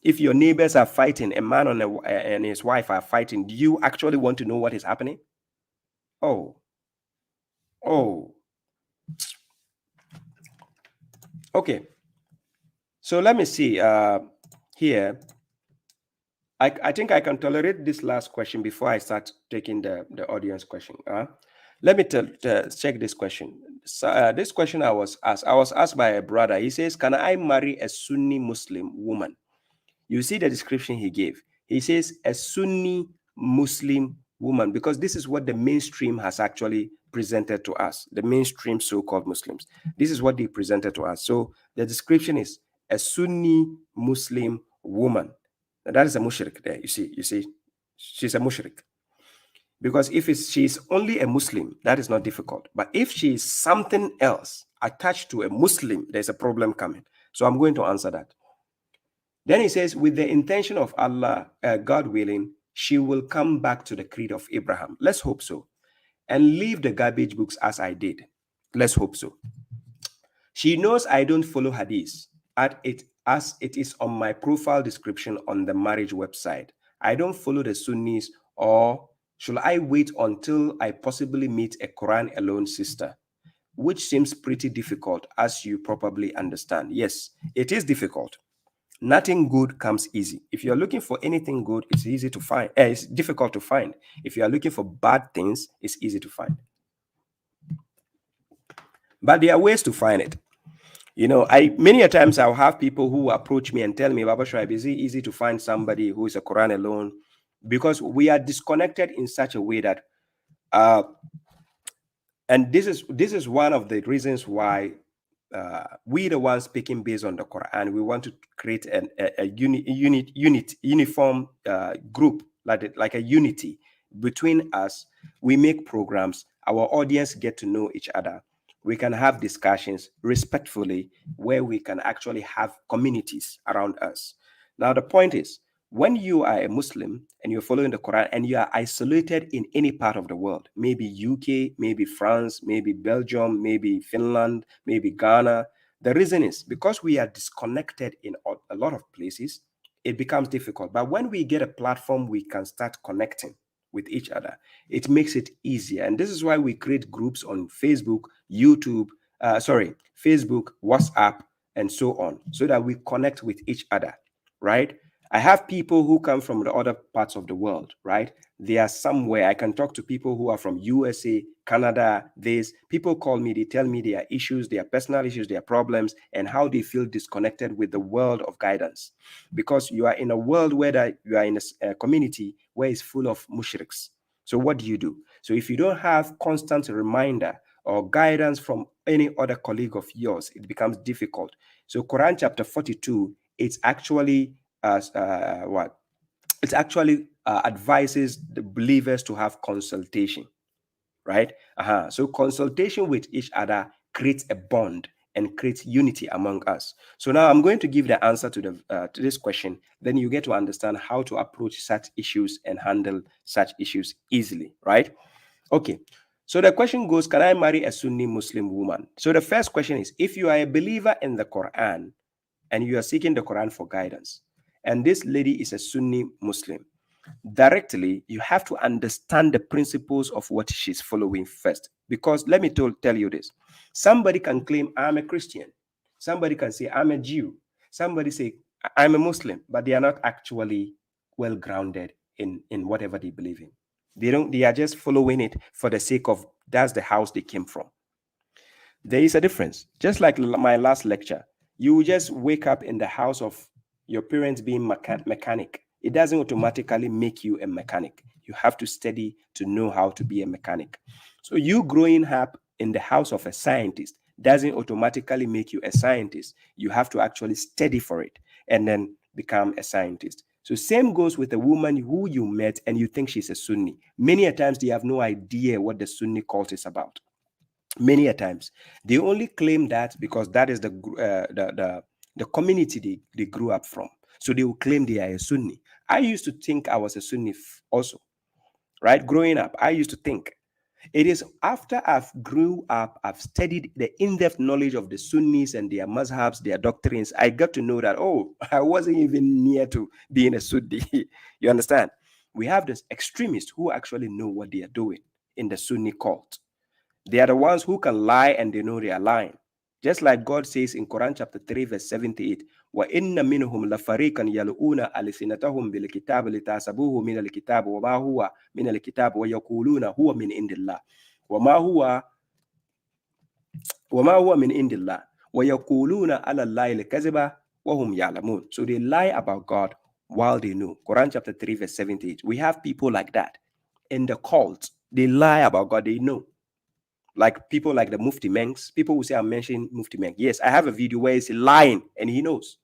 If your neighbors are fighting, a man and his wife are fighting, do you actually want to know what is happening? Oh. Okay. So let me see here. I think I can tolerate this last question before I start taking the audience question. Let me check this question. So, this question I was asked by a brother. He says, can I marry a Sunni Muslim woman? You see the description he gave. He says a Sunni Muslim woman, because this is what the mainstream has actually presented to us, the mainstream so-called Muslims. This is what they presented to us. So the description is a Sunni Muslim woman. Now, that is a mushrik there. You see, she's a mushrik. Because if she's only a Muslim, that is not difficult. But if she is something else attached to a Muslim, there's a problem coming. So I'm going to answer that. Then he says, with the intention of Allah, God willing, she will come back to the creed of Abraham. Let's hope so. And leave the garbage books as I did. Let's hope so. She knows I don't follow hadith as it is on my profile description on the marriage website. I don't follow the Sunnis, or should I wait until I possibly meet a Quran alone sister? Which seems pretty difficult, as you probably understand. Yes, it is difficult. Nothing good comes easy. If you're looking for anything good, it's easy to find. It's difficult to find. If you are looking for bad things, it's easy to find. But there are ways to find it. You know, many a times I'll have people who approach me and tell me, babashuaib, is it easy to find somebody who is a Quran alone? Because we are disconnected in such a way that, and this is one of the reasons why we the ones speaking based on the Quran, we want to create a uniform group, like a unity between us. We make programs, our audience get to know each other. We can have discussions respectfully where we can actually have communities around us. Now, the point is, when you are a Muslim and you're following the Quran and you are isolated in any part of the world, maybe UK, maybe France, maybe Belgium, maybe Finland, maybe Ghana, the reason is because we are disconnected in a lot of places, it becomes difficult. But when we get a platform, we can start connecting with each other. It makes it easier. And this is why we create groups on Facebook, YouTube, Facebook, WhatsApp, and so on, so that we connect with each other, right? I have people who come from the other parts of the world, right? They are somewhere. I can talk to people who are from USA, Canada, people call me, they tell me their issues, their personal issues, their problems, and how they feel disconnected with the world of guidance. Because you are in a world where you are in a community where it's full of mushriks. So what do? So if you don't have constant reminder or guidance from any other colleague of yours, it becomes difficult. So Quran chapter 42, it's actually it actually advises the believers to have consultation, right? So consultation with each other creates a bond and creates unity among us. So now I'm going to give the answer to this question. Then you get to understand how to approach such issues and handle such issues easily, right? Okay. So the question goes, can I marry a Sunni Muslim woman? So the first question is, if you are a believer in the Quran and you are seeking the Quran for guidance, and this lady is a Sunni Muslim, directly, you have to understand the principles of what she's following first. Because let me tell you this. Somebody can claim, I'm a Christian. Somebody can say, I'm a Jew. Somebody say, I'm a Muslim, but they are not actually well grounded in whatever they believe in. They are just following it for the sake of that's the house they came from. There is a difference. Just like my last lecture, you just wake up in the house of your parents being mechanic. It doesn't automatically make you a mechanic. You have to study to know how to be a mechanic. So you growing up in the house of a scientist doesn't automatically make you a scientist. You have to actually study for it and then become a scientist. So same goes with a woman who you met and you think she's a Sunni. Many a times they have no idea what the Sunni cult is about. Many a times they only claim that because that is the community they grew up from. So they will claim they are a Sunni. I used to think I was a Sunni also, right? Growing up, I used to think. It is after I've grew up, I've studied the in-depth knowledge of the Sunnis and their mazhabs, their doctrines, I got to know that, oh, I wasn't even near to being a Sunni. You understand? We have this extremists who actually know what they are doing in the Sunni cult. They are the ones who can lie and they know they are lying. Just like God says in Quran chapter 3, verse 78, وَإِنَّ مِنْهُمْ لَفَرِيقًا يَلْؤُونَ أَلْسِنَتَهُمْ بِالْكِتَابِ لِتَحْسَبُوهُ مِنَ الْكِتَابِ وَمَا هُوَ مِنَ الْكِتَابِ وَيَقُولُونَ هُوَ مِنْ عِنْدِ اللَّهِ وَمَا هُوَ مِنْ عِنْدِ اللَّهِ وَيَقُولُونَ عَلَى اللَّهِ الْكَذِبَ وَهُمْ يَعْلَمُونَ. So they lie about God while they know. Quran chapter 3, verse 78. We have people like that in the cult. They lie about God. They know. Like people like the Mufti Mengs. People will say I'm mentioning Mufti Meng. Yes, I have a video where he's lying and he knows.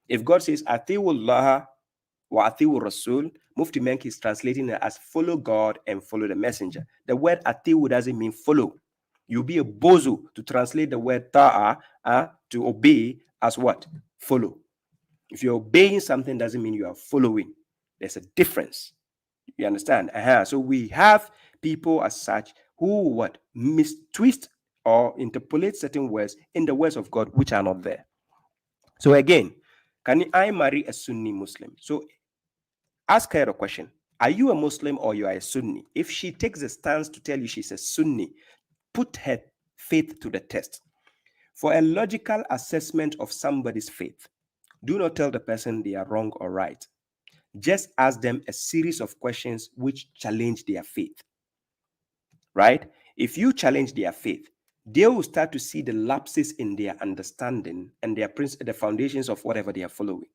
If God says Atiwullah wa Atiwur Rasul, Mufti Menk is translating it as follow God and follow the messenger. The word Atiwu doesn't mean follow. You'll be a bozo to translate the word ta'a to obey as what? Follow. If you're obeying something, doesn't mean you are following. There's a difference. You understand? So we have people as such who what mistwist or interpolate certain words in the words of God which are not there. So again, can I marry a Sunni Muslim? So ask her a question. Are you a Muslim or you are a Sunni? If she takes a stance to tell you she's a Sunni, put her faith to the test. For a logical assessment of somebody's faith, do not tell the person they are wrong or right. Just ask them a series of questions which challenge their faith. Right? If you challenge their faith, they will start to see the lapses in their understanding and the foundations of whatever they are following.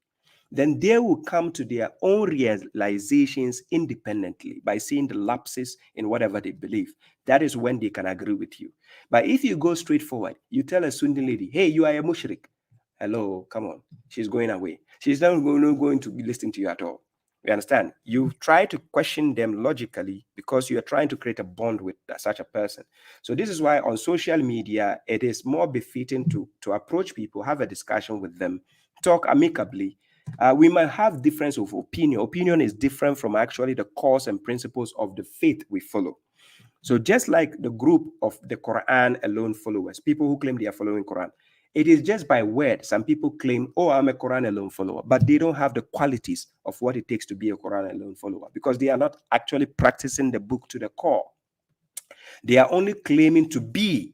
Then they will come to their own realizations independently by seeing the lapses in whatever they believe. That is when they can agree with you. But if you go straight forward, you tell a Sunni lady, hey, you are a mushrik. Hello, come on. She's going away. She's not going to be listening to you at all. You understand? You try to question them logically because you are trying to create a bond with such a person. So this is why on social media, it is more befitting to approach people, have a discussion with them, talk amicably. We might have difference of opinion. Opinion is different from actually the cause and principles of the faith we follow. So just like the group of the Quran alone followers, people who claim they are following Quran, it is just by word. Some people claim, oh, I'm a Quran alone follower, but they don't have the qualities of what it takes to be a Quran alone follower because they are not actually practicing the book to the core. They are only claiming to be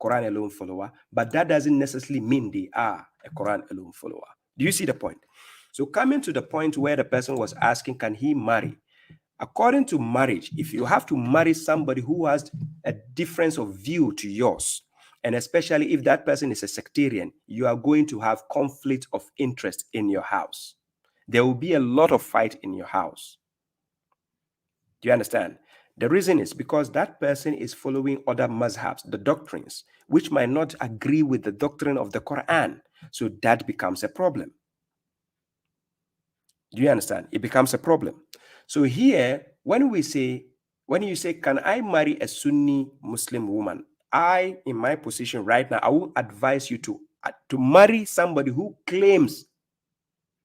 Quran alone follower, but that doesn't necessarily mean they are a Quran alone follower. Do you see the point? So coming to the point where the person was asking, can he marry? According to marriage, if you have to marry somebody who has a difference of view to yours, and especially if that person is a sectarian, you are going to have conflict of interest in your house. There will be a lot of fight in your house. Do you understand? The reason is because that person is following other mazhabs, the doctrines, which might not agree with the doctrine of the Quran. So that becomes a problem. Do you understand? It becomes a problem. So here, when you say, can I marry a Sunni Muslim woman? In my position right now, I will advise you to marry somebody who claims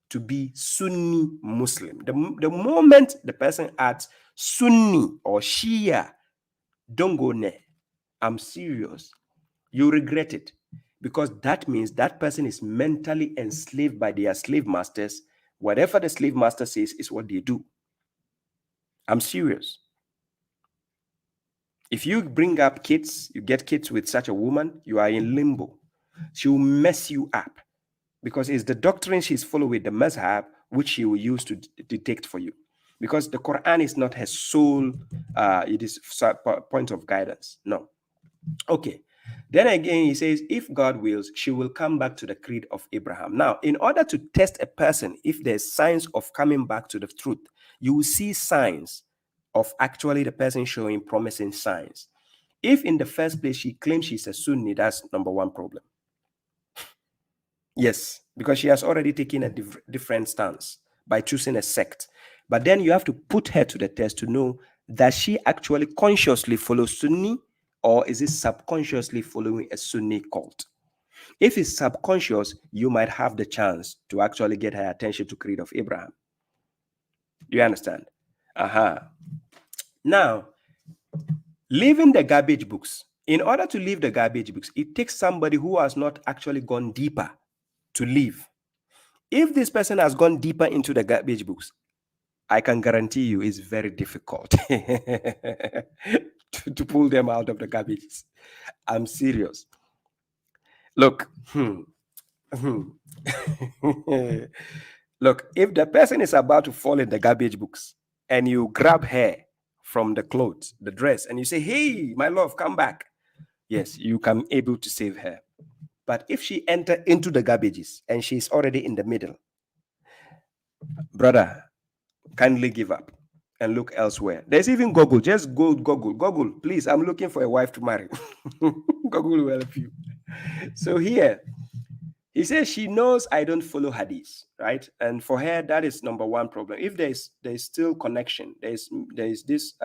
to be Sunni Muslim. The moment the person adds Sunni or Shia, don't go there. I'm serious. You regret it because that means that person is mentally enslaved by their slave masters. Whatever the slave master says is what they do. I'm serious. If you bring up kids, you get kids with such a woman, you are in limbo. She will mess you up because it's the doctrine she's following, the mazhab, which she will use to detect for you. Because the Quran is not her sole, it is point of guidance. No. Okay. Then again, he says, if God wills, she will come back to the creed of Abraham. Now, in order to test a person, if there's signs of coming back to the truth, you will see signs of actually the person showing promising signs. If in the first place she claims she's a Sunni, that's number one problem. Yes, because she has already taken a different stance by choosing a sect. But then you have to put her to the test to know that she actually consciously follows Sunni or is it subconsciously following a Sunni cult? If it's subconscious, you might have the chance to actually get her attention to creed of Abraham. Do you understand? Now, leaving the garbage books. In order to leave the garbage books, it takes somebody who has not actually gone deeper to leave. If this person has gone deeper into the garbage books, I can guarantee you it's very difficult to pull them out of the garbage. I'm serious. Look, look, if the person is about to fall in the garbage books and you grab her from the clothes, the dress, and you say, "Hey, my love, come back," yes, you can able to save her. But if she enter into the garbages and she's already in the middle, brother, kindly give up and look elsewhere. There's even Google. Just go Google. Google, please. I'm looking for a wife to marry. Google will help you. So here, he says she knows I don't follow hadith, right? And for her, that is number one problem. If there's still connection, there's this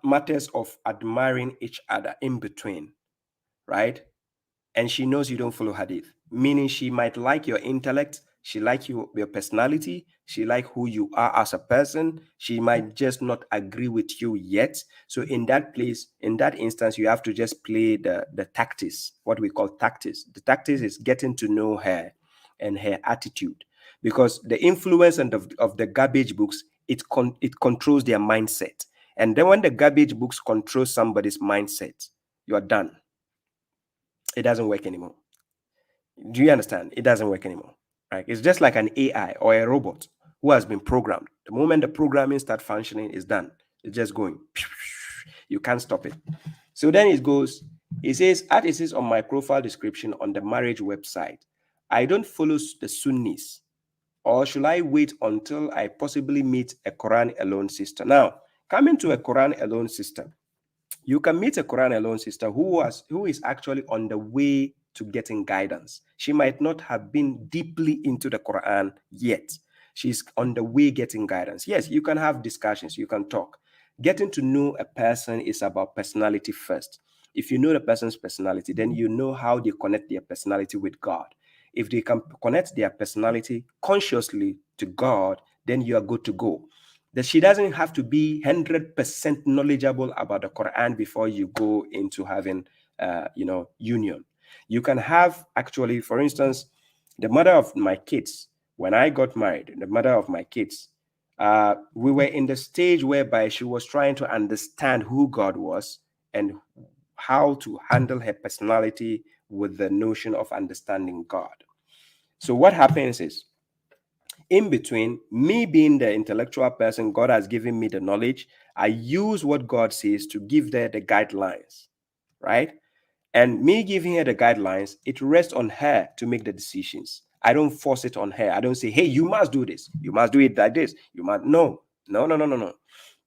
matters of admiring each other in between, right? And she knows you don't follow hadith, meaning she might like your intellect, she like your personality, she like who you are as a person, she might just not agree with you yet. So in that place, in that instance, you have to just play the tactics, what we call tactics. The tactics is getting to know her and her attitude, because the influence of the garbage books, it controls their mindset. And then when the garbage books control somebody's mindset, you are done. It doesn't work anymore. Do you understand? It doesn't work anymore. Right? It's just like an AI or a robot who has been programmed. The moment the programming starts functioning, it's done. It's just going. You can't stop it. So then it goes, it says, as it is on my profile description on the marriage website, I don't follow the Sunnis. Or should I wait until I possibly meet a Quran alone sister? Now, coming to a Quran alone sister, you can meet a Quran alone sister who is actually on the way to getting guidance. She might not have been deeply into the Quran yet. She's on the way getting guidance. Yes, you can have discussions, you can talk. Getting to know a person is about personality first. If you know the person's personality, then you know how they connect their personality with God. If they can connect their personality consciously to God, then you are good to go. That she doesn't have to be 100% knowledgeable about the Quran before you go into having, union. You can have, actually, for instance, the mother of my kids, when I got married, the mother of my kids, we were in the stage whereby she was trying to understand who God was and how to handle her personality with the notion of understanding God. So what happens is, in between me being the intellectual person, God has given me the knowledge. I use what God says to give her the guidelines, right? And me giving her the guidelines, it rests on her to make the decisions. I don't force it on her. I don't say, hey, you must do this. You must do it like this. You must. No, no, no, no, no, no.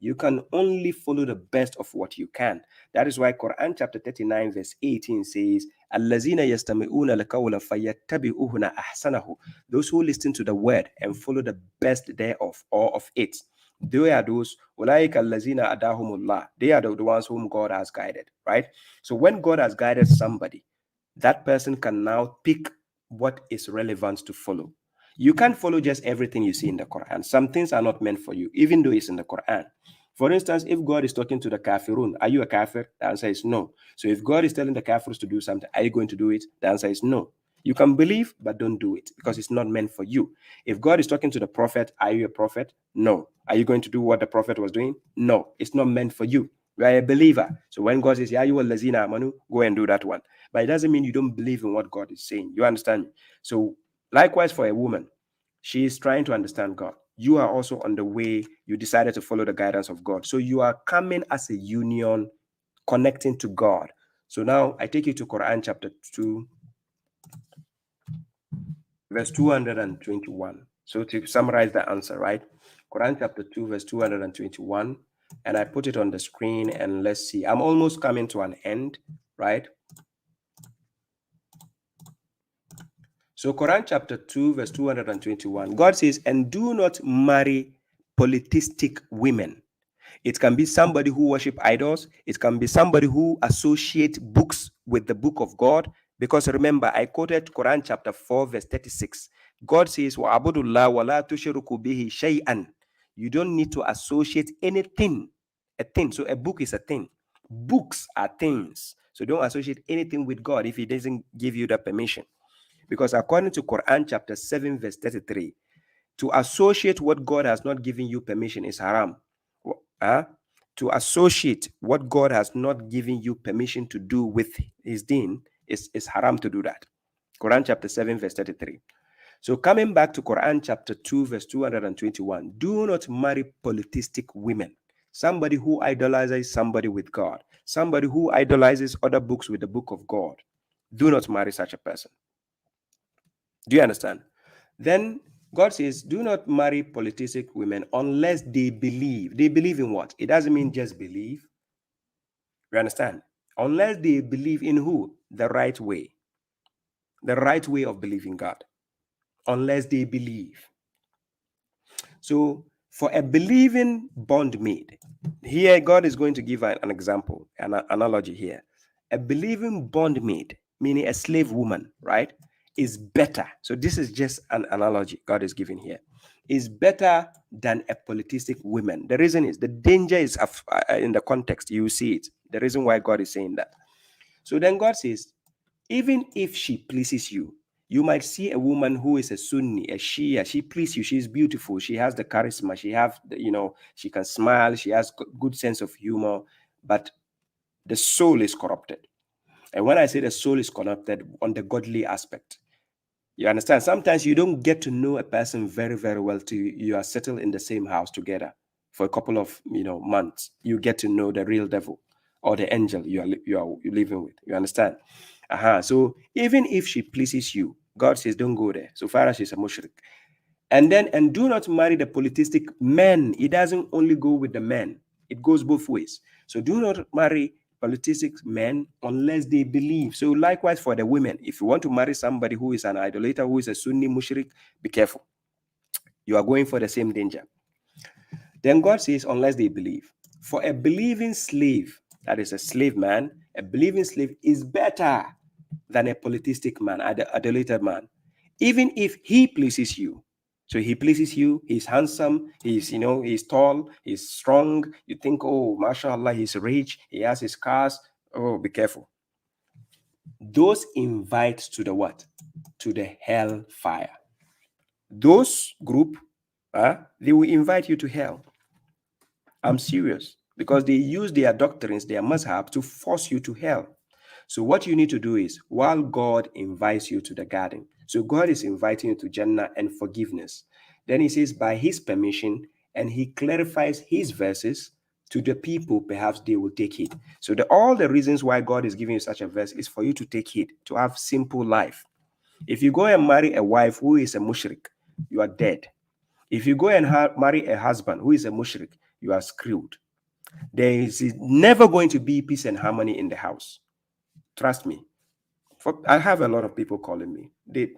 You can only follow the best of what you can. That is why Quran chapter 39 verse 18 says, "Allazina yastami'una al-qawla fayattabi'una ahsanahu." Those who listen to the word and follow the best thereof or of it. They are those, ulaika allazina adahumullah. They are the ones whom God has guided, right? So when God has guided somebody, that person can now pick what is relevant to follow. You can't follow just everything you see in the Quran. Some things are not meant for you, even though it's in the Quran. For instance, if God is talking to the kafirun, are you a kafir? The answer is no. So if God is telling the kafirs to do something, are you going to do it? The answer is no. You can believe, but don't do it because it's not meant for you. If God is talking to the prophet, are you a prophet? No. Are you going to do what the prophet was doing? No. It's not meant for you. You are a believer. So when God says, "Ya ayyuhal lazina amanu," go and do that one. But it doesn't mean you don't believe in what God is saying. You understand me? So likewise for a woman, she is trying to understand God. You are also on the way. You decided to follow the guidance of God. So you are coming as a union, connecting to God. So now I take you to Quran chapter 2, verse 221. So to summarize the answer, right? Quran chapter 2, verse 221. And I put it on the screen and let's see. I'm almost coming to an end, right? So Quran chapter 2, verse 221. God says, "And do not marry polytheistic women." It can be somebody who worship idols. It can be somebody who associate books with the book of God. Because remember, I quoted Quran chapter 4, verse 36. God says, وَعَبُدُ اللَّهَ وَلَا تُشْرِكُوا بِهِ شَيْئًا. You don't need to associate anything. A thing. So a book is a thing. Books are things. So don't associate anything with God if he doesn't give you the permission. Because according to Quran chapter 7, verse 33, to associate what God has not given you permission is haram. Huh? to associate what God has not given you permission to do with his deen is haram to do that. Quran chapter 7 verse 33. So coming back to Quran chapter 2 verse 221, do not marry polytheistic women. Somebody who idolizes somebody with God, somebody who idolizes other books with the book of God. Do not marry such a person. Do you understand? Then God says, do not marry polytheistic women unless they believe. They believe in what? It doesn't mean just believe. You understand? Unless they believe in who? The right way. The right way of believing God. Unless they believe. So for a believing bondmaid, here God is going to give an example, an analogy here. A believing bondmaid, meaning a slave woman, right, is better. So this is just an analogy God is giving here. Is better than a polytheistic woman. The reason is the danger is in the context. You see it. The reason why God is saying that. So then God says, even if she pleases you, you might see a woman who is a Sunni, a Shia. She pleases you. She's beautiful. She has the charisma. She have, she can smile. She has good sense of humor, but the soul is corrupted. And when I say the soul is corrupted on the godly aspect, you understand? Sometimes you don't get to know a person very, very well till you are settled in the same house together for a couple of months. You get to know the real devil or the angel you're living with. You understand? So even if she pleases you, God says don't go there. So far as she's a mushrik. And do not marry the polytheistic men. It doesn't only go with the men, it goes both ways. So do not marry polytheistic men unless they believe. So likewise for the women, if you want to marry somebody who is an idolater, who is a Sunni mushrik, be careful. You are going for the same danger. Then God says, unless they believe. For a believing slave, that is a slave man, a believing slave is better than a polytheistic man, idolater man, even if he pleases you. So he pleases you, he's handsome, he's tall, he's strong. You think, oh, mashallah, he's rich, he has his cars. Oh, be careful. Those invite to the what? To the hellfire. Those group, they will invite you to hell. I'm serious. Because they use their doctrines, their mazhab, to force you to hell. So what you need to do is, while God invites you to the garden, so God is inviting you to Jannah and forgiveness. Then he says, by his permission, and he clarifies his verses to the people, perhaps they will take heed. So all the reasons why God is giving you such a verse is for you to take heed, to have simple life. If you go and marry a wife who is a mushrik, you are dead. If you go and marry a husband who is a mushrik, you are screwed. There is never going to be peace and harmony in the house. Trust me. I have a lot of people calling me.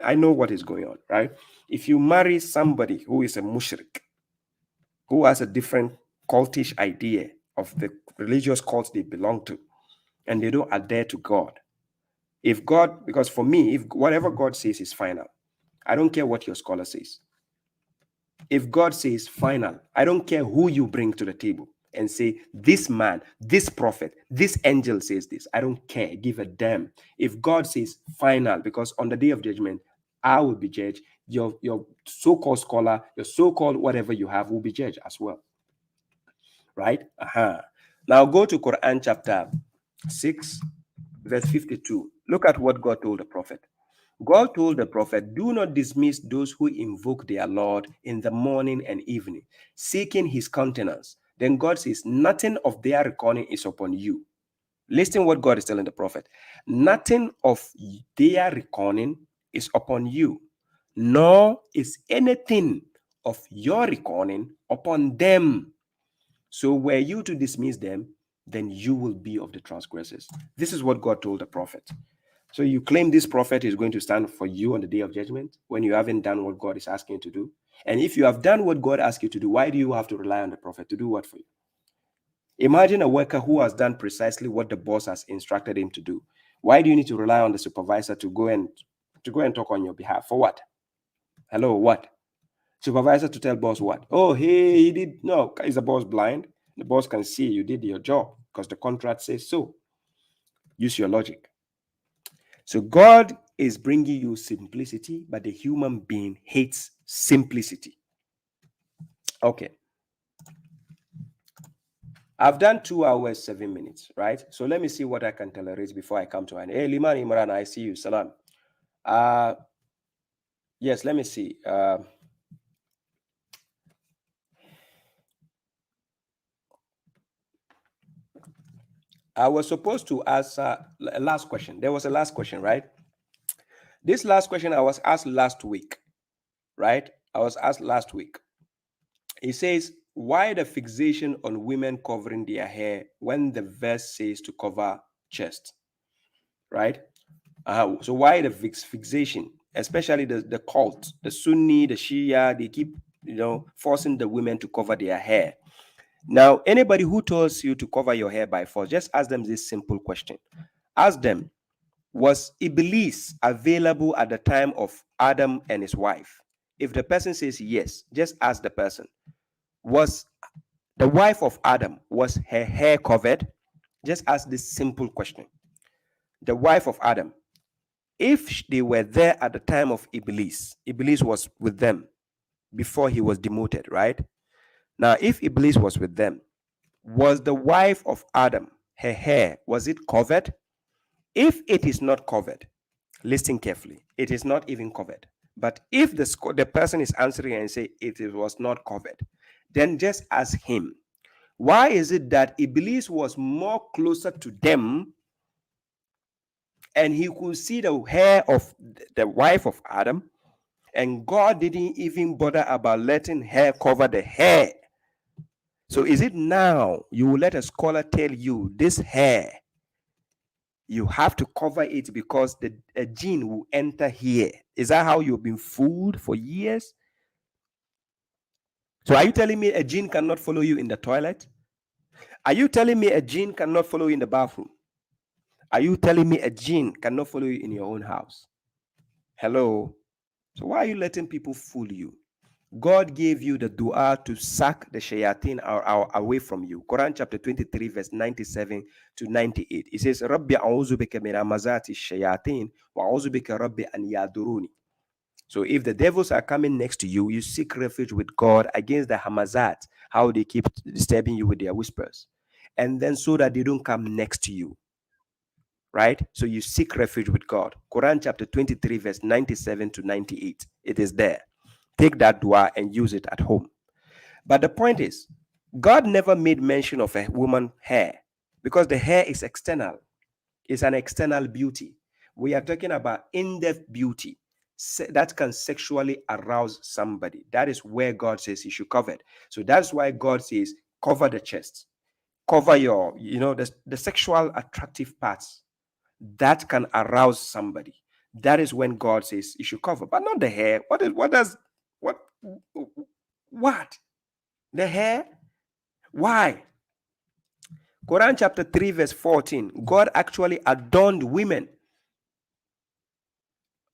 I know what is going on, right? If you marry somebody who is a mushrik, who has a different cultish idea of the religious cults they belong to, and they don't adhere to God, because for me, if whatever God says is final, I don't care what your scholar says. If God says final, I don't care who you bring to the table and say, this man, this prophet, this angel says this. I don't care. Give a damn. If God says final, because on the day of judgment, I will be judged. Your so-called scholar, your so-called whatever you have will be judged as well. Right? Now go to Quran chapter 6, verse 52. Look at what God told the prophet. God told the prophet, do not dismiss those who invoke their Lord in the morning and evening, seeking his countenance. Then God says, nothing of their reckoning is upon you. Listen what God is telling the prophet. Nothing of their reckoning is upon you, nor is anything of your reckoning upon them. So were you to dismiss them, then you will be of the transgressors. This is what God told the prophet. So you claim this prophet is going to stand for you on the day of judgment when you haven't done what God is asking you to do. And if you have done what God asked you to do, why do you have to rely on the prophet to do what for you? Imagine a worker who has done precisely what the boss has instructed him to do. Why do you need to rely on the supervisor to go and talk on your behalf? For what? Hello, what? Supervisor to tell boss what? Oh, hey, he did. No, is the boss blind? The boss can see you did your job because the contract says so. Use your logic. So God is bringing you simplicity, but the human being hates simplicity. Okay. I've done 2 hours, 7 minutes, right? So let me see what I can tolerate before I come to an. Hey, Liman Imran, I see you. Salam. Yes, let me see. I was supposed to ask a last question. There was a last question, right? This last question I was asked last week, right? I was asked last week. It says, why the fixation on women covering their hair when the verse says to cover chest, right? So why the fixation, especially the cult, the Sunni, the Shia, they keep, forcing the women to cover their hair. Now, anybody who tells you to cover your hair by force, just ask them this simple question. Ask them, was Iblis available at the time of Adam and his wife? If the person says yes, just ask the person, was the wife of Adam, was her hair covered? Just ask this simple question. The wife of Adam, if they were there at the time of Iblis, Iblis was with them before he was demoted, right? Now, if Iblis was with them, was the wife of Adam, her hair, was it covered? If it is not covered, listen carefully, it is not even covered. But if the person is answering and say it was not covered, then just ask him, why is it that Iblis was more closer to them and he could see the hair of the wife of Adam, and God didn't even bother about letting her cover the hair? So is it now you will let a scholar tell you this hair, you have to cover it because a jinn will enter here? Is that how you've been fooled for years? So are you telling me a jinn cannot follow you in the toilet? Are you telling me a jinn cannot follow you in the bathroom? Are you telling me a jinn cannot follow you in your own house? Hello? So why are you letting people fool you? God gave you the dua to sack the shayateen away from you. Quran chapter 23 verse 97 to 98. It says, Rabbi a'udhu bika min amazati shayateen wa a'udhu bika rabbi an yaduruni. So if the devils are coming next to you, you seek refuge with God against the hamazat, how they keep disturbing you with their whispers. And then so that they don't come next to you. Right? So you seek refuge with God. Quran chapter 23 verse 97 to 98. It is there. Take that dua and use it at home. But the point is, God never made mention of a woman's hair because the hair is external. It's an external beauty. We are talking about in-depth beauty that can sexually arouse somebody. That is where God says you should cover it. So that's why God says cover the chest, cover your, the sexual attractive parts that can arouse somebody. That is when God says you should cover, but not the hair. What? The hair? Why? Quran chapter 3 verse 14, God actually adorned women.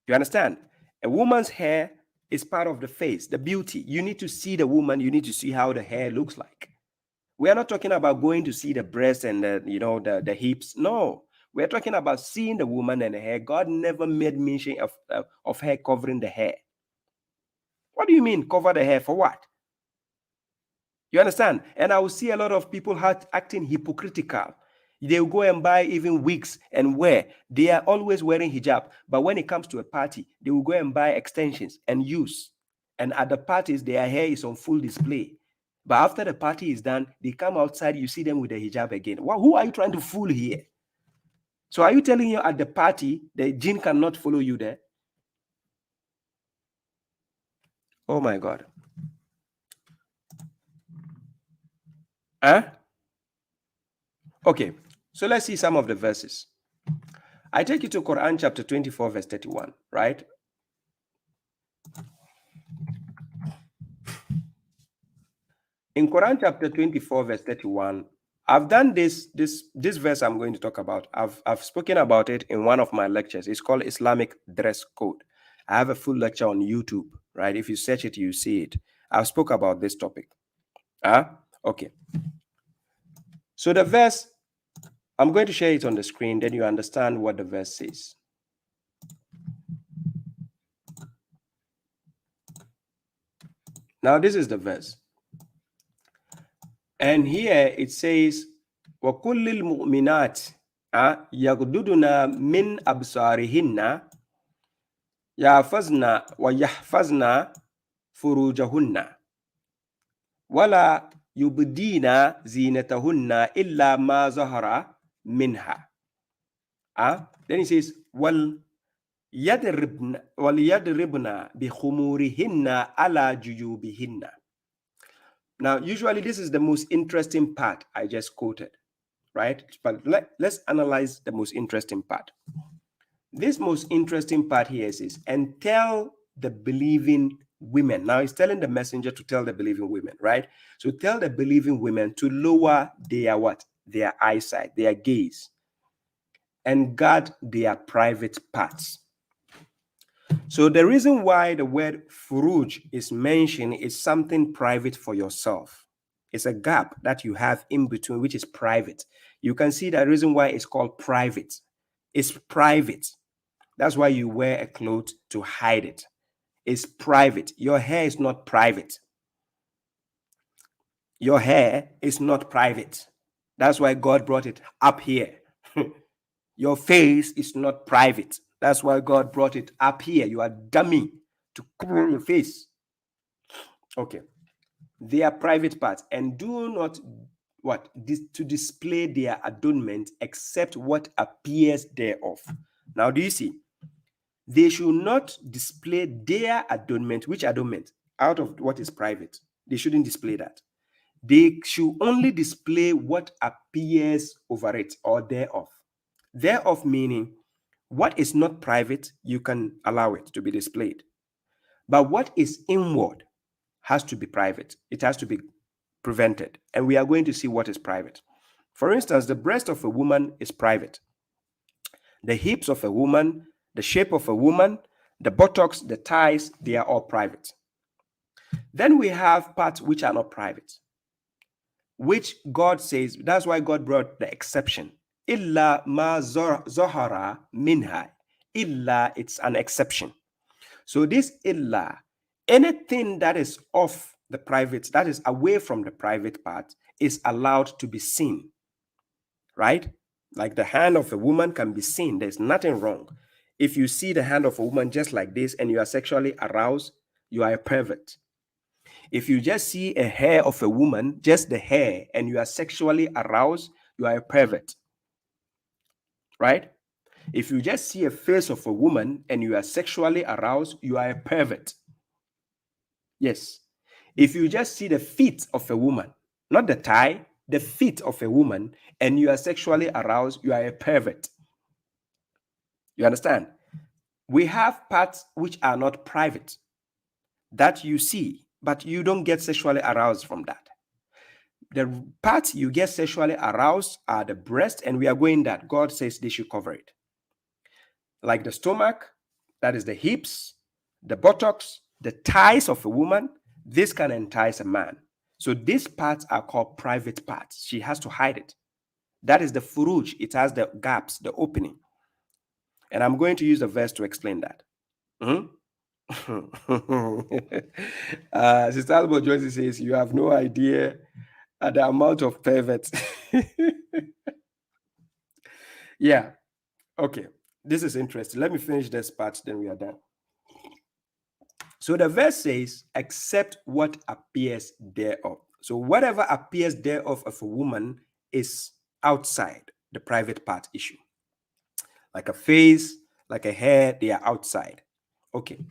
You understand? A woman's hair is part of the face, the beauty. You need to see the woman, you need to see how the hair looks like. We are not talking about going to see the breast and the hips. No, we're talking about seeing the woman and the hair. God never made mention of hair covering the hair. What do you mean cover the hair for what? You understand? And I will see a lot of people acting hypocritical. They will go and buy even wigs and wear. They are always wearing hijab. But when it comes to a party, they will go and buy extensions and use. And at the parties, their hair is on full display. But after the party is done, they come outside, you see them with the hijab again. Who are you trying to fool here? So are you telling you at the party, the jinn cannot follow you there? Oh my God. Huh? Okay, so let's see some of the verses. I take you to Quran chapter 24 verse 31, right? In Quran chapter 24 verse 31, I've done this verse I'm going to talk about. I've spoken about it in one of my lectures. It's called Islamic Dress Code. I have a full lecture on YouTube, right? If you search it, you see it. I've spoke about this topic. Okay. So the verse, I'm going to share it on the screen, then you understand what the verse says. Now, this is the verse. And here it says, وَكُلِّ الْمُؤْمِنَاتِ يَغْضُضْنَ مِنْ أَبْصَارِهِنَّ وَيَحْفَظْنَ فُرُوجَهُنَّ وَلَا يُبْدِينَ زِينَتَهُنَّ إِلَّا مَا ظَهَرَ مِنْهَا. Then he says, وَلْيَضْرِبْنَ بِخُمُورِهِنَّ عَلَى جُيُوبِهِنَّ. Now, usually this is the most interesting part I just quoted, right? But let's analyze the most interesting part. This most interesting part here is, and tell the believing women. Now, he's telling the messenger to tell the believing women, right? So tell the believing women to lower their what? Their eyesight, their gaze, and guard their private parts. So the reason why the word furuj is mentioned is something private for yourself. It's a gap that you have in between, which is private. You can see the reason why it's called private. It's private. That's why you wear a cloth to hide it. It's private. Your hair is not private. Your hair is not private. That's why God brought it up here. Your face is not private. That's why God brought it up here. You are dummy to cover your face. Okay. They are private parts, and do not to display their adornment except what appears thereof. Now, do you see? They should not display their adornment. Which adornment? Out of what is private. They shouldn't display that. They should only display what appears over it or thereof. Thereof meaning what is not private, you can allow it to be displayed. But what is inward has to be private. It has to be prevented. And we are going to see what is private. For instance, the breast of a woman is private. The hips of a woman, the shape of a woman, the buttocks, the thighs, they are all private. Then we have parts which are not private, which God says, that's why God brought the exception. Illa ma zohara minha. Illa, it's an exception. So this illa, anything that is off the private, that is away from the private part, is allowed to be seen, right? Like the hand of a woman can be seen. There's nothing wrong. If you see the hand of a woman just like this and you are sexually aroused, you are a pervert. If you just see a hair of a woman, just the hair, and you are sexually aroused, you are a pervert, right? If you just see a face of a woman and you are sexually aroused, you are a pervert. Yes. If you just see the feet of a woman, not the thigh, the feet of a woman, and you are sexually aroused, you are a pervert. You understand? We have parts which are not private that you see, but you don't get sexually aroused from that. The parts you get sexually aroused are the breast, and we are going that God says they should cover it. Like the stomach, that is the hips, the buttocks, the thighs of a woman, this can entice a man. So these parts are called private parts. She has to hide it. That is the furuj. It has the gaps, the opening. And I'm going to use a verse to explain that. Sister Albert Joyce says, you have no idea the amount of perverts. Yeah. Okay. This is interesting. Let me finish this part, then we are done. So the verse says, except what appears thereof. So whatever appears thereof of a woman is outside the private part issue. Like a face, like a hair, they are outside. Okay.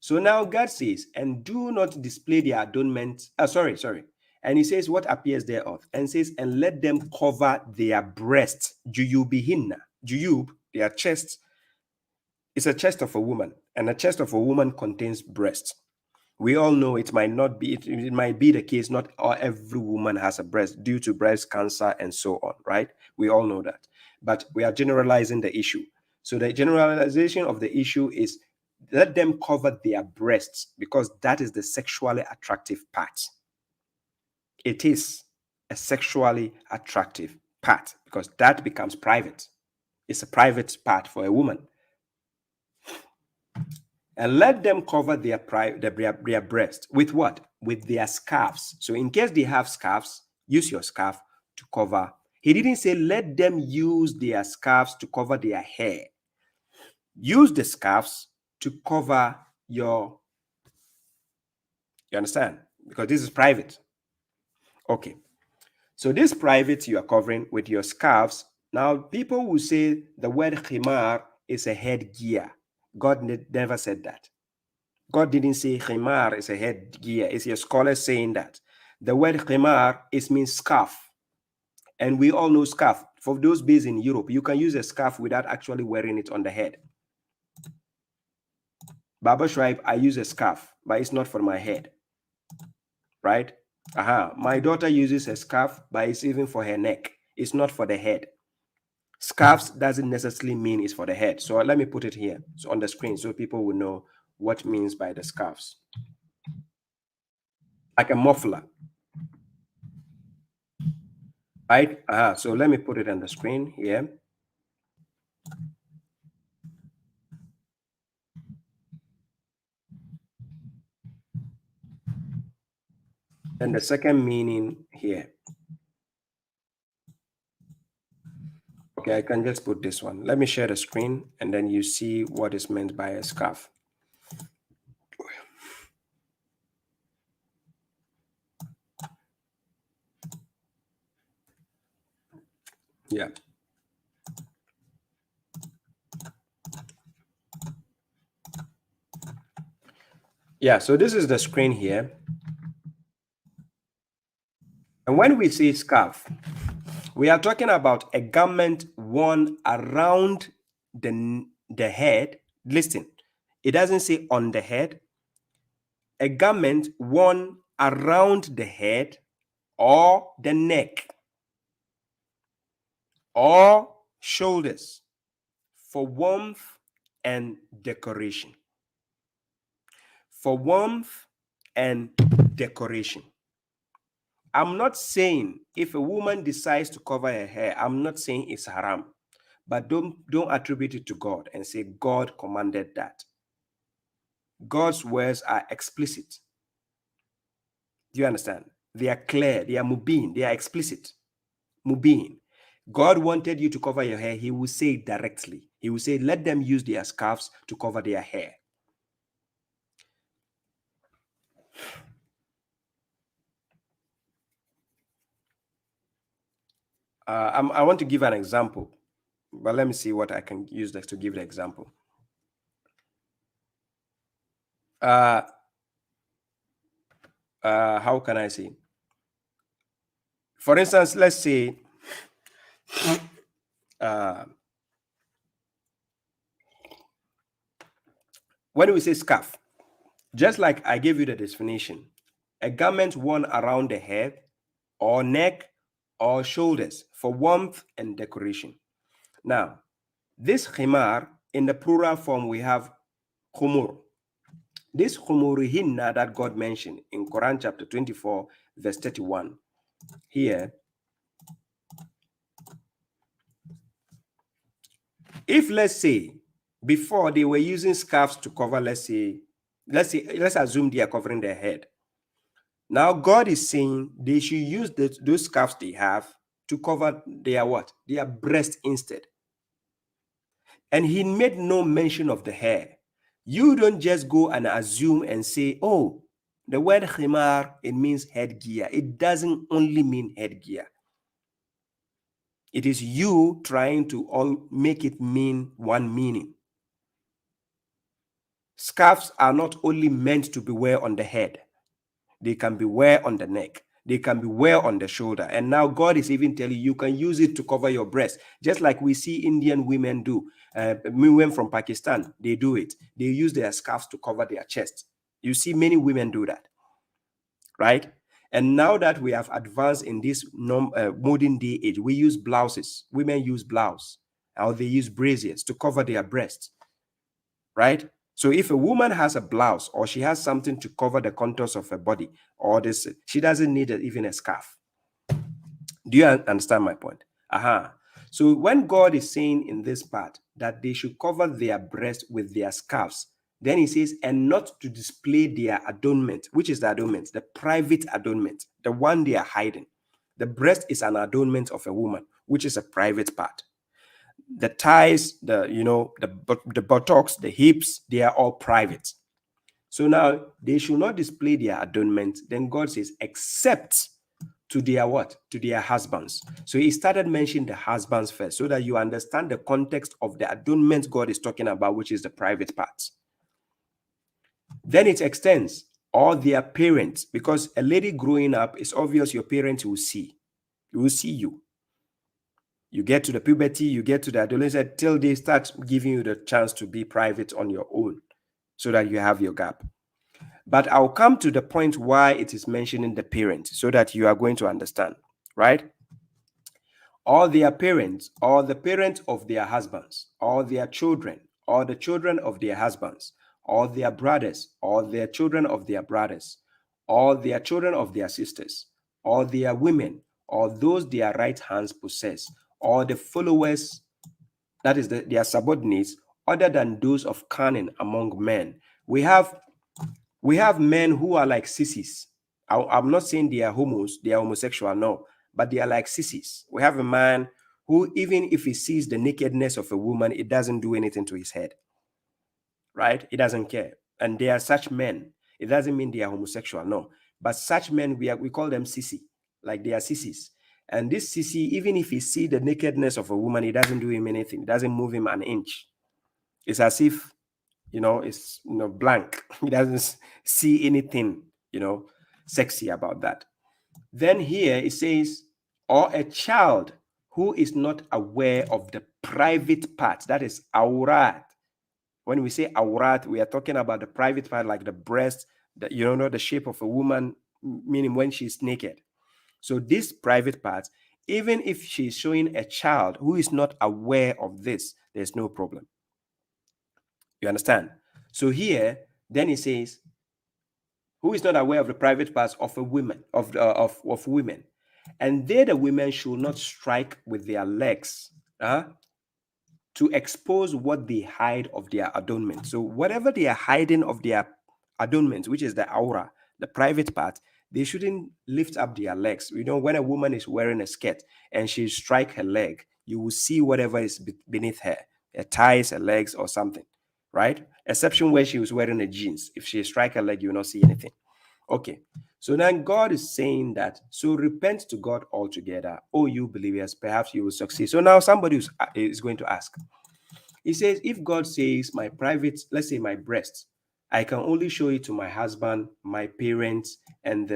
So now God says, and do not display their adornment. And he says, what appears thereof? And says, and let them cover their breasts. Juyubihinna. Juyub, their chest. It's a chest of a woman, and a chest of a woman contains breasts. We all know it might not be, it might be the case, not every woman has a breast due to breast cancer and so on, right? We all know that. But we are generalizing the issue. So the generalization of the issue is let them cover their breasts because that is the sexually attractive part. It is a sexually attractive part because that becomes private. It's a private part for a woman. And let them cover their breast with what? With their scarves. So in case they have scarves, use your scarf to cover. He didn't say let them use their scarves to cover their hair. Use the scarves to cover your, you understand? Because this is private. Okay. So this private you are covering with your scarves. Now, people will say the word khimar is a headgear. God never said that. God didn't say khimar is a headgear. It's your scholar saying that. The word khimar means scarf. And we all know scarf. For those based in Europe, you can use a scarf without actually wearing it on the head. Babashuaib, I use a scarf, but it's not for my head. Right? My daughter uses a scarf, but it's even for her neck. It's not for the head. Scarves doesn't necessarily mean it's for the head. So let me put it here on the screen so people will know what means by the scarves. Like a muffler. Right? So let me put it on the screen here. And the second meaning here. Okay, I can just put this one. Let me share the screen and then you see what is meant by a scarf. Yeah. Yeah, so this is the screen here. And when we say scarf, we are talking about a garment worn around the head. Listen, it doesn't say on the head. A garment worn around the head or the neck or shoulders for warmth and decoration. For warmth and decoration. I'm not saying if a woman decides to cover her hair, I'm not saying it's haram. But don't attribute it to God and say God commanded that. God's words are explicit. Do you understand? They are clear, they are mubin, they are explicit. Mubin. God wanted you to cover your hair, he will say it directly. He will say, let them use their scarves to cover their hair. I want to give an example, but let me see what I can use to give the example. How can I say? For instance, let's say when we say scarf, just like I gave you the definition, a garment worn around the head or neck or shoulders for warmth and decoration. Now, this khimar, in the plural form, we have khumur. This khumurihinna that God mentioned in Quran chapter 24, verse 31, here, if let's say before they were using scarves to cover, let's assume they are covering their head. Now God is saying they should use those scarves they have to cover their what? Their breast instead. And he made no mention of the hair. You don't just go and assume and say, oh, the word khimar, it means headgear. It doesn't only mean headgear. It is you trying to all make it mean one meaning. Scarves are not only meant to be wear on the head. They can be wear on the neck. They can be wear on the shoulder. And now God is even telling you can use it to cover your breast, just like we see Indian women do. Women from Pakistan, they do it. They use their scarves to cover their chest. You see many women do that, right? And now that we have advanced in this modern day age, we use blouses. Women use blouse, or they use braziers to cover their breasts, right? So if a woman has a blouse or she has something to cover the contours of her body, or this, she doesn't need even a scarf. Do you understand my point? So when God is saying in this part that they should cover their breast with their scarves, then he says, and not to display their adornment. Which is the adornment? The private adornment, the one they are hiding. The breast is an adornment of a woman, which is a private part. The thighs, the buttocks, the hips, they are all private. So now they should not display their adornment. Then God says, except to their what? To their husbands. So he started mentioning the husbands first, so that you understand the context of the adornment God is talking about, which is the private parts. Then it extends, or their parents, because a lady growing up, it's obvious your parents will see. They will see you. You get to the puberty, you get to the adolescence, till they start giving you the chance to be private on your own, so that you have your gap. But I'll come to the point why it is mentioning the parents, so that you are going to understand, right? Or their parents, or the parents of their husbands, or their children, or the children of their husbands, or their brothers, or their children of their brothers, or their children of their sisters, or their women, or those their right hands possess, or the followers, that is their subordinates, other than those of Canaan among men. We have men who are like sissies. I'm not saying they are homos, they are homosexual, no, but they are like sissies. We have a man who, even if he sees the nakedness of a woman, it doesn't do anything to his head, right? He doesn't care. And there are such men. It doesn't mean they are homosexual, no. But such men, we call them sissy, like they are sissies. And this sissy, even if he sees the nakedness of a woman, it doesn't do him anything. It doesn't move him an inch. It's as if, it's blank. He doesn't see anything, sexy about that. Then here it says, or a child who is not aware of the private parts, that is awrat. When we say awrat, we are talking about the private part, like the breast, the shape of a woman, meaning when she's naked. So these private parts, even if she's showing a child who is not aware of this, there's no problem. You understand? So here, then it says, who is not aware of the private parts of a woman, of women, and they, the women, should not strike with their legs to expose what they hide of their adornment. So whatever they are hiding of their adornment, which is the aura, the private part, they shouldn't lift up their legs. When a woman is wearing a skirt and she strike her leg, you will see whatever is beneath her thighs, her legs, or something, right? Exception where she was wearing a jeans. If she strike her leg, you will not see anything. Okay, so then God is saying that, so repent to God altogether, oh you believers, perhaps you will succeed. So now somebody is going to ask. He says, if God says my private, let's say my breast, I can only show it to my husband, my parents, and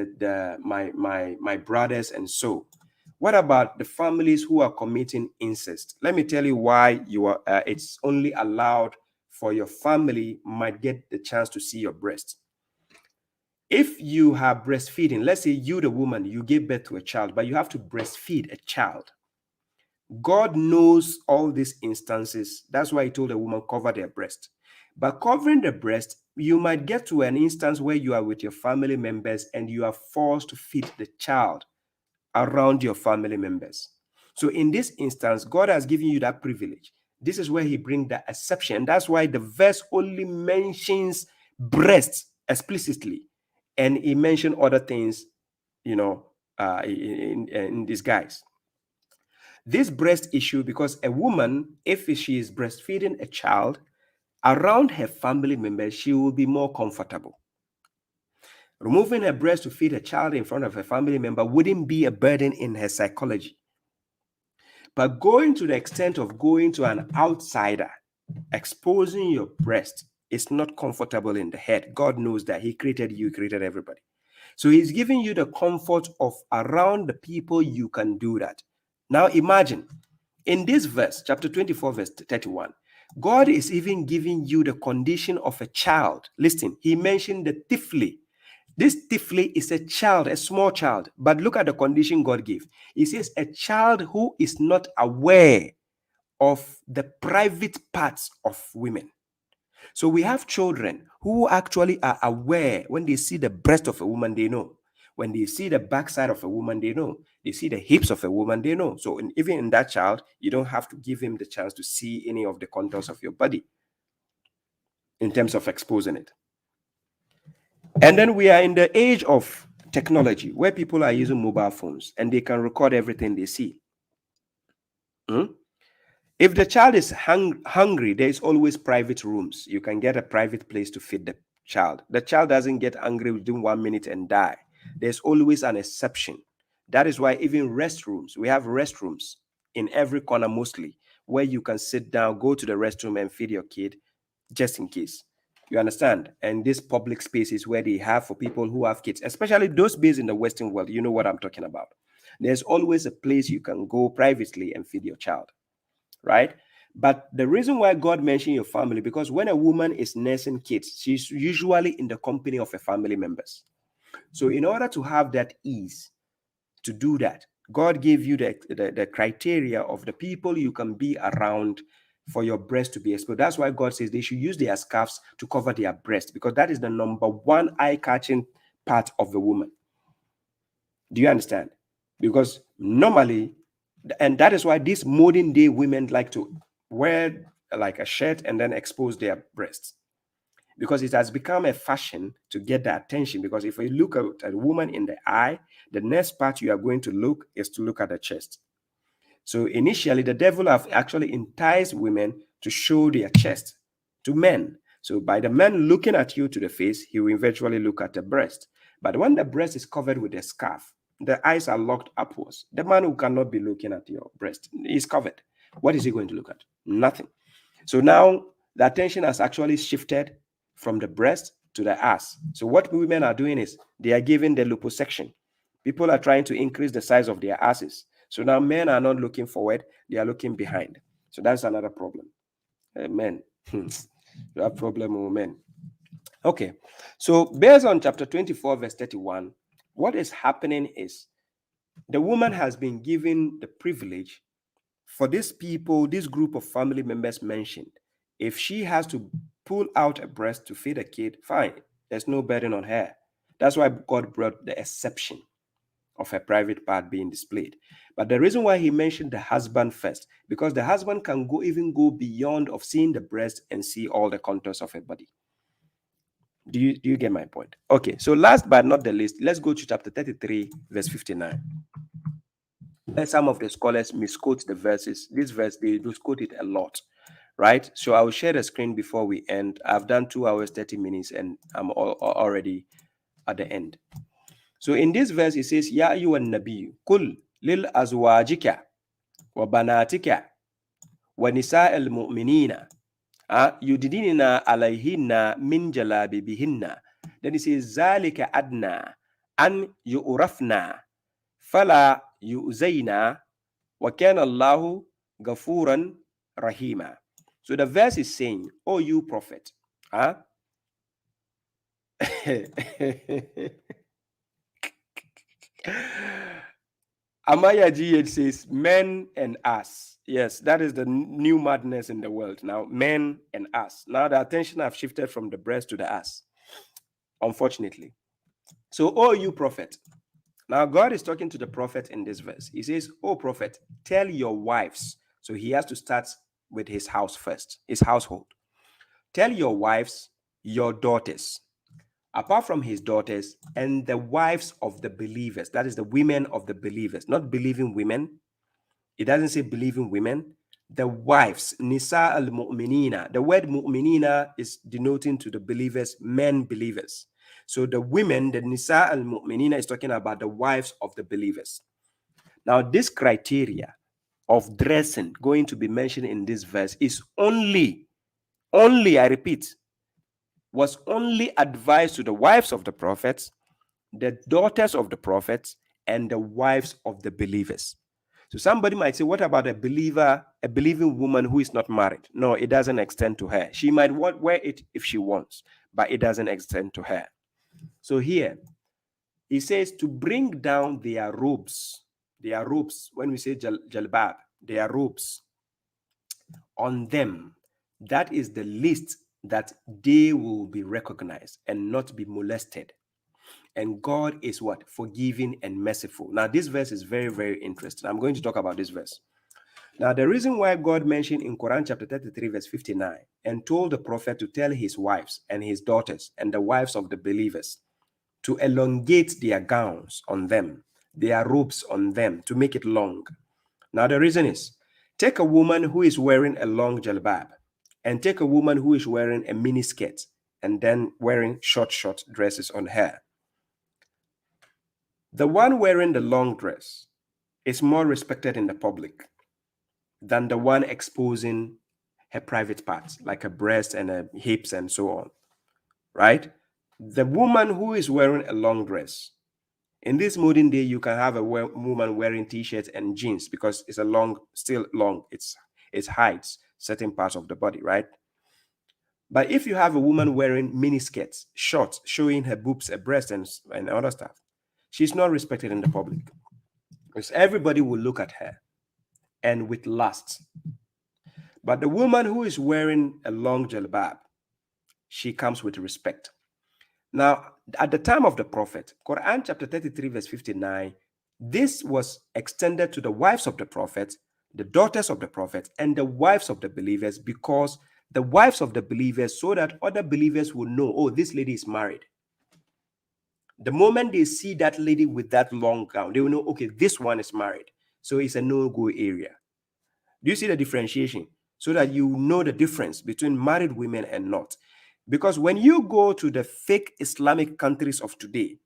my brothers, and so. What about the families who are committing incest? Let me tell you why it's only allowed for your family might get the chance to see your breast. If you have breastfeeding, let's say you, the woman, you gave birth to a child, but you have to breastfeed a child. God knows all these instances. That's why he told the woman, cover their breast. But covering the breast, you might get to an instance where you are with your family members and you are forced to feed the child around your family members. So in this instance, God has given you that privilege. This is where he brings the exception. That's why the verse only mentions breast explicitly. And he mentioned other things, in disguise. This breast issue, because a woman, if she is breastfeeding a child, around her family members, she will be more comfortable. Removing her breast to feed a child in front of a family member wouldn't be a burden in her psychology. But going to the extent of going to an outsider, exposing your breast, is not comfortable in the head. God knows that. He created you, created everybody. So he's giving you the comfort of around the people you can do that. Now imagine, in this verse, chapter 24, verse 31, God is even giving you the condition of a child. Listen, he mentioned the tifli. This tifli is a child, a small child. But look at the condition God gave. He says a child who is not aware of the private parts of women. So we have children who actually are aware. When they see the breast of a woman, they know. When they see the backside of a woman, they know. They see the hips of a woman, they know. So even in that child, you don't have to give him the chance to see any of the contours of your body in terms of exposing it. And then we are in the age of technology where people are using mobile phones and they can record everything they see. If the child is hungry, there is always private rooms. You can get a private place to feed the child. The child doesn't get hungry within 1 minute and die. There's always an exception. That is why even restrooms, we have restrooms in every corner mostly, where you can sit down, go to the restroom and feed your kid just in case. You understand? And these public spaces where they have for people who have kids, especially those based in the Western world, you know what I'm talking about. There's always a place you can go privately and feed your child, right? But the reason why God mentioned your family, because when a woman is nursing kids, she's usually in the company of her family members. So in order to have that ease to do that, God gave you the criteria of the people you can be around for your breast to be exposed. That's why God says they should use their scarves to cover their breast, because that is the number one eye-catching part of the woman. Do you understand? Because normally, and that is why these modern day women like to wear like a shirt and then expose their breasts, because it has become a fashion to get the attention. Because if you look at a woman in the eye, the next part you are going to look is to look at the chest. So initially, the devil have actually enticed women to show their chest to men. So by the man looking at you to the face, he will eventually look at the breast. But when the breast is covered with a scarf, the eyes are locked upwards. The man who cannot be looking at your breast is covered. What is he going to look at? Nothing. So now the attention has actually shifted from the breast to the ass. So what women are doing is they are giving the liposuction. People are trying to increase the size of their asses. So now men are not looking forward, they are looking behind. So that's another problem. Men, you have problem with men. Okay, so based on chapter 24, verse 31, what is happening is the woman has been given the privilege for these people, this group of family members mentioned. If she has to pull out a breast to feed a kid, fine, there's no burden on her. That's why God brought the exception of her private part being displayed. But the reason why he mentioned the husband first, because the husband can even go beyond of seeing the breast and see all the contours of her body. Do you get my point? Okay, so last but not the least, let's go to chapter 33, verse 59. Some of the scholars misquote the verses. This verse, they misquote it a lot, right? So I will share the screen before we end. I've done 2 hours, 30 minutes, and I'm already at the end. So in this verse, it says, Ya ayyuhan nabiyyu, kul lil azwajika wa banatika wa nisa'il mu'minina yudinina alayhinna min jalabibihinna. Then it says, Zalika adna an yu'rafna fala yu'zayna wa kana Allahu ghafuran rahima. So the verse is saying, oh, you prophet, Amaya GH says, men and us. Yes, that is the new madness in the world. Now, men and us. Now, the attention have shifted from the breast to the ass, unfortunately. So, oh, you prophet. Now, God is talking to the prophet in this verse. He says, oh, prophet, tell your wives. So, he has to start with his house first, his household. Tell your wives, your daughters, apart from his daughters, and the wives of the believers. That is the women of the believers, not believing women. It doesn't say believing women. The wives, nisa al-mu'minina. The word mu'minina is denoting to the believers, men believers. So the women, the nisa al-mu'minina, is talking about the wives of the believers. Now, this criteria of dressing going to be mentioned in this verse is only, I repeat, was only advised to the wives of the prophets, the daughters of the prophets, and the wives of the believers. So somebody might say, what about a believer, a believing woman who is not married? No, it doesn't extend to her. She might wear it if she wants, but it doesn't extend to her. So here, he says to bring down their robes, when we say jalbab, their robes on them. That is the least that they will be recognized and not be molested. And God is what? Forgiving and merciful. Now, this verse is very, very interesting. I'm going to talk about this verse. Now, the reason why God mentioned in Quran chapter 33, verse 59, and told the prophet to tell his wives and his daughters and the wives of the believers to elongate their gowns on them, their robes on them, to make it long. Now, the reason is, take a woman who is wearing a long jalbab and take a woman who is wearing a mini skirt and then wearing short dresses on her. The one wearing the long dress is more respected in the public than the one exposing her private parts, like her breast and her hips and so on, right? The woman who is wearing a long dress, in this modern day, you can have a woman wearing t-shirts and jeans because it's a long, still long. It hides certain parts of the body, right? But if you have a woman wearing mini skirts, shorts, showing her boobs, her breast, and other stuff, she's not respected in the public because everybody will look at her and with lust. But the woman who is wearing a long jalbab, she comes with respect. Now, at the time of the Prophet, Quran chapter 33, verse 59, this was extended to the wives of the Prophet, the daughters of the Prophet, and the wives of the believers, because the wives of the believers, so that other believers will know, oh, this lady is married. The moment they see that lady with that long gown, they will know, okay, this one is married. So it's a no-go area. Do you see the differentiation? So that you know the difference between married women and not. Because when you go to the fake Islamic countries of today,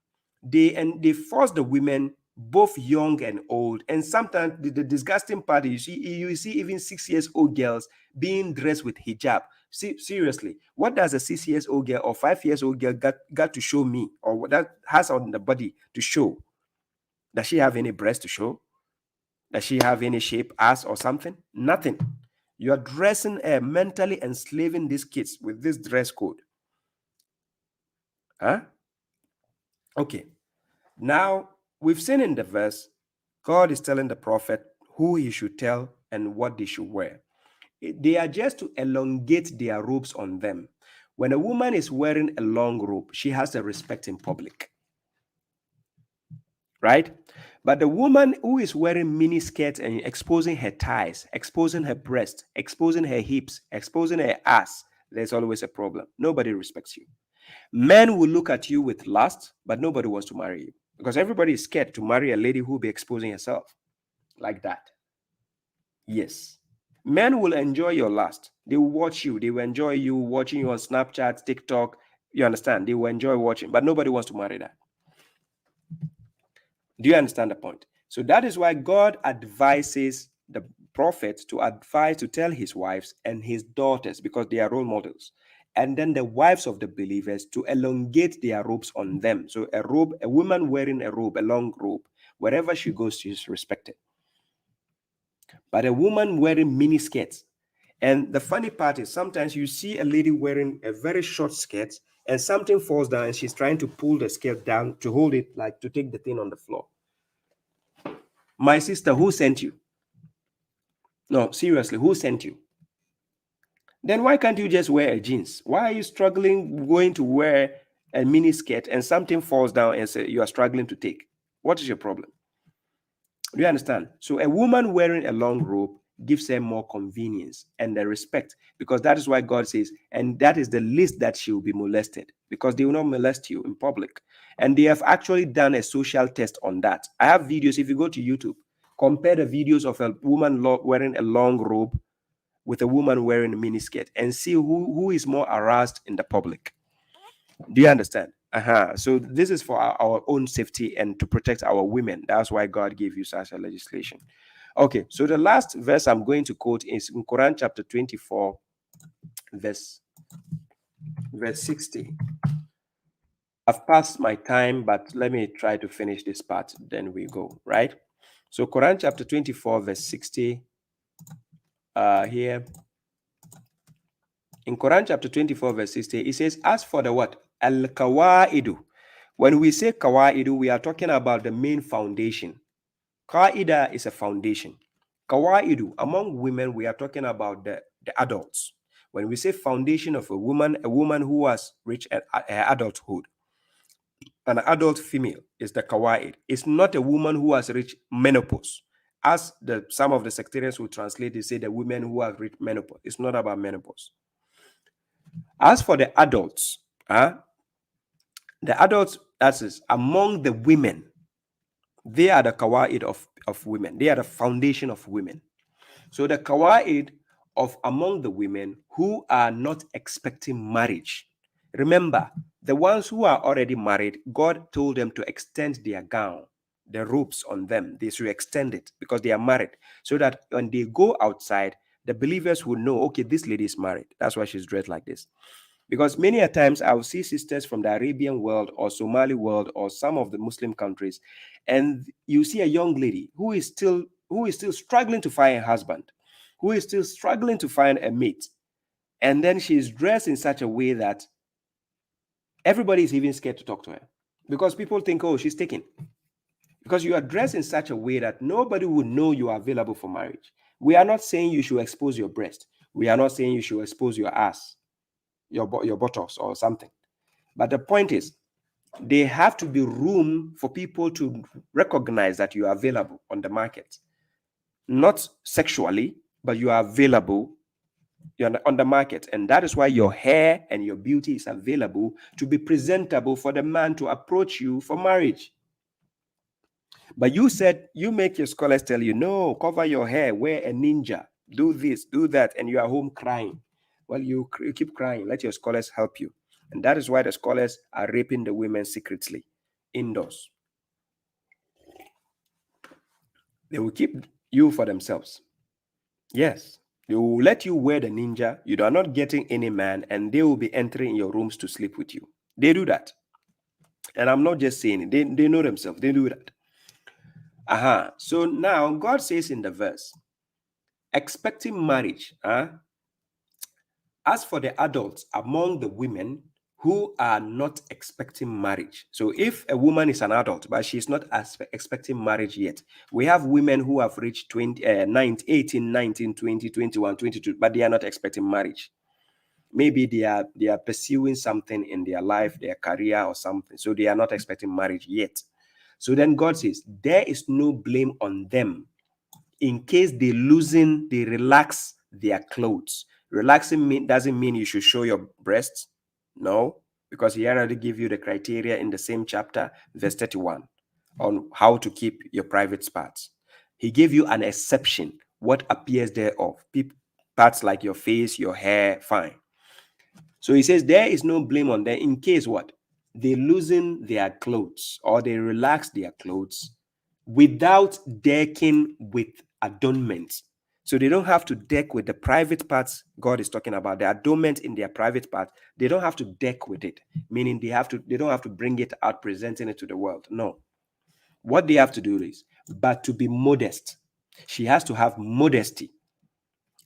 they force the women, both young and old, and sometimes the disgusting part is you see even 6-year-old girls being dressed with hijab. See, seriously, what does a 6-year-old girl or 5-year-old girl got to show me, or what that has on the body to show? Does she have any breast to show? Does she have any shape, ass or something? Nothing. You are dressing mentally enslaving these kids with this dress code. Huh? Okay. Now, we've seen in the verse, God is telling the prophet who he should tell and what they should wear. They are just to elongate their robes on them. When a woman is wearing a long robe, she has a respect in public. Right? But the woman who is wearing mini skirts and exposing her thighs, exposing her breast, exposing her hips, exposing her ass, there's always a problem. Nobody respects you. Men will look at you with lust, but nobody wants to marry you because everybody is scared to marry a lady who will be exposing herself like that. Yes. Men will enjoy your lust. They will watch you. They will enjoy you watching you on Snapchat, TikTok. You understand? They will enjoy watching, but nobody wants to marry that. Do you understand the point? So that is why God advises the prophet to tell his wives and his daughters, because they are role models, and then the wives of the believers to elongate their robes on them. So a woman wearing a robe, a long robe, wherever she goes, she is respected. But a woman wearing mini skirts, and the funny part is sometimes you see a lady wearing a very short skirt and something falls down and she's trying to pull the skirt down to hold it, like to take the thing on the floor. My sister, who sent you? No, seriously, who sent you? Then why can't you just wear a jeans? Why are you struggling going to wear a mini skirt and something falls down and say you are struggling to take? What is your problem? Do you understand? So a woman wearing a long robe gives her more convenience and the respect, because that is why God says, and that is the least that she will be molested, because they will not molest you in public. And they have actually done a social test on that. I have videos. If you go to YouTube, compare the videos of a woman wearing a long robe with a woman wearing a mini skirt and see who is more aroused in the public. Do you understand? So this is for our own safety and to protect our women. That's why God gave you such a legislation. Okay, so the last verse I'm going to quote is in Quran chapter 24, verse 60. I've passed my time, but let me try to finish this part, then we go, right? So Quran chapter 24, verse 60, here. In Quran chapter 24, verse 60, it says, as for the what? Al-Qawaidu. When we say Qawaidu, we are talking about the main foundation. Qaida is a foundation. Qawaidu, among women, we are talking about the adults. When we say foundation of a woman who has reached adulthood, an adult female is the Qawaid. It's not a woman who has reached menopause. As some of the sectarians will translate, they say the women who have reached menopause. It's not about menopause. As for the adults, The adults, that is, among the women, they are the kawaid of women. They are the foundation of women. So the kawaid of among the women who are not expecting marriage. Remember, the ones who are already married, God told them to extend their gown, the ropes on them. They should extend it because they are married, so that when they go outside, the believers will know, okay, this lady is married. That's why she's dressed like this. Because many a times I will see sisters from the Arabian world or Somali world or some of the Muslim countries, and you see a young lady who is still struggling to find a husband, who is still struggling to find a mate, and then she is dressed in such a way that everybody is even scared to talk to her because people think, oh, she's taken. Because you are dressed in such a way that nobody will know you are available for marriage. We are not saying you should expose your breast. We are not saying you should expose your ass, your buttocks or something. But the point is, there have to be room for people to recognize that you are available on the market. Not sexually, but you are available, you're on the market. And that is why your hair and your beauty is available to be presentable for the man to approach you for marriage. But you said, you make your scholars tell you, no, cover your hair, wear a ninja, do this, do that, and you are home crying. Well, you keep crying. Let your scholars help you. And that is why the scholars are raping the women secretly, indoors. They will keep you for themselves. Yes, they will let you wear the ninja. You are not getting any man, and they will be entering your rooms to sleep with you. They do that. And I'm not just saying it. They know themselves. They do that. So now God says in the verse, expecting marriage. As for the adults among the women who are not expecting marriage. So if a woman is an adult, but she's not expecting marriage yet, we have women who have reached 18, 19, 20, 21, 22, but they are not expecting marriage. Maybe they are pursuing something in their life, their career or something. So they are not expecting marriage yet. So then God says, there is no blame on them in case they relax their clothes. Relaxing doesn't mean you should show your breasts. No, because he already give you the criteria in the same chapter, verse 31, on how to keep your private parts. He gave you an exception, what appears thereof. Parts like your face, your hair, fine. So he says there is no blame on them in case what? They loosen their clothes or they relax their clothes without decking with adornment. So they don't have to deck with the private parts God is talking about, the adornment in their private part. They don't have to deck with it, meaning they don't have to bring it out, presenting it to the world. No. What they have to do is, but to be modest. She has to have modesty.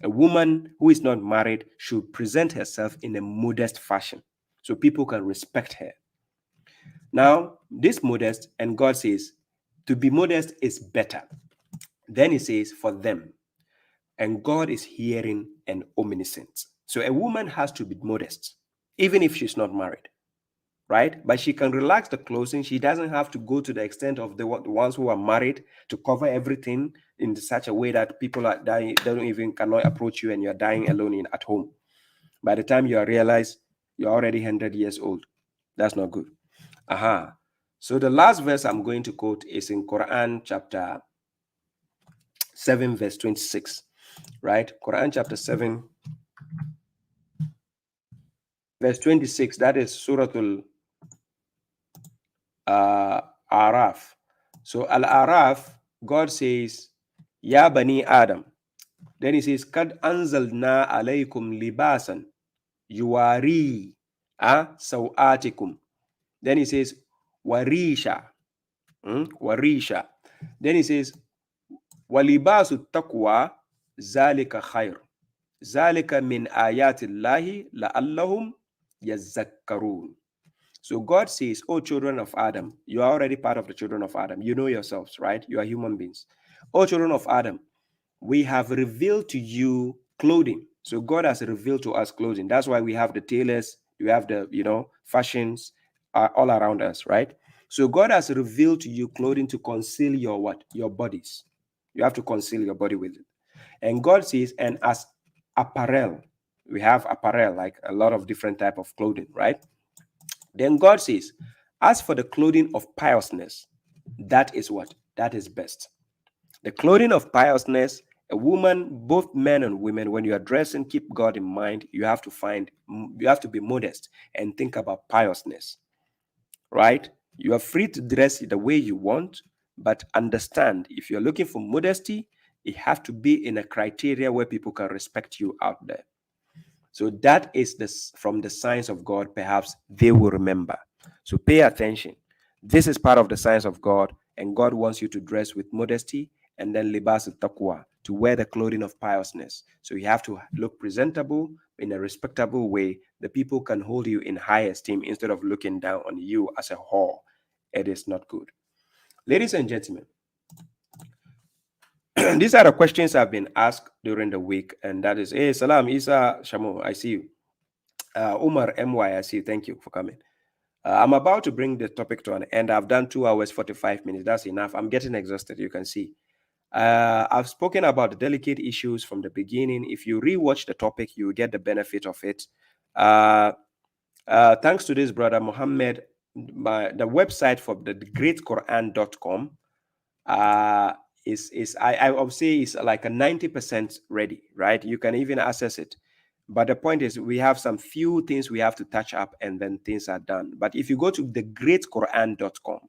A woman who is not married should present herself in a modest fashion so people can respect her. Now, this modest, and God says, to be modest is better. Then he says, for them. And God is hearing and omniscient. So a woman has to be modest, even if she's not married, right? But she can relax the clothing. She doesn't have to go to the extent of the ones who are married to cover everything in such a way that people are dying, cannot approach you and you're dying alone at home. By the time you realize you're already 100 years old. That's not good. So the last verse I'm going to quote is in Quran chapter 7, verse 26, right? Quran chapter 7, verse 26, that is Suratul Araf. So Al-Araf, God says, Ya Bani Adam. Then he says, Kad anzalna alaykum libasan yuwari sawatikum. Then he says, Warisha. Warisha. Then he says, Walibasu taqwa zalika khair. Zalika min ayatillahi la'allahum yazakkarun. So God says, oh children of Adam, you are already part of the children of Adam. You know yourselves, right? You are human beings. Oh children of Adam, we have revealed to you clothing. So God has revealed to us clothing. That's why we have the tailors, we have the, fashions all around us, right? So God has revealed to you clothing to conceal your what? Your bodies. You have to conceal your body with it. And God says, and as apparel, we have apparel, like a lot of different type of clothing, right? Then God says, As for the clothing of piousness, that is what? That is best. The clothing of piousness, a woman, both men and women, when you are dressing, keep God in mind. You have to be modest and think about piousness, right? You are free to dress the way you want, but understand if you're looking for modesty, it has to be in a criteria where people can respect you out there. So that is this from the signs of God, perhaps they will remember. So pay attention. This is part of the signs of God, and God wants you to dress with modesty and then libas taqwa, to wear the clothing of piousness. So you have to look presentable in a respectable way. The people can hold you in high esteem instead of looking down on you as a whore. It is not good. Ladies and gentlemen, these are the questions I've been asked during the week, and that is, hey, Salam, Isa, Shamo, I see you. Umar MY, I see you. Thank you for coming. I'm about to bring the topic to an end. I've done 2 hours, 45 minutes. That's enough. I'm getting exhausted, you can see. I've spoken about the delicate issues from the beginning. If you rewatch the topic, you will get the benefit of it. Thanks to this brother, Muhammad, the website for the greatquran.com I would say is like a 90% ready, right? You can even access it. But the point is, we have some few things we have to touch up and then things are done. But if you go to thegreatquran.com,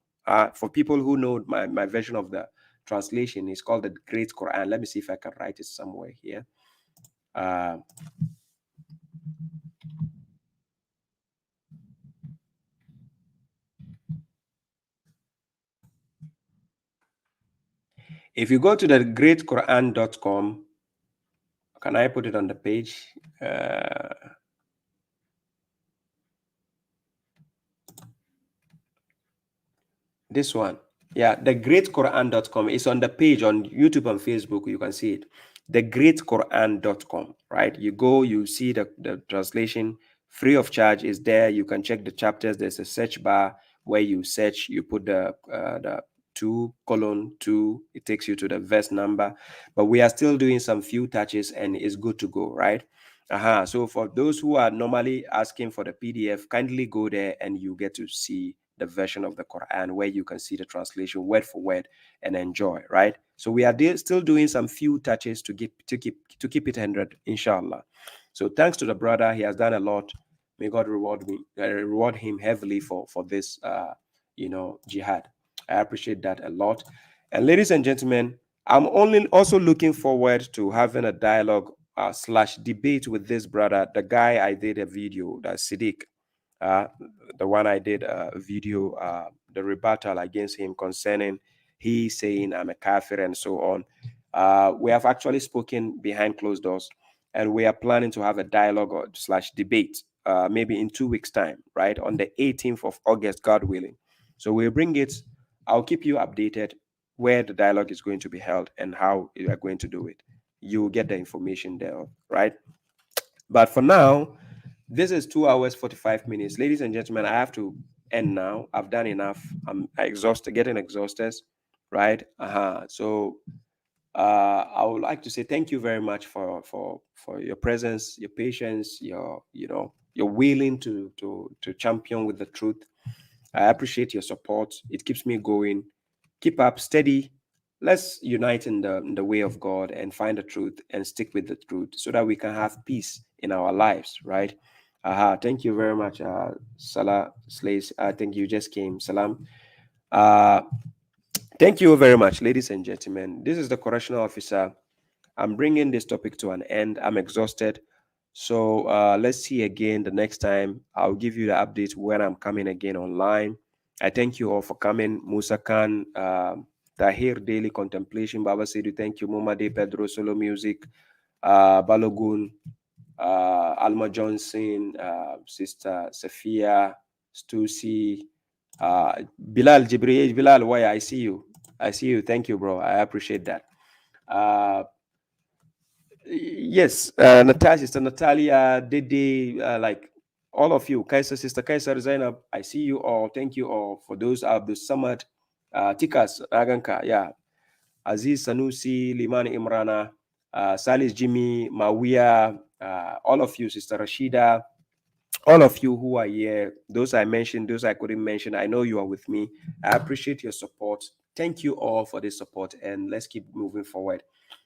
for people who know my version of the translation, is called the Great Quran. Let me see if I can write it somewhere here. If you go to the greatquran.com, can I put it on the page? This one. Yeah, thegreatquran.com is on the page on YouTube and Facebook. You can see it. Thegreatquran.com, right? You go, you see the translation free of charge is there. You can check the chapters. There's a search bar where you search, you put the 2:2, it takes you to the verse number. But we are still doing some few touches and it's good to go, right? So for those who are normally asking for the PDF, kindly go there and you get to see the version of the Quran where you can see the translation word for word and enjoy, right? So we are still doing some few touches to keep it 100, inshallah. So thanks to the brother, he has done a lot. May God reward him heavily for this jihad. I appreciate that a lot. And ladies and gentlemen, I'm also looking forward to having a dialogue / debate with this brother, the guy I did a video, that Siddiq, the one I did a video, the rebuttal against him concerning he saying I'm a kafir and so on. We have actually spoken behind closed doors, and we are planning to have a dialogue or / debate maybe in 2 weeks' time, right? On the 18th of August, God willing. So we'll bring it. I'll keep you updated where the dialogue is going to be held and how we are going to do it. You'll get the information there, right? But for now, this is 2 hours, 45 minutes. Ladies and gentlemen, I have to end now. I've done enough. I'm exhausted, getting exhausted, right? So I would like to say thank you very much for your presence, your patience, your willing to champion with the truth. I appreciate your support. It keeps me going. Keep up, steady. Let's unite in the way of God and find the truth and stick with the truth so that we can have peace in our lives, right? Thank you very much, Salah Slays. I think you just came. Salam. Thank you very much, ladies and gentlemen. This is the correctional officer. I'm bringing this topic to an end. I'm exhausted. So let's see again the next time. I'll give you the update when I'm coming again online. I thank you all for coming. Musa Khan, Tahir Daily Contemplation, Baba Sedu, thank you. Momade Pedro Solo Music, Balogun, Alma Johnson, Sister Sophia, Stussy, Bilal Jibril. Bilal, why? I see you. Thank you, bro. I appreciate that. Yes, Sister Natalia, Dede, like all of you, Kaiser, Sister Kaiser Zainab, I see you all. Thank you all for those Abdul Samad, Tikas, Aganka, yeah, Aziz Sanusi, Liman Imrana, Salis Jimmy, Mawia, all of you, Sister Rashida, all of you who are here, those I mentioned, those I couldn't mention, I know you are with me. I appreciate your support. Thank you all for this support, and let's keep moving forward.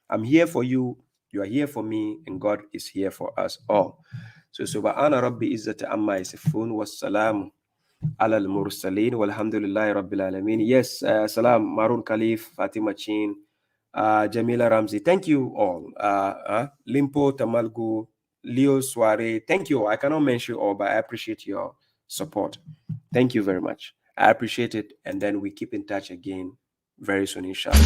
I'm here for you, you are here for me, and God is here for us all. So subhana rabbi izzati amma yasifun wassalamu ala al-mursalin walhamdulillahi rabbil alamin. Yes, salam Marun Khalif, Fatima Chin, Jamila Ramzi. Thank you all. Limpo Tamalgu, Leo Soare. Thank you all. I cannot mention all, but I appreciate your support. Thank you very much. I appreciate it. And then we keep in touch again very soon, inshallah.